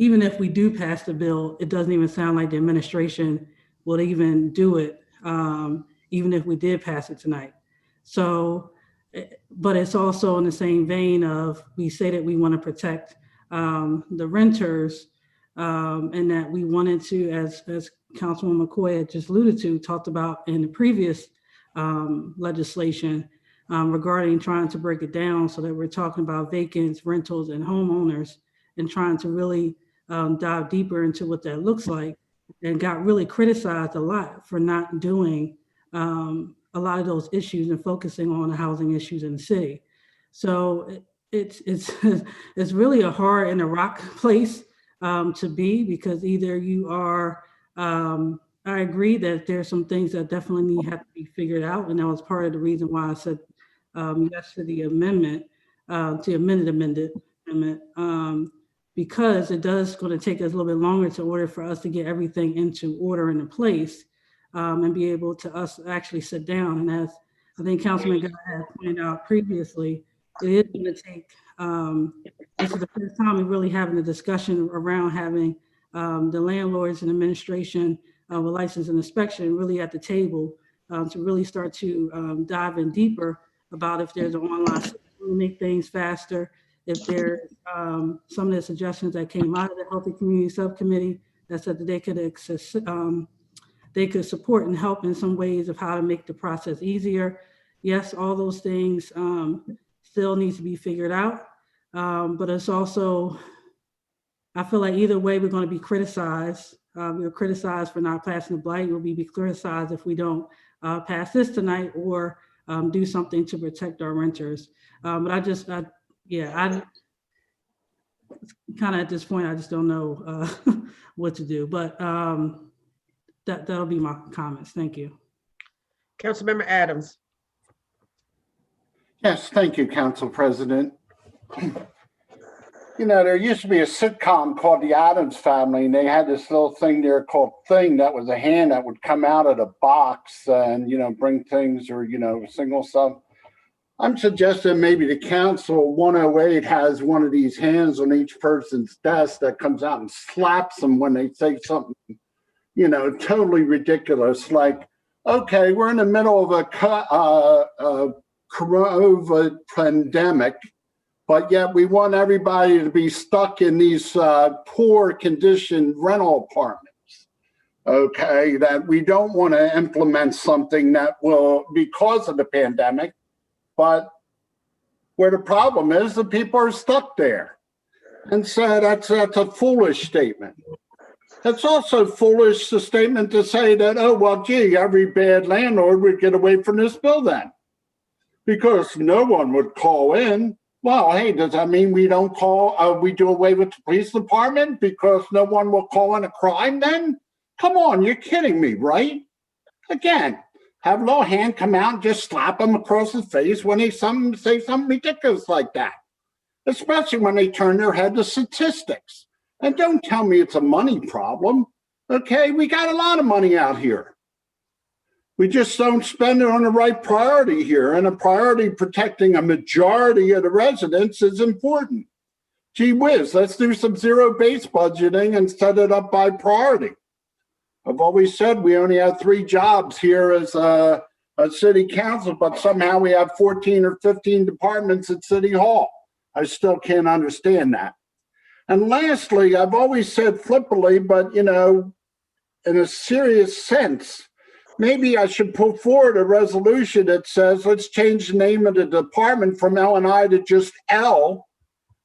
Even if we do pass the bill, it doesn't even sound like the administration will even do it, even if we did pass it tonight. So, but it's also in the same vein of, we say that we want to protect the renters, and that we wanted to, as Councilwoman McCoy had just alluded to, talked about in the previous legislation regarding trying to break it down so that we're talking about vacants, rentals, and homeowners, and trying to really dive deeper into what that looks like, and got really criticized a lot for not doing a lot of those issues and focusing on the housing issues in the city. So it's it's really a hard and a rock place to be, because either you are, I agree that there's some things that definitely have to be figured out, and that was part of the reason why I said yes to the amendment, to amended amendment, because it does going to take us a little bit longer to order for us to get everything into order and in place, and be able to us actually sit down. And as I think Councilman Guy had pointed out previously, it is going to take, this is the first time we're really having a discussion around having the landlords and administration of a license and inspection really at the table to really start to dive in deeper about if there's an online system to make things faster, if there's some of the suggestions that came out of the Healthy Community Subcommittee that said that they could access, they could support and help in some ways of how to make the process easier. Yes, all those things still needs to be figured out, but it's also, I feel like either way we're going to be criticized. We're criticized for not passing the blight. We'll be criticized if we don't pass this tonight or do something to protect our renters. But I kind of at this point, I just don't know what to do. But that'll be my comments. Thank you. Councilmember Adams. Yes, thank you, Council President. You know, there used to be a sitcom called The Addams Family, and they had this little thing there called Thing that was a hand that would come out of the box and, you know, bring things, or, you know, single stuff. I'm suggesting maybe the Council 108 has one of these hands on each person's desk that comes out and slaps them when they say something, you know, totally ridiculous. Like, okay, we're in the middle of a COVID pandemic, but yet we want everybody to be stuck in these poor condition rental apartments. Okay, that we don't want to implement something that will, because of the pandemic, but where the problem is, the people are stuck there. And so that's a foolish statement. It's also foolish, the statement to say that, oh, well, gee, every bad landlord would get away from this bill then, because no one would call in. Well, hey, does that mean we don't call, we do away with the police department because no one will call in a crime then? Come on, you're kidding me, right? Again, have a little hand come out and just slap them across the face when they say something ridiculous like that, especially when they turn their head to statistics. And don't tell me it's a money problem, okay? We got a lot of money out here. We just don't spend it on the right priority here, and a priority protecting a majority of the residents is important. Gee whiz, let's do some zero-based budgeting and set it up by priority. I've always said we only have 3 jobs here as a city council, but somehow we have 14 or 15 departments at City Hall. I still can't understand that. And lastly, I've always said flippantly, but you know, in a serious sense, maybe I should put forward a resolution that says, let's change the name of the department from L&I to just L,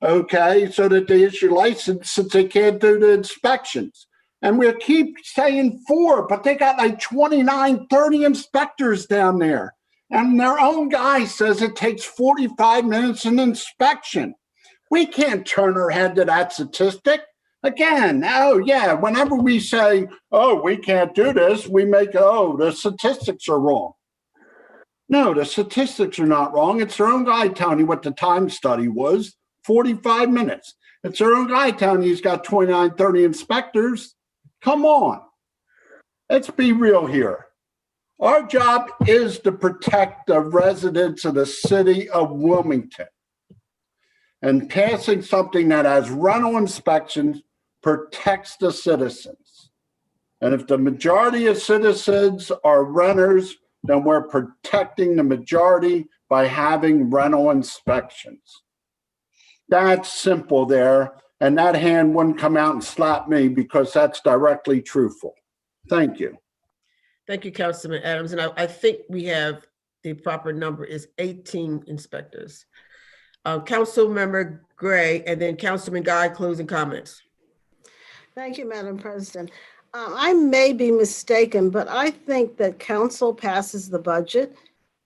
okay, so that they issue license since they can't do the inspections. And we'll keep saying 4, but they got like 29, 30 inspectors down there. And their own guy says it takes 45 minutes an inspection. We can't turn our head to that statistic. Again, oh yeah, whenever we say, oh, we can't do this, we make, oh, the statistics are wrong. No, the statistics are not wrong. It's their own guy telling you what the time study was, 45 minutes. It's their own guy telling you he's got 29, 30 inspectors. Come on, let's be real here. Our job is to protect the residents of the city of Wilmington. And passing something that has rental inspections protects the citizens. And if the majority of citizens are renters, then we're protecting the majority by having rental inspections. That's simple there. And that hand wouldn't come out and slap me because that's directly truthful. Thank you. Thank you, Councilman Adams. And I think we have the proper number is 18 inspectors. Councilmember Gray and then Councilman Guy, closing comments. Thank you, Madam President. I may be mistaken, but I think that council passes the budget.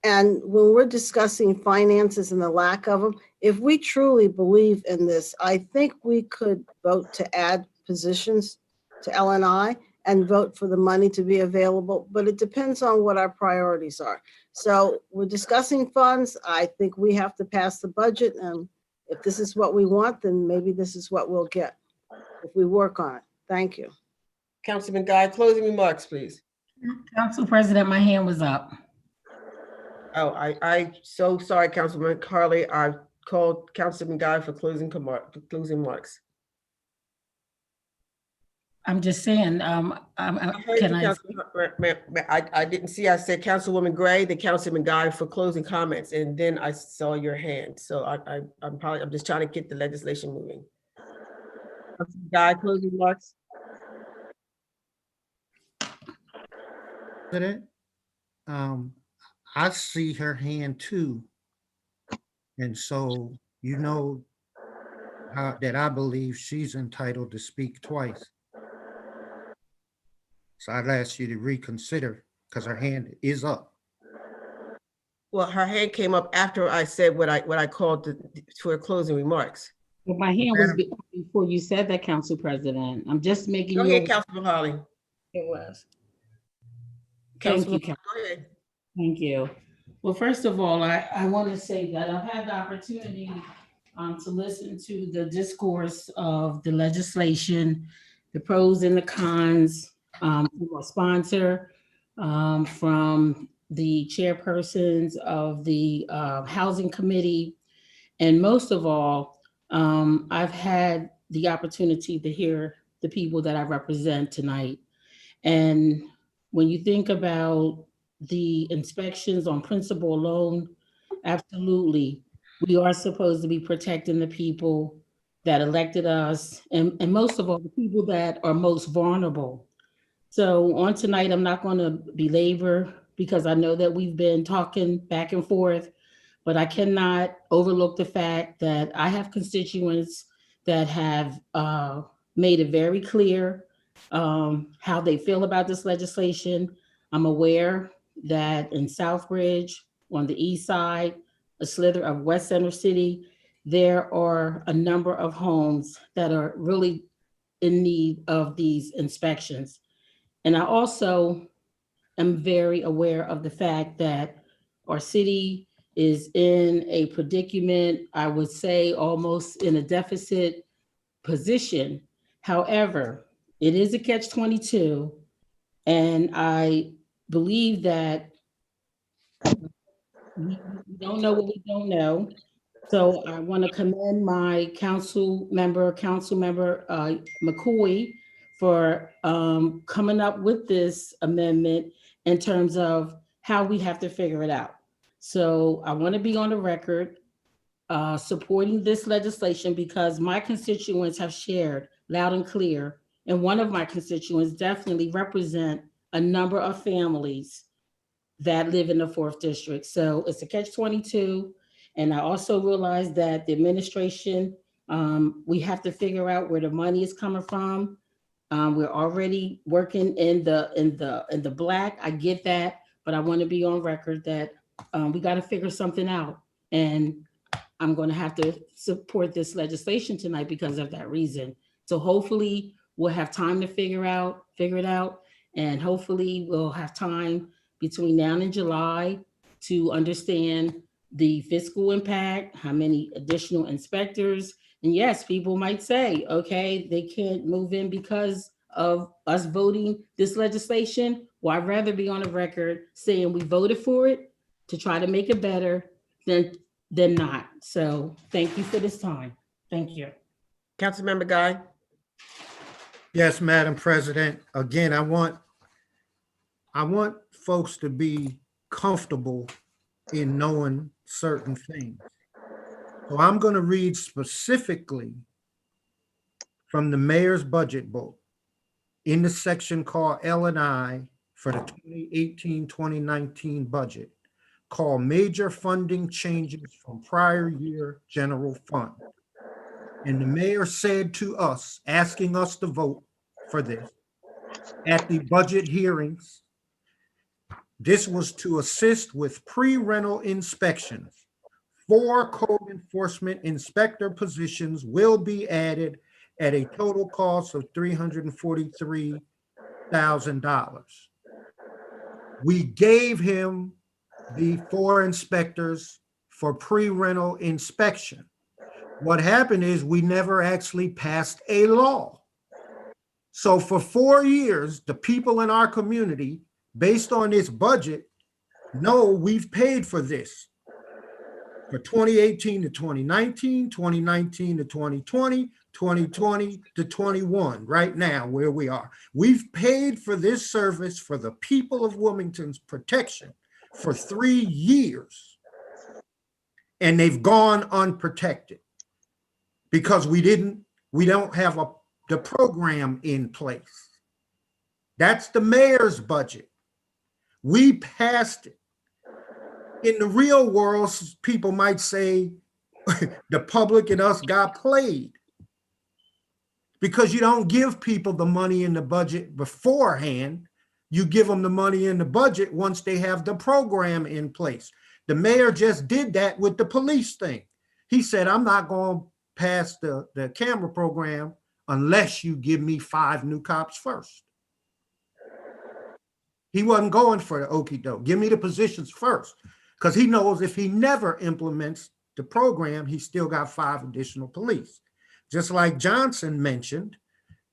And when we're discussing finances and the lack of them, if we truly believe in this, I think we could vote to add positions to LNI and vote for the money to be available, but it depends on what our priorities are. So we're discussing funds. I think we have to pass the budget, and if this is what we want, then maybe this is what we'll get if we work on it. Thank you. Councilman Guy, closing remarks, please. Council President, my hand was up. Oh, I so sorry, Councilman Carly. I called Councilman Guy for closing remarks. I'm just saying, can I? I didn't see, I said Councilwoman Gray, the Councilman Guy for closing comments, and then I saw your hand. So I'm just trying to get the legislation moving. Councilman Guy, closing remarks. President, I see her hand too. And so, you know, that I believe she's entitled to speak twice. So I'd ask you to reconsider because her hand is up. Well, her hand came up after I said what I called for closing remarks. Well, my hand was before you said that, Council President. I'm just making Go you. ahead, Councilman Holly. It was. Thank you. Go ahead. Thank you. Well, first of all, I want to say that I've had the opportunity to listen to the discourse of the legislation, the pros and the cons, from our sponsor, from the chairpersons of the Housing Committee, and most of all, I've had the opportunity to hear the people that I represent tonight. And when you think about the inspections on principal alone, absolutely, we are supposed to be protecting the people that elected us, and most of all, the people that are most vulnerable. So on tonight, I'm not going to belabor because I know that we've been talking back and forth, but I cannot overlook the fact that I have constituents that have made it very clear how they feel about this legislation. I'm aware that in Southbridge, on the east side, a slither of West Center City, there are a number of homes that are really in need of these inspections. And I also am very aware of the fact that our city is in a predicament, I would say almost in a deficit position. However, it is a catch-22, and I believe that we don't know what we don't know. So I want to commend my council member McCoy for coming up with this amendment in terms of how we have to figure it out. So I want to be on the record supporting this legislation because my constituents have shared loud and clear, and one of my constituents definitely represent a number of families that live in the 4th district. So it's a catch-22. And I also realize that the administration, we have to figure out where the money is coming from. We're already working in the black. I get that, but I want to be on record that we got to figure something out. And I'm going to have to support this legislation tonight because of that reason. So hopefully we'll have time to figure it out, and hopefully we'll have time between now and July to understand the fiscal impact, how many additional inspectors. And yes, people might say, okay, they can't move in because of us voting this legislation. Well, I'd rather be on the record saying we voted for it to try to make it better than not. So thank you for this time. Thank you. Councilmember Guy. Yes, Madam President. Again, I want folks to be comfortable in knowing certain things. So I'm going to read specifically from the mayor's budget book. in the section called L&I for the 2018-2019 budget, called Major Funding Changes from Prior Year General Fund. And the mayor said to us, asking us to vote for this at the budget hearings, this was to assist with pre-rental inspections. 4 code enforcement inspector positions will be added at a total cost of $343,000. We gave him the 4 inspectors for pre-rental inspection. What happened is we never actually passed a law. So for 4 years, the people in our community, based on this budget, know we've paid for this. For 2018 to 2019, 2019 to 2020, 2020 to 21, right now where we are. We've paid for this service for the people of Wilmington's protection for 3 years. And they've gone unprotected because we don't have the program in place. That's the mayor's budget. We passed it. In the real world, people might say the public and us got played because you don't give people the money in the budget beforehand. You give them the money in the budget once they have the program in place. The mayor just did that with the police thing. He said, I'm not going to pass the camera program unless you give me 5 new cops first. He wasn't going for the okie doke. Give me the positions first. Because he knows if he never implements the program, he's still got 5 additional police. Just like Johnson mentioned,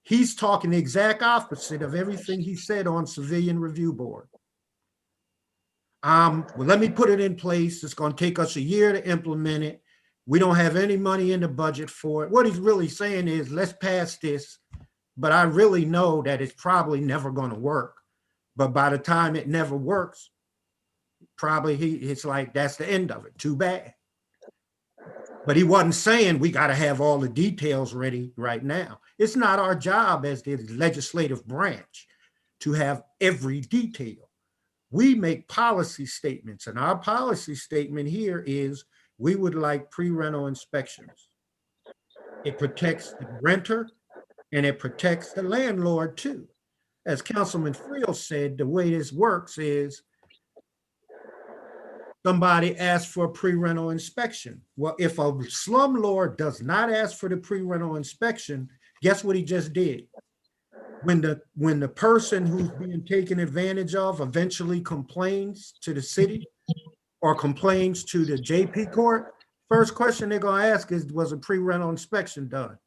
he's talking the exact opposite of everything he said on Civilian Review Board. Well, let me put it in place. It's going to take us a year to implement it. We don't have any money in the budget for it. What he's really saying is, let's pass this, but I really know that it's probably never going to work. But by the time it never works, probably it's like, that's the end of it. Too bad. But he wasn't saying we got to have all the details ready right now. It's not our job as the legislative branch to have every detail. We make policy statements, and our policy statement here is we would like pre-rental inspections. It protects the renter and it protects the landlord too. As Councilman Friel said, the way this works is somebody asks for a pre-rental inspection. Well, if a slumlord does not ask for the pre-rental inspection, guess what he just did? When the person who's being taken advantage of eventually complains to the city or complains to the JP court, first question they're going to ask is, was a pre-rental inspection done?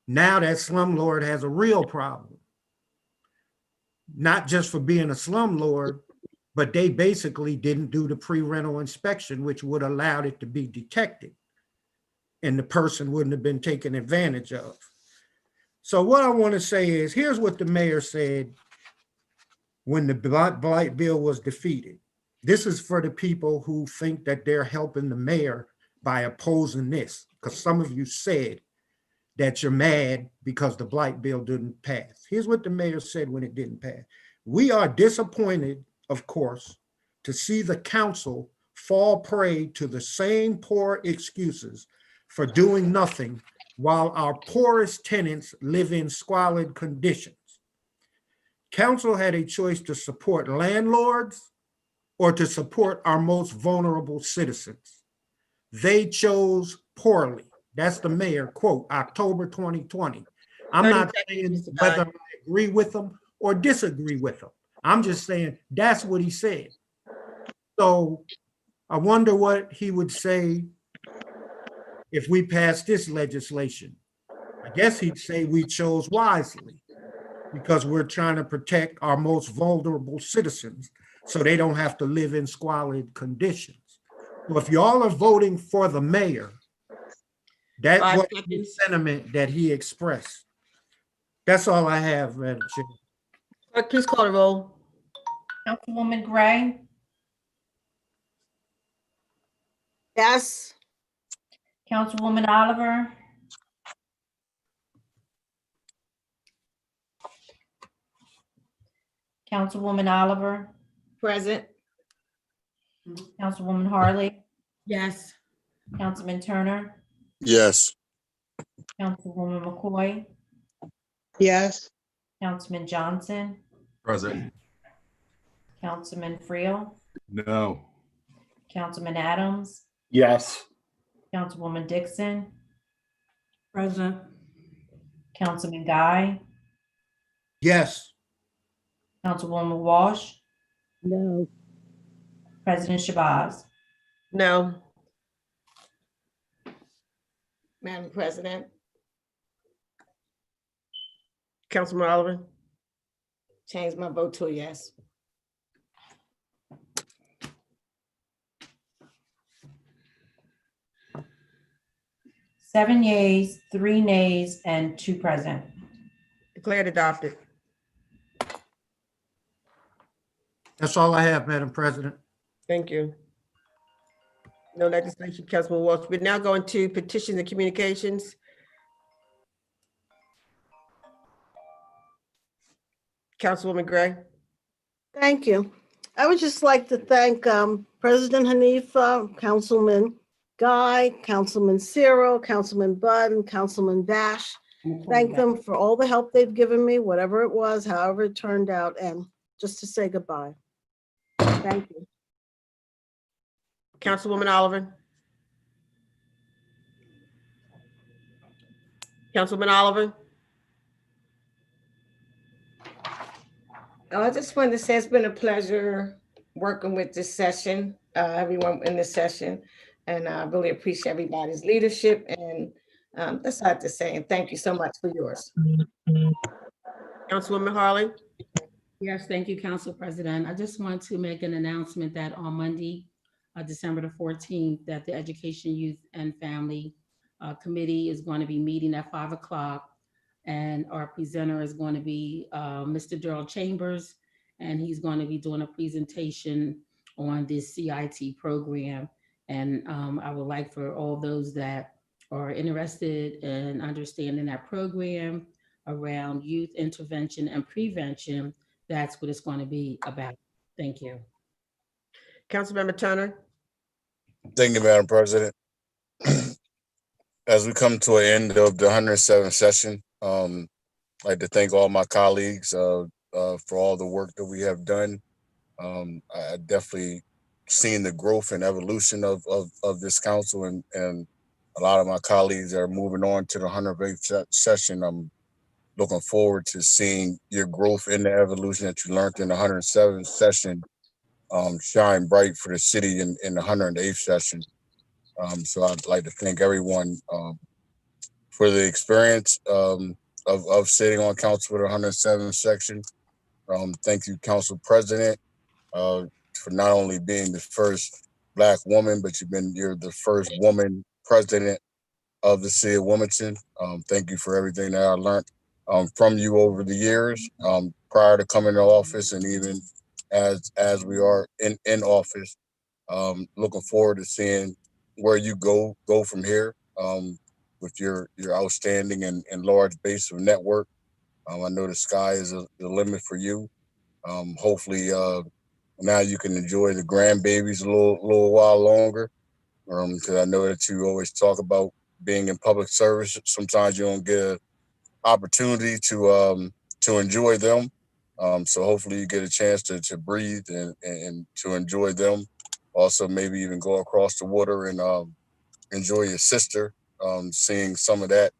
Now that slumlord has a real problem. Not just for being a slumlord, but they basically didn't do the pre-rental inspection, which would have allowed it to be detected and the person wouldn't have been taken advantage of. So what I want to say is, here's what the mayor said when the blight bill was defeated. This is for the people who think that they're helping the mayor by opposing this, because some of you said that you're mad because the blight bill didn't pass. Here's what the mayor said when it didn't pass. We are disappointed, of course, to see the council fall prey to the same poor excuses for doing nothing while our poorest tenants live in squalid conditions. Council had a choice to support landlords or to support our most vulnerable citizens. They chose poorly. That's the mayor, quote, October 2020. I'm not saying whether I agree with them or disagree with them. I'm just saying that's what he said. So I wonder what he would say if we pass this legislation. I guess he'd say we chose wisely because we're trying to protect our most vulnerable citizens so they don't have to live in squalid conditions. So if y'all are voting for the mayor, that was the sentiment that he expressed. That's all I have, Madam Chair. Clerk, please call the roll. Councilwoman Gray, Yes. Councilwoman Oliver, Councilwoman Oliver, Present. Councilwoman Harley, Yes. Councilman Turner, Yes. Councilwoman McCoy, Yes. Councilman Johnson, Present. Councilman Friel, No. Councilman Adams, Yes. Councilwoman Dixon, Present. Councilman Guy, Yes. Councilwoman Walsh, No. President Shabazz. No. Madam President, Councilman Oliver? change my vote to a yes. Seven yeas, 3 nays, and 2 present. Declared adopted. That's all I have, Madam President. Thank you. No legislation, Councilman Walsh. We're now going to petitions and communications. Councilwoman Gray? Thank you. I would just like to thank President Hanifa, Councilman Guy, Councilman Cyril, Councilman Bud, and Councilman Bash. Thank them for all the help they've given me, whatever it was, however it turned out, and just to say goodbye. Thank you. Councilwoman Oliver? Councilman Oliver? I just wanted to say it's been a pleasure working with this session, everyone in this session. And I really appreciate everybody's leadership. And that's all I have to say. And thank you so much for yours. Councilwoman Harley? Yes, thank you, Council President. I just want to make an announcement that on Monday, December the 14th, that the Education, Youth, and Family Committee is going to be meeting at 5 o'clock. And our presenter is going to be Mr. Darrell Chambers, and he's going to be doing a presentation on this CIT program. And I would like for all those that are interested in understanding that program around youth intervention and prevention, that's what it's going to be about. Thank you. Councilmember Turner? Thank you, Madam President. As we come to an end of the 107th session, I'd like to thank all my colleagues for all the work that we have done. I definitely seen the growth and evolution of this council, and a lot of my colleagues are moving on to the 108th session. I'm looking forward to seeing your growth in the evolution that you learned in the 107th session shine bright for the city in the 108th session. So I'd like to thank everyone for the experience of sitting on council for the 107th section. Thank you, Council President, for not only being the first Black woman, but you're the first woman president of the city of Wilmington. Thank you for everything that I learned from you over the years, prior to coming to office, and even as we are in office. Looking forward to seeing where you go from here with your outstanding and large base of network. I know the sky is the limit for you. Hopefully now you can enjoy the grandbabies a little while longer, because I know that you always talk about being in public service. Sometimes you don't get an opportunity to enjoy them. So hopefully you get a chance to breathe and to enjoy them. Also, maybe even go across the water and enjoy your sister, seeing some of that.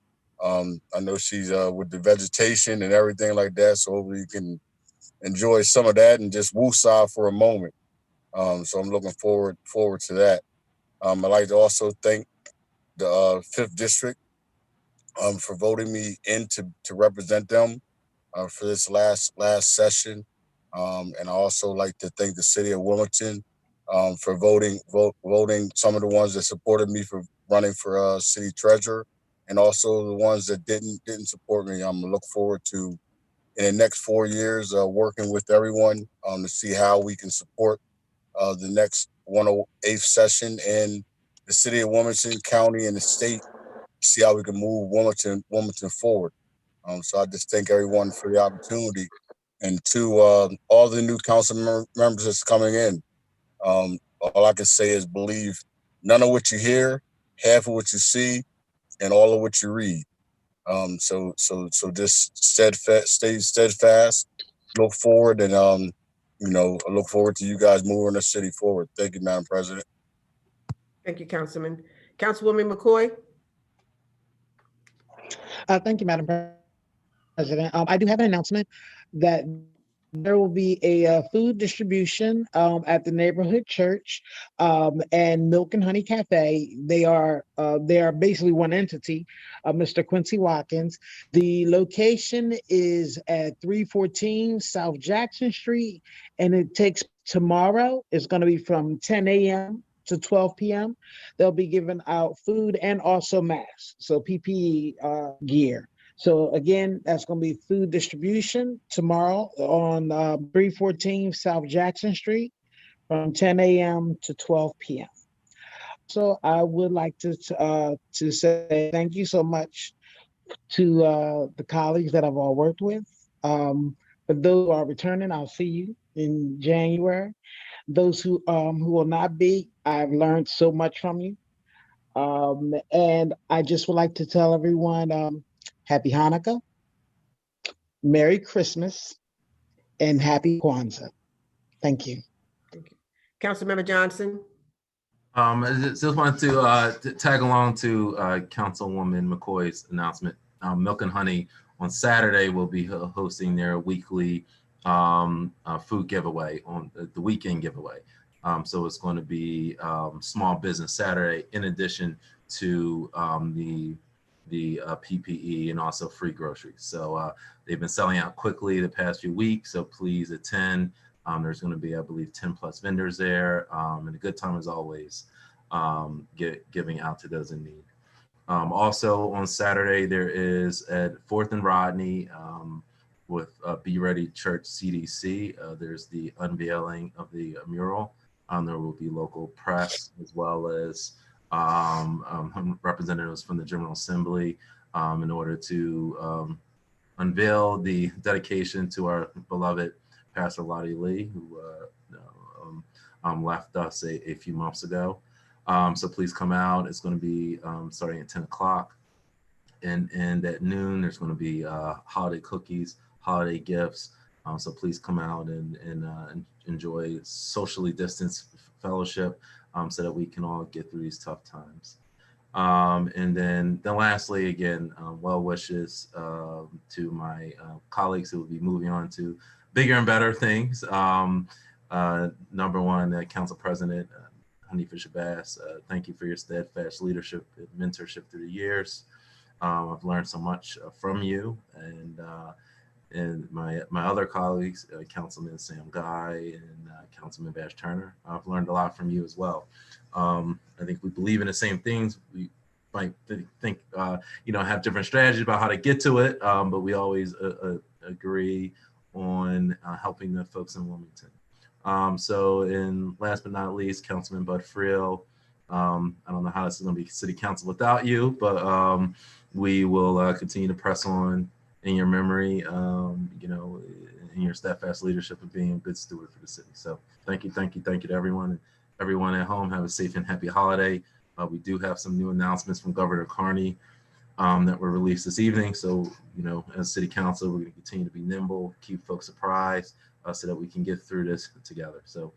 I know she's with the vegetation and everything like that, so hopefully you can enjoy some of that and just woosah for a moment. So I'm looking forward to that. I'd like to also thank the 5th District for voting me in to represent them for this last session. And I also like to thank the city of Wilmington for voting some of the ones that supported me for running for city treasurer, and also the ones that didn't support me. I'm gonna look forward to, in the next 4 years, working with everyone to see how we can support the next 108th session in the city of Wilmington, county, and the state. See how we can move Wilmington forward. So I just thank everyone for the opportunity And to all the new council members that's coming in, all I can say is believe none of what you hear, half of what you see, and all of what you read. So just stay steadfast, look forward, and I look forward to you guys moving the city forward. Thank you, Madam President. Thank you, Councilman. Councilwoman McCoy? Thank you, Madam President. I do have an announcement that there will be a food distribution at the neighborhood church and Milk and Honey Cafe. They are basically one entity. Mr. Quincy Watkins. The location is at 314 South Jackson Street, and it takes tomorrow. It's going to be from 10 a.m. to 12 p.m. They'll be giving out food and also masks, so PPE gear. So again, that's going to be food distribution tomorrow on 314 South Jackson Street from 10 a.m. to 12 p.m. So I would like to say thank you so much to the colleagues that I've all worked with. For those who are returning, I'll see you in January. Those who will not be, I've learned so much from you. And I just would like to tell everyone, Happy Hanukkah, Merry Christmas, and Happy Kwanzaa. Thank you. Thank you. Councilmember Johnson? I just wanted to tag along to Councilwoman McCoy's announcement. Milk and Honey on Saturday will be hosting their weekly food giveaway on the weekend giveaway. So it's going to be Small Business Saturday in addition to the PPE and also free groceries. So they've been selling out quickly the past few weeks, so please attend. There's going to be, I believe, 10 plus vendors there, and a good time as always, giving out to those in need. Also on Saturday, there is at 4th and Rodney with Be Ready Church CDC. There's the unveiling of the mural. There will be local press as well as representatives from the General Assembly in order to unveil the dedication to our beloved Pastor Lottie Lee, who left us a few months ago. So please come out. It's going to be starting at 10 o'clock. And at noon, there's going to be holiday cookies, holiday gifts. So please come out and enjoy socially distanced fellowship so that we can all get through these tough times. And then lastly, again, well wishes to my colleagues who will be moving on to bigger and better things. Number one, Council President Hanifa Shabazz, thank you for your steadfast leadership and mentorship through the years. I've learned so much from you and my other colleagues, Councilman Sam Guy and Councilman Bash Turner. I've learned a lot from you as well. I think we believe in the same things. We might think, have different strategies about how to get to it, but we always agree on helping the folks in Wilmington. So, and last but not least, Councilman Bud Friel. I don't know how this is going to be city council without you, but we will continue to press on in your memory, in your steadfast leadership of being a good steward for the city. So thank you to everyone. And everyone at home, have a safe and happy holiday. We do have some new announcements from Governor Carney that were released this evening. So, as city council, we're going to continue to be nimble, keep folks surprised so that we can get through this together. So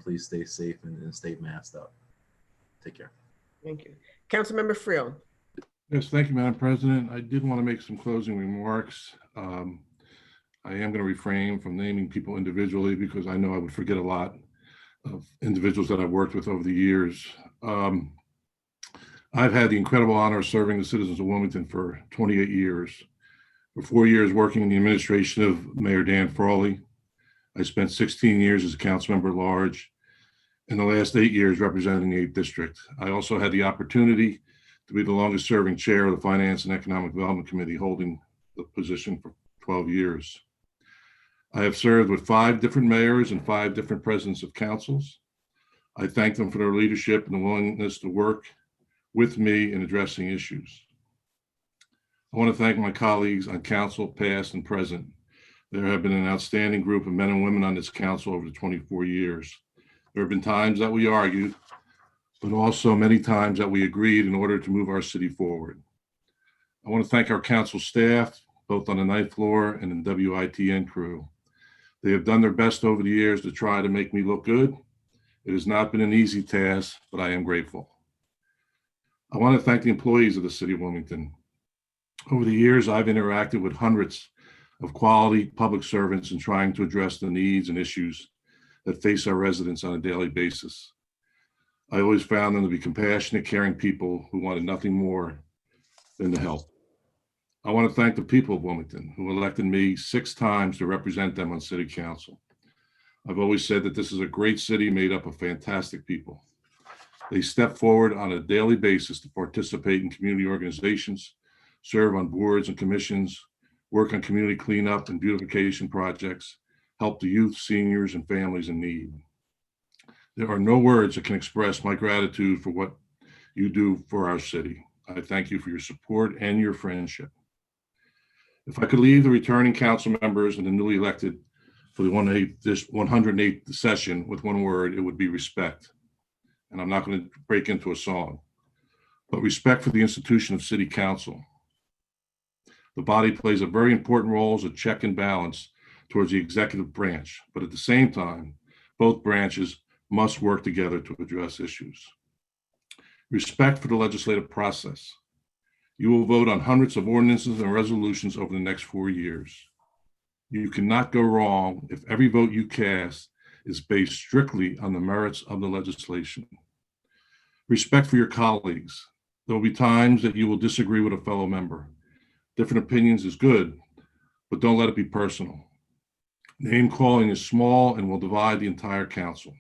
please stay safe and stay masked up. Take care. Thank you. Councilmember Friel. Yes, thank you, Madam President. I did want to make some closing remarks. I am going to refrain from naming people individually because I know I would forget a lot of individuals that I've worked with over the years. I've had the incredible honor of serving the citizens of Wilmington for 28 years. For 4 years working in the administration of Mayor Dan Frawley. I spent 16 years as a council member at large, and the last 8 years representing the 8th District. I also had the opportunity to be the longest serving chair of the Finance and Economic Development Committee, holding the position for 12 years. I have served with 5 different mayors and 5 different presidents of councils. I thank them for their leadership and the willingness to work with me in addressing issues. I want to thank my colleagues on council, past and present, There have been an outstanding group of men and women on this council over the 24 years. There have been times that we argued, but also many times that we agreed in order to move our city forward. I want to thank our council staff, both on the ninth floor and in the WITN crew. They have done their best over the years to try to make me look good. It has not been an easy task, but I am grateful. I want to thank the employees of the city of Wilmington. Over the years, I've interacted with hundreds of quality public servants in trying to address the needs and issues that face our residents on a daily basis. I always found them to be compassionate, caring people who wanted nothing more than to help. I want to thank the people of Wilmington who elected me 6 times to represent them on city council. I've always said that this is a great city made up of fantastic people. They step forward on a daily basis to participate in community organizations, serve on boards and commissions, work on community cleanup and beautification projects, help the youth, seniors, and families in need. There are no words that can express my gratitude for what you do for our city. I thank you for your support and your friendship. If I could leave the returning council members and the newly elected for the 108th session with one word, it would be respect. And I'm not going to break into a song, but respect for the institution of city council. The body plays a very important role as a check and balance towards the executive branch, but at the same time, both branches must work together to address issues. Respect for the legislative process. You will vote on hundreds of ordinances and resolutions over the next 4 years. You cannot go wrong if every vote you cast is based strictly on the merits of the legislation. Respect for your colleagues. There will be times that you will disagree with a fellow member. Different opinions is good, but don't let it be personal. Name calling is small and will divide the entire council.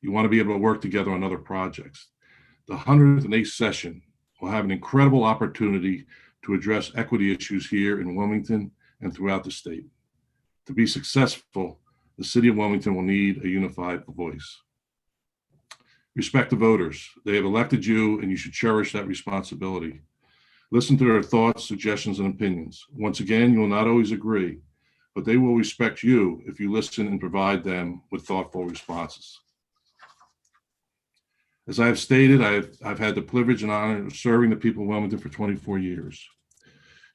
You want to be able to work together on other projects. The 108th session will have an incredible opportunity to address equity issues here in Wilmington and throughout the state. To be successful, the city of Wilmington will need a unified voice. Respect the voters. They have elected you and you should cherish that responsibility. Listen to their thoughts, suggestions, and opinions. Once again, you will not always agree, but they will respect you if you listen and provide them with thoughtful responses. As I have stated, I've had the privilege and honor of serving the people of Wilmington for 24 years.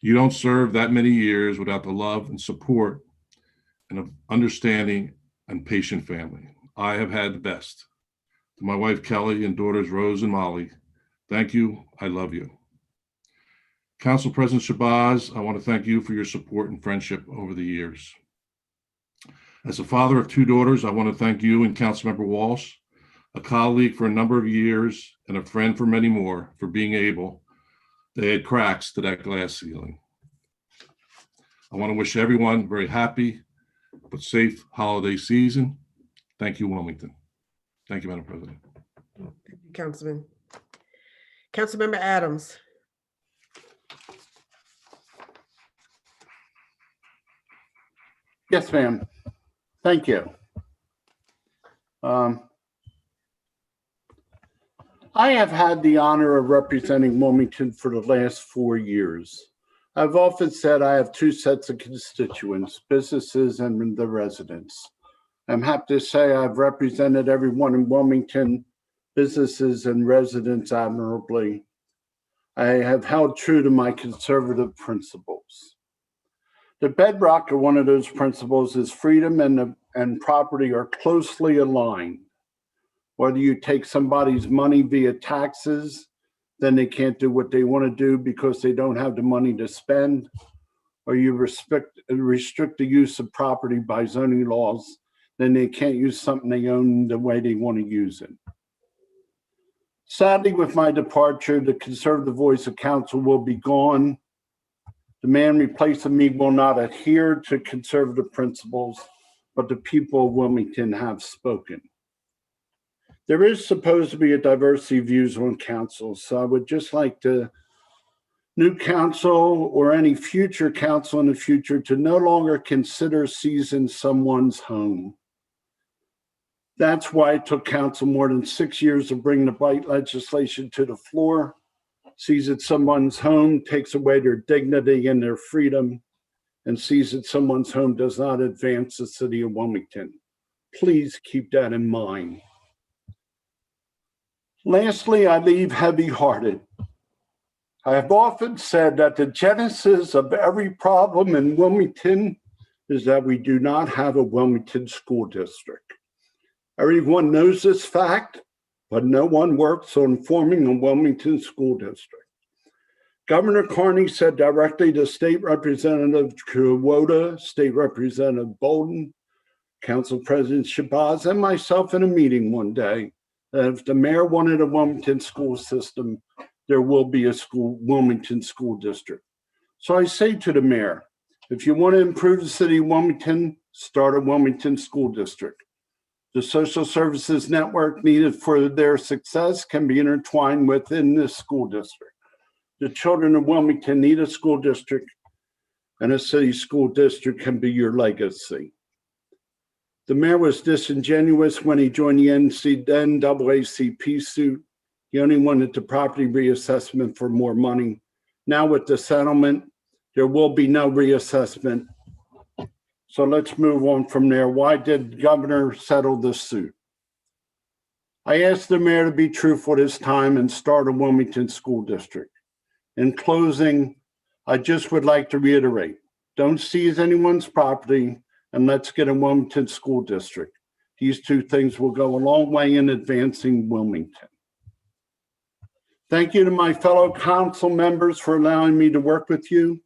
You don't serve that many years without the love and support and of understanding and patient family. I have had the best. To my wife, Kelly, and daughters, Rose and Molly, thank you. I love you. Council President Shabazz, I want to thank you for your support and friendship over the years. As a father of 2 daughters, I want to thank you and Councilmember Walsh, a colleague for a number of years and a friend for many more, for being able to add cracks to that glass ceiling. I want to wish everyone a very happy but safe holiday season. Thank you, Wilmington. Thank you, Madam President. Thank you, Councilman. Councilmember Adams. Yes, ma'am. Thank you. I have had the honor of representing Wilmington for the last 4 years. I've often said I have 2 sets of constituents, businesses and the residents. I'm happy to say I've represented everyone in Wilmington, businesses and residents admirably. I have held true to my conservative principles. The bedrock of one of those principles is freedom and property are closely aligned. Whether you take somebody's money via taxes, then they can't do what they want to do because they don't have the money to spend, or you restrict the use of property by zoning laws, then they can't use something they own the way they want to use it. Sadly, with my departure, the conservative voice of council will be gone. The man replacing me will not adhere to conservative principles, but the people of Wilmington have spoken. There is supposed to be a diversity of views on council, so I would just like the new council or any future council in the future to no longer consider seizing someone's home. That's why it took council more than 6 years to bring the blight legislation to the floor. Seizing someone's home takes away their dignity and their freedom. and sees that someone's home does not advance the city of Wilmington. Please keep that in mind. Lastly, I leave heavy-hearted. I have often said that the genesis of every problem in Wilmington is that we do not have a Wilmington school district. Everyone knows this fact, but no one works on forming a Wilmington school district. Governor Carney said directly to State Representative Gatewood, State Representative Bolden, Council President Shabazz, and myself in a meeting one day that if the mayor wanted a Wilmington school system, there will be a Wilmington school district. So I say to the mayor, if you want to improve the city of Wilmington, start a Wilmington school district. The social services network needed for their success can be intertwined within this school district. The children of Wilmington need a school district, and a city school district can be your legacy. The mayor was disingenuous when he joined the NAACP suit. He only wanted the property reassessment for more money. Now with the settlement, there will be no reassessment. So let's move on from there. Why did the governor settle this suit? I asked the mayor to be truthful this time and start a Wilmington school district. In closing, I just would like to reiterate, don't seize anyone's property and let's get a Wilmington school district. These two things will go a long way in advancing Wilmington. Thank you to my fellow council members for allowing me to work with you.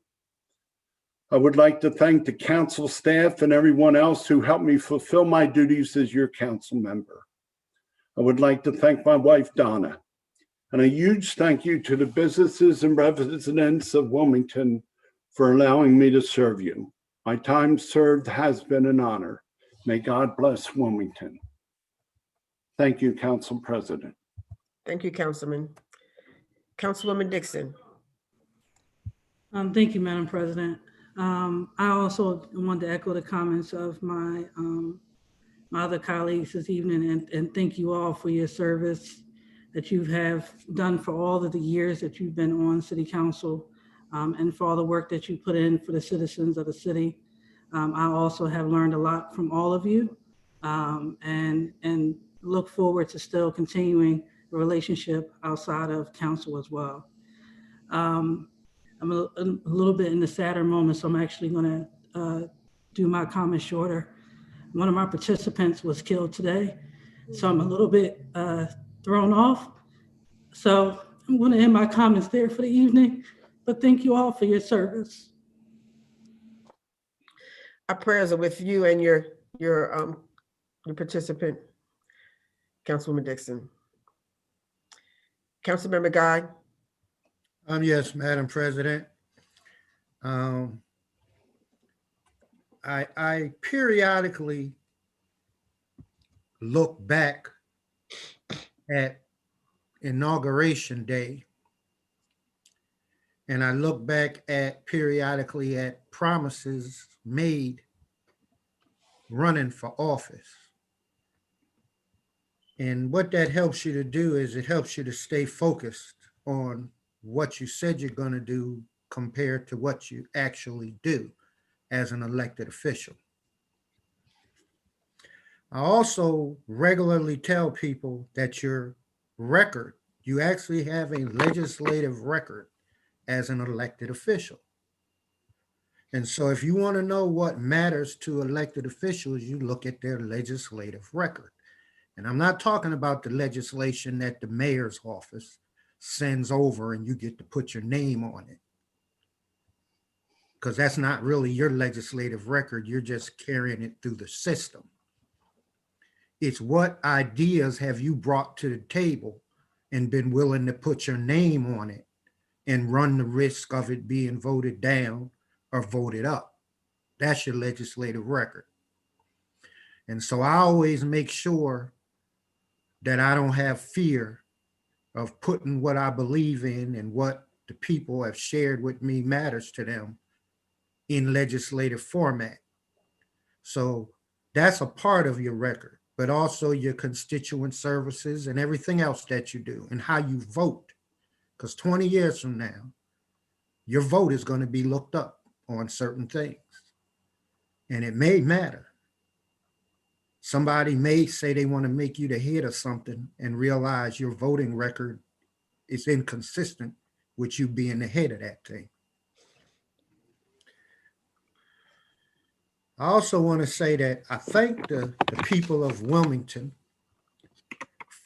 I would like to thank the council staff and everyone else who helped me fulfill my duties as your council member. I would like to thank my wife, Donna, and a huge thank you to the businesses and residents of Wilmington for allowing me to serve you. My time served has been an honor. May God bless Wilmington. Thank you, Council President. Thank you, Councilman. Councilwoman Dixon. Thank you, Madam President. I also want to echo the comments of my other colleagues this evening and thank you all for your service that you have done for all of the years that you've been on City Council and for all the work that you put in for the citizens of the city. I also have learned a lot from all of you and look forward to still continuing the relationship outside of council as well. I'm a little bit in the sadder moment, so I'm actually going to do my comments shorter. One of my participants was killed today, so I'm a little bit thrown off. So I'm going to end my comments there for the evening, but thank you all for your service. Our prayers are with you and your participant, Councilwoman Dixon. Councilmember Guy. Yes, Madam President. I periodically look back at Inauguration Day, and I look back at periodically at promises made running for office. And what that helps you to do is it helps you to stay focused on what you said you're going to do compared to what you actually do as an elected official. I also regularly tell people that your record, you actually have a legislative record as an elected official. And so if you want to know what matters to elected officials, you look at their legislative record. And I'm not talking about the legislation that the mayor's office sends over and you get to put your name on it, because that's not really your legislative record. You're just carrying it through the system. It's what ideas have you brought to the table and been willing to put your name on it and run the risk of it being voted down or voted up. That's your legislative record. And so I always make sure that I don't have fear of putting what I believe in and what the people have shared with me matters to them in legislative format. So that's a part of your record, but also your constituent services and everything else that you do and how you vote. Because 20 years from now, your vote is going to be looked up on certain things. And it may matter. Somebody may say they want to make you the head of something and realize your voting record is inconsistent with you being the head of that thing. I also want to say that I thank the people of Wilmington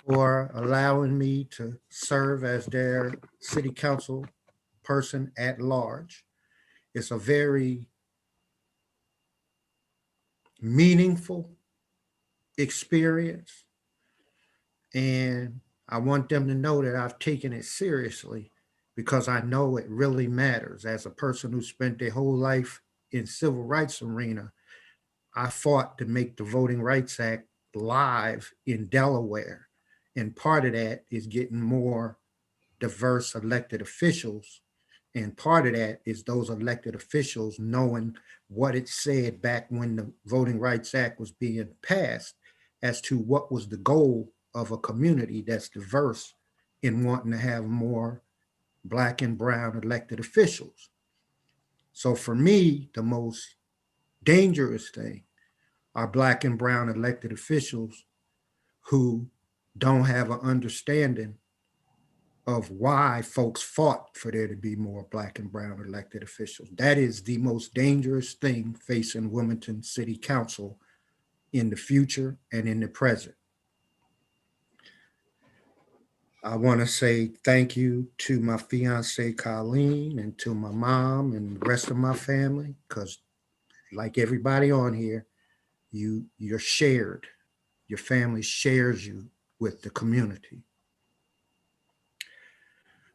for allowing me to serve as their city council person at large. It's a very meaningful experience, and I want them to know that I've taken it seriously because I know it really matters. As a person who spent their whole life in civil rights arena, I fought to make the Voting Rights Act live in Delaware. And part of that is getting more diverse elected officials. And part of that is those elected officials knowing what it said back when the Voting Rights Act was being passed as to what was the goal of a community that's diverse in wanting to have more Black and brown elected officials. So for me, the most dangerous thing are Black and brown elected officials who don't have an understanding of why folks fought for there to be more Black and brown elected officials. That is the most dangerous thing facing Wilmington City Council in the future and in the present. I want to say thank you to my fiance, Colleen, and to my mom and the rest of my family, because like everybody on here, you're shared. Your family shares you with the community.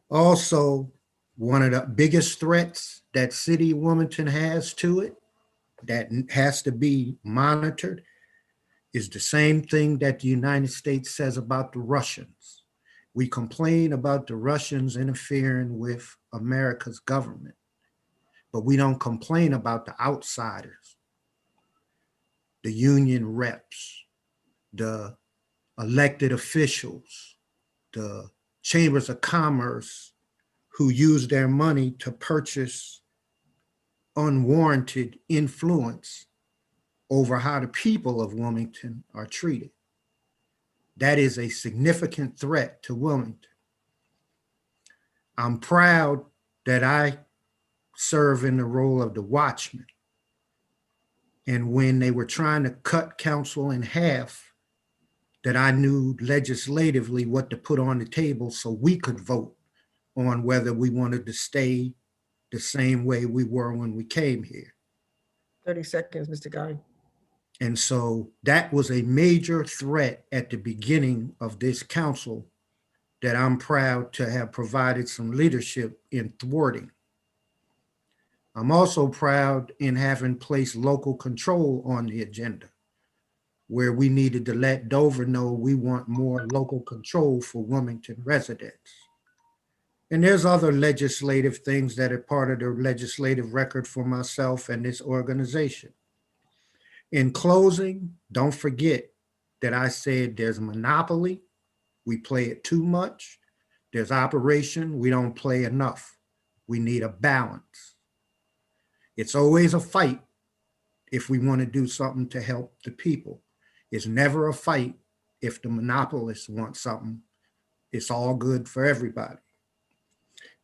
Also, one of the biggest threats that City of Wilmington has to it that has to be monitored is the same thing that the United States says about the Russians. We complain about the Russians interfering with America's government, but we don't complain about the outsiders, the union reps, the elected officials, the chambers of commerce who use their money to purchase unwarranted influence over how the people of Wilmington are treated. That is a significant threat to Wilmington. I'm proud that I serve in the role of the watchman. And when they were trying to cut council in half, that I knew legislatively what to put on the table so we could vote on whether we wanted to stay the same way we were when we came here. 30 seconds, Mr. Guy. And so that was a major threat at the beginning of this council that I'm proud to have provided some leadership in thwarting. I'm also proud in having placed local control on the agenda, where we needed to let Dover know we want more local control for Wilmington residents. And there's other legislative things that are part of the legislative record for myself and this organization. In closing, don't forget that I said there's monopoly, we play it too much. There's operation, we don't play enough. We need a balance. It's always a fight if we want to do something to help the people. It's never a fight if the monopolists want something. It's all good for everybody.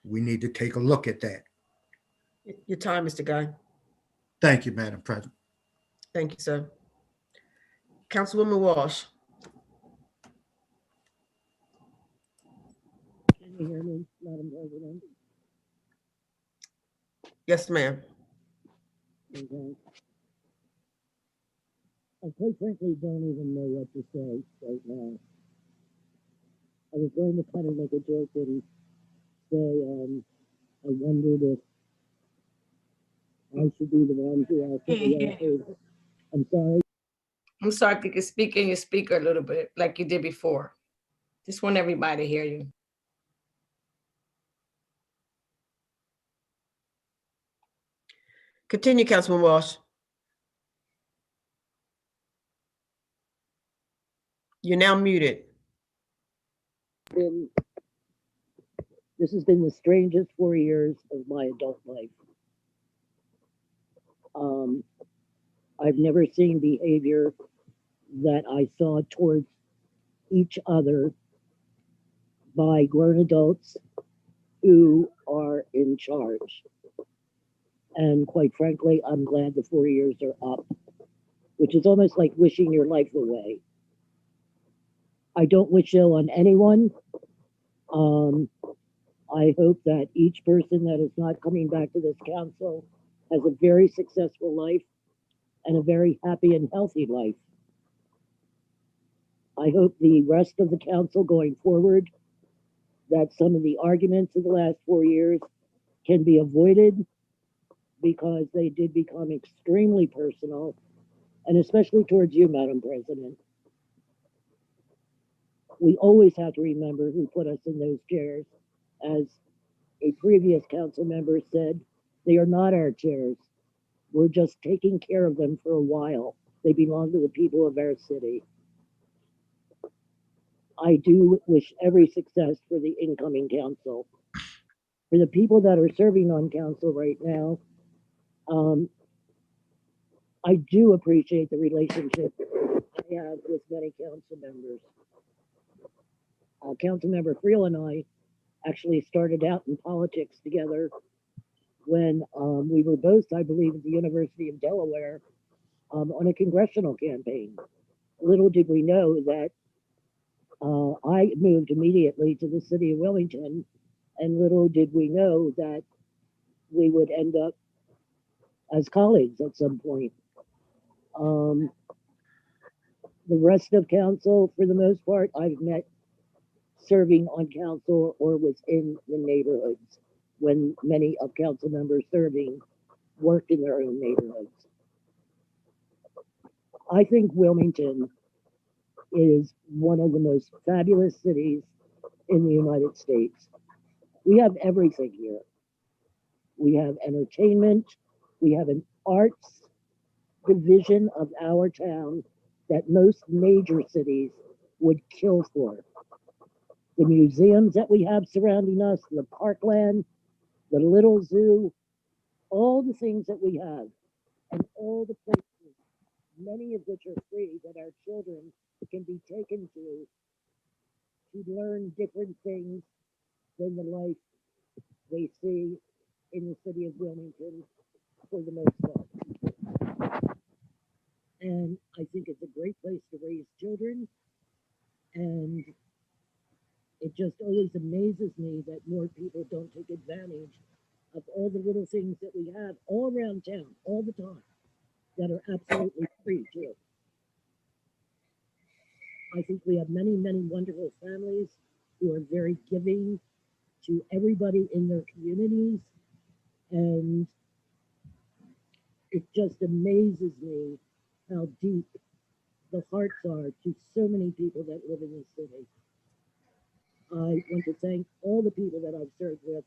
We need to take a look at that. Your time, Mr. Guy. Thank you, Madam President. Thank you, sir. Councilwoman Walsh. Can you hear me, Madam President? Yes, ma'am. Okay. I quite frankly don't even know what to say right now. I was going to kind of make a joke and say, I wondered if I should be the one who asked the I'm sorry. I'm sorry if you could speak in your speaker a little bit like you did before. Just want everybody to hear you. Continue, Councilman Walsh. You're now muted. This has been the strangest 4 years of my adult life. I've never seen behavior that I saw towards each other by grown adults who are in charge. And quite frankly, I'm glad the 4 years are up, which is almost like wishing your life away. I don't wish ill on anyone. I hope that each person that is not coming back to this council has a very successful life and a very happy and healthy life. I hope the rest of the council going forward, that some of the arguments of the last 4 years can be avoided, because they did become extremely personal, and especially towards you, Madam President. We always have to remember who put us in those chairs. As a previous council member said, they are not our chairs. We're just taking care of them for a while. They belong to the people of our city. I do wish every success for the incoming council. For the people that are serving on council right now, I do appreciate the relationship I have with many council members. Councilmember Friel and I actually started out in politics together when we were both, I believe, at the University of Delaware on a congressional campaign. Little did we know that I moved immediately to the city of Wilmington, and little did we know that we would end up as colleagues at some point. The rest of council, for the most part, I've met serving on council or within the neighborhoods when many of council members serving worked in their own neighborhoods. I think Wilmington is one of the most fabulous cities in the United States. We have everything here. We have entertainment, we have an arts division of our town that most major cities would kill for. The museums that we have surrounding us, the parkland, the little zoo, all the things that we have, and all the places, many of which are free, that our children can be taken to learn different things than the life they see in the city of Wilmington for the most part. And I think it's a great place to raise children, and it just always amazes me that more people don't take advantage of all the little things that we have all around town, all the time, that are absolutely free too. I think we have many, many wonderful families who are very giving to everybody in their communities, and it just amazes me how deep the hearts are to so many people that live in this city. I want to thank all the people that I've served with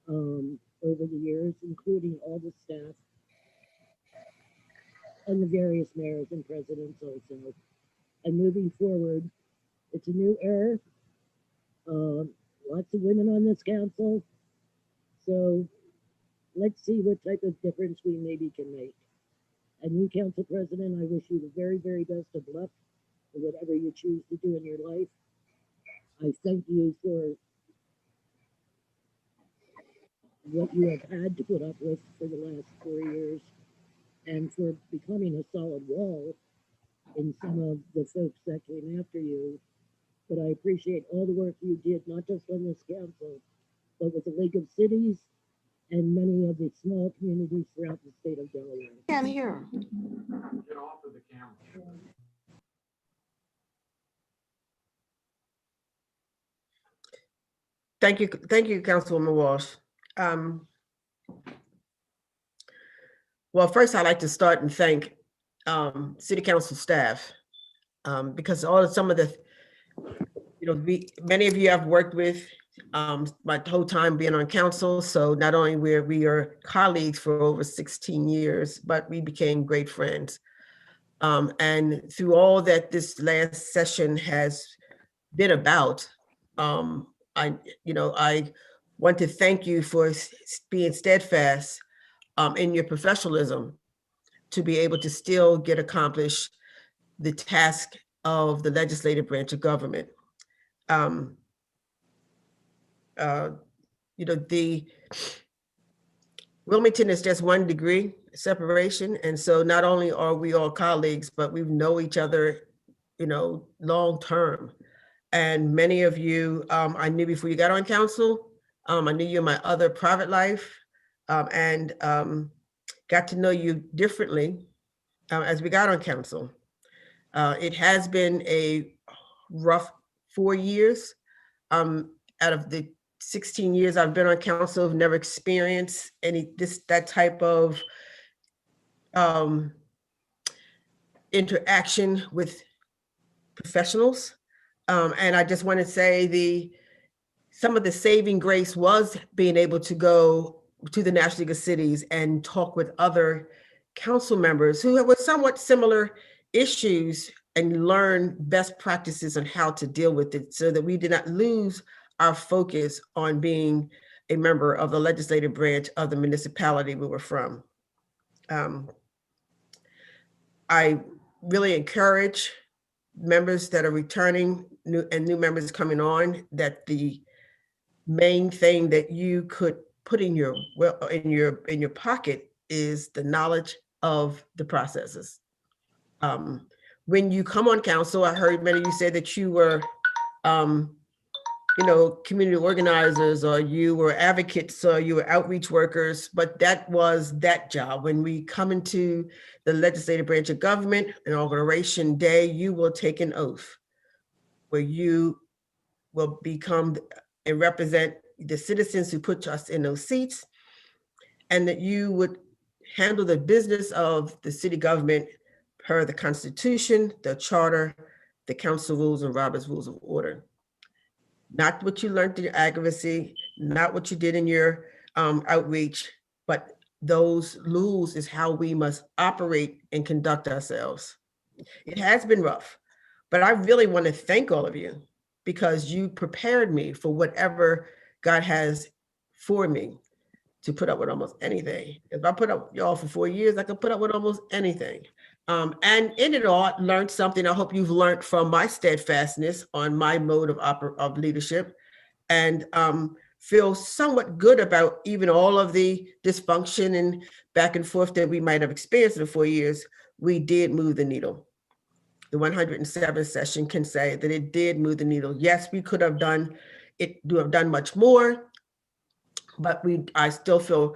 over the years, including all the staff and the various mayors and presidents also. And moving forward, it's a new era. Lots of women on this council. So let's see what type of difference we maybe can make. And you, Council President, I wish you the very, very best of luck in whatever you choose to do in your life. I thank you for what you have had to put up with for the last 4 years, and for becoming a solid wall in some of the folks that came after you. But I appreciate all the work you did, not just on this council, but with the League of Cities and many of the small communities throughout the state of Delaware. Can't hear. Get off of the camera. Thank you, Councilwoman Walsh. Well, first I'd like to start and thank City Council staff, because some of the, many of you I've worked with my whole time being on council. So not only were we are colleagues for over 16 years, but we became great friends. And through all that this last session has been about, I want to thank you for being steadfast in your professionalism to be able to still get accomplished the task of the legislative branch of government. The Wilmington is just 1 degree separation. And so not only are we all colleagues, but we know each other, long term. And many of you, I knew before you got on council. I knew you in my other private life, and got to know you differently as we got on council. It has been a rough 4 years. Out of the 16 years I've been on council, I've never experienced that type of interaction with professionals. And I just want to say some of the saving grace was being able to go to the National League of Cities and talk with other council members who have somewhat similar issues and learn best practices on how to deal with it, so that we did not lose our focus on being a member of the legislative branch of the municipality we were from. I really encourage members that are returning and new members coming on, that the main thing that you could put in your pocket is the knowledge of the processes. When you come on council, I heard many of you say that you were community organizers, or you were advocates, or you were outreach workers, but that was that job. When we come into the legislative branch of government, inauguration day, you will take an oath where you will become and represent the citizens who put us in those seats, and that you would handle the business of the city government per the Constitution, the Charter, the council rules, and Robert's Rules of Order. Not what you learned in your advocacy, not what you did in your outreach, but those rules is how we must operate and conduct ourselves. It has been rough, but I really want to thank all of you, because you prepared me for whatever God has for me to put up with almost anything. If I put up y'all for 4 years, I could put up with almost anything. And in it all, learned something. I hope you've learned from my steadfastness on my mode of leadership, and feel somewhat good about even all of the dysfunction and back and forth that we might have experienced in the 4 years. We did move the needle. The 107th session can say that it did move the needle. Yes, we could have done much more, but I still feel,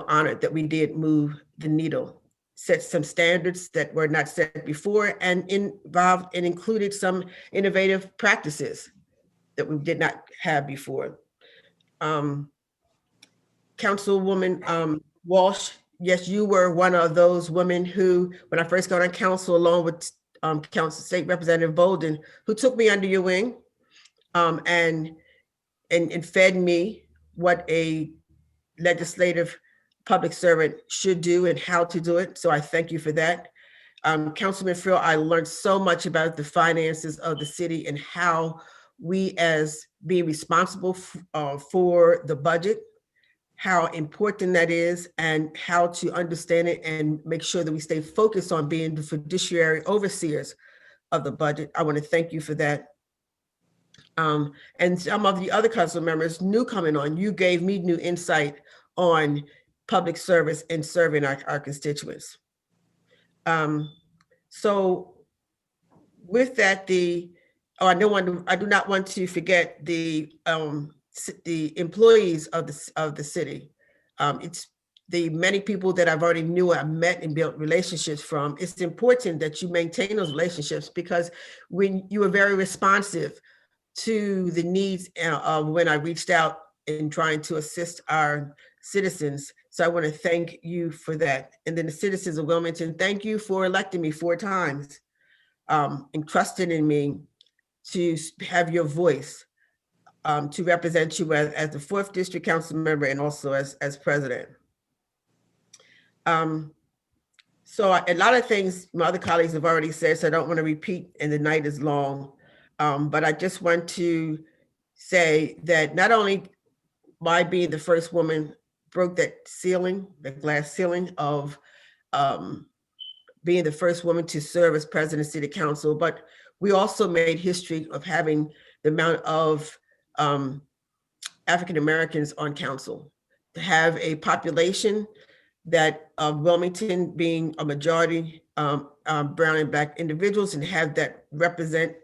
honored that we did move the needle, set some standards that were not set before, and involved and included some innovative practices that we did not have before. Councilwoman Walsh, yes, you were one of those women who, when I first got on council, along with Council State Representative Bolden, who took me under your wing and fed me what a legislative public servant should do and how to do it. So I thank you for that. Councilman Frill, I learned so much about the finances of the city and how we, as being responsible for the budget, how important that is, and how to understand it and make sure that we stay focused on being the fiduciary overseers of the budget. I want to thank you for that. And some of the other council members new coming on, you gave me new insight on public service and serving our constituents. So with that, I do not want to forget the employees of the city. It's the many people that I've already I've met and built relationships from. It's important that you maintain those relationships, because when you were very responsive to the needs when I reached out in trying to assist our citizens. So I want to thank you for that. And then the citizens of Wilmington, thank you for electing me 4 times and trusting in me to have your voice, to represent you as the 4th District Council member and also as president. So a lot of things my other colleagues have already said, so I don't want to repeat, and the night is long. But I just want to say that not only my being the first woman broke that ceiling, the glass ceiling of being the first woman to serve as president of city council, but we also made history of having the amount of African Americans on council. To have a population that Wilmington being a majority brown and black individuals, and have that represented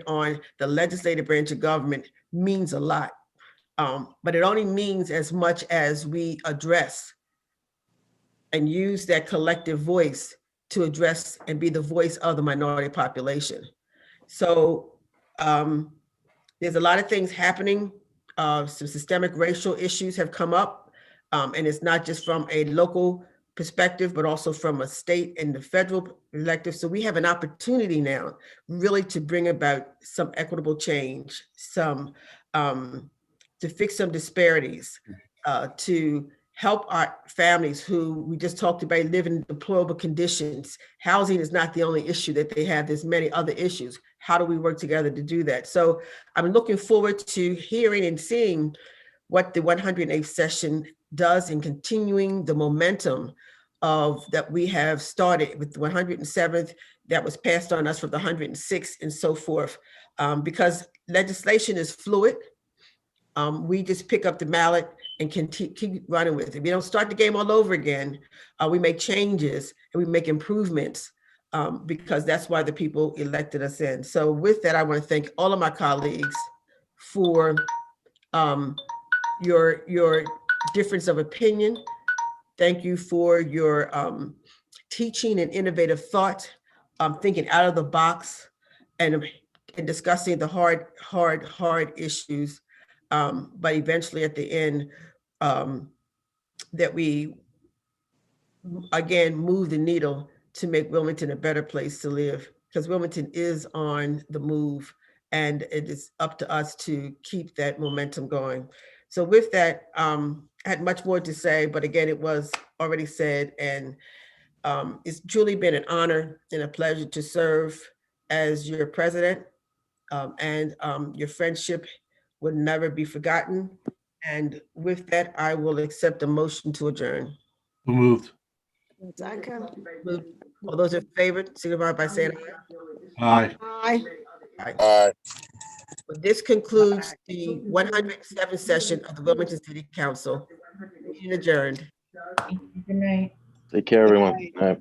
on the legislative branch of government means a lot. But it only means as much as we address and use that collective voice to address and be the voice of the minority population. So there's a lot of things happening. Some systemic racial issues have come up, and it's not just from a local perspective, but also from a state and the federal elective. So we have an opportunity now really to bring about some equitable change, some to fix some disparities, to help our families who we just talked about live in deplorable conditions. Housing is not the only issue that they have. There's many other issues. How do we work together to do that? So I'm looking forward to hearing and seeing what the 108th session does in continuing the momentum of that we have started with the 107th that was passed on us for the 106th and so forth. Because legislation is fluid. We just pick up the mallet and can keep running with it. We don't start the game all over again. We make changes and we make improvements because that's why the people elected us in. So with that, I want to thank all of my colleagues for your difference of opinion. Thank you for your teaching and innovative thought, thinking out of the box and discussing the hard issues. But eventually at the end, that we, again, move the needle to make Wilmington a better place to live, because Wilmington is on the move and it is up to us to keep that momentum going. So with that, I had much more to say, but again, it was already said, and it's truly been an honor and a pleasure to serve as your president, and your friendship will never be forgotten. And with that, I will accept a motion to adjourn. So moved. All those in favor, signify by saying Aye. Aye. aye. Aye. Well, this concludes the 107th session of the Wilmington City Council. Meeting adjourned. Good night. Take care, everyone. All right.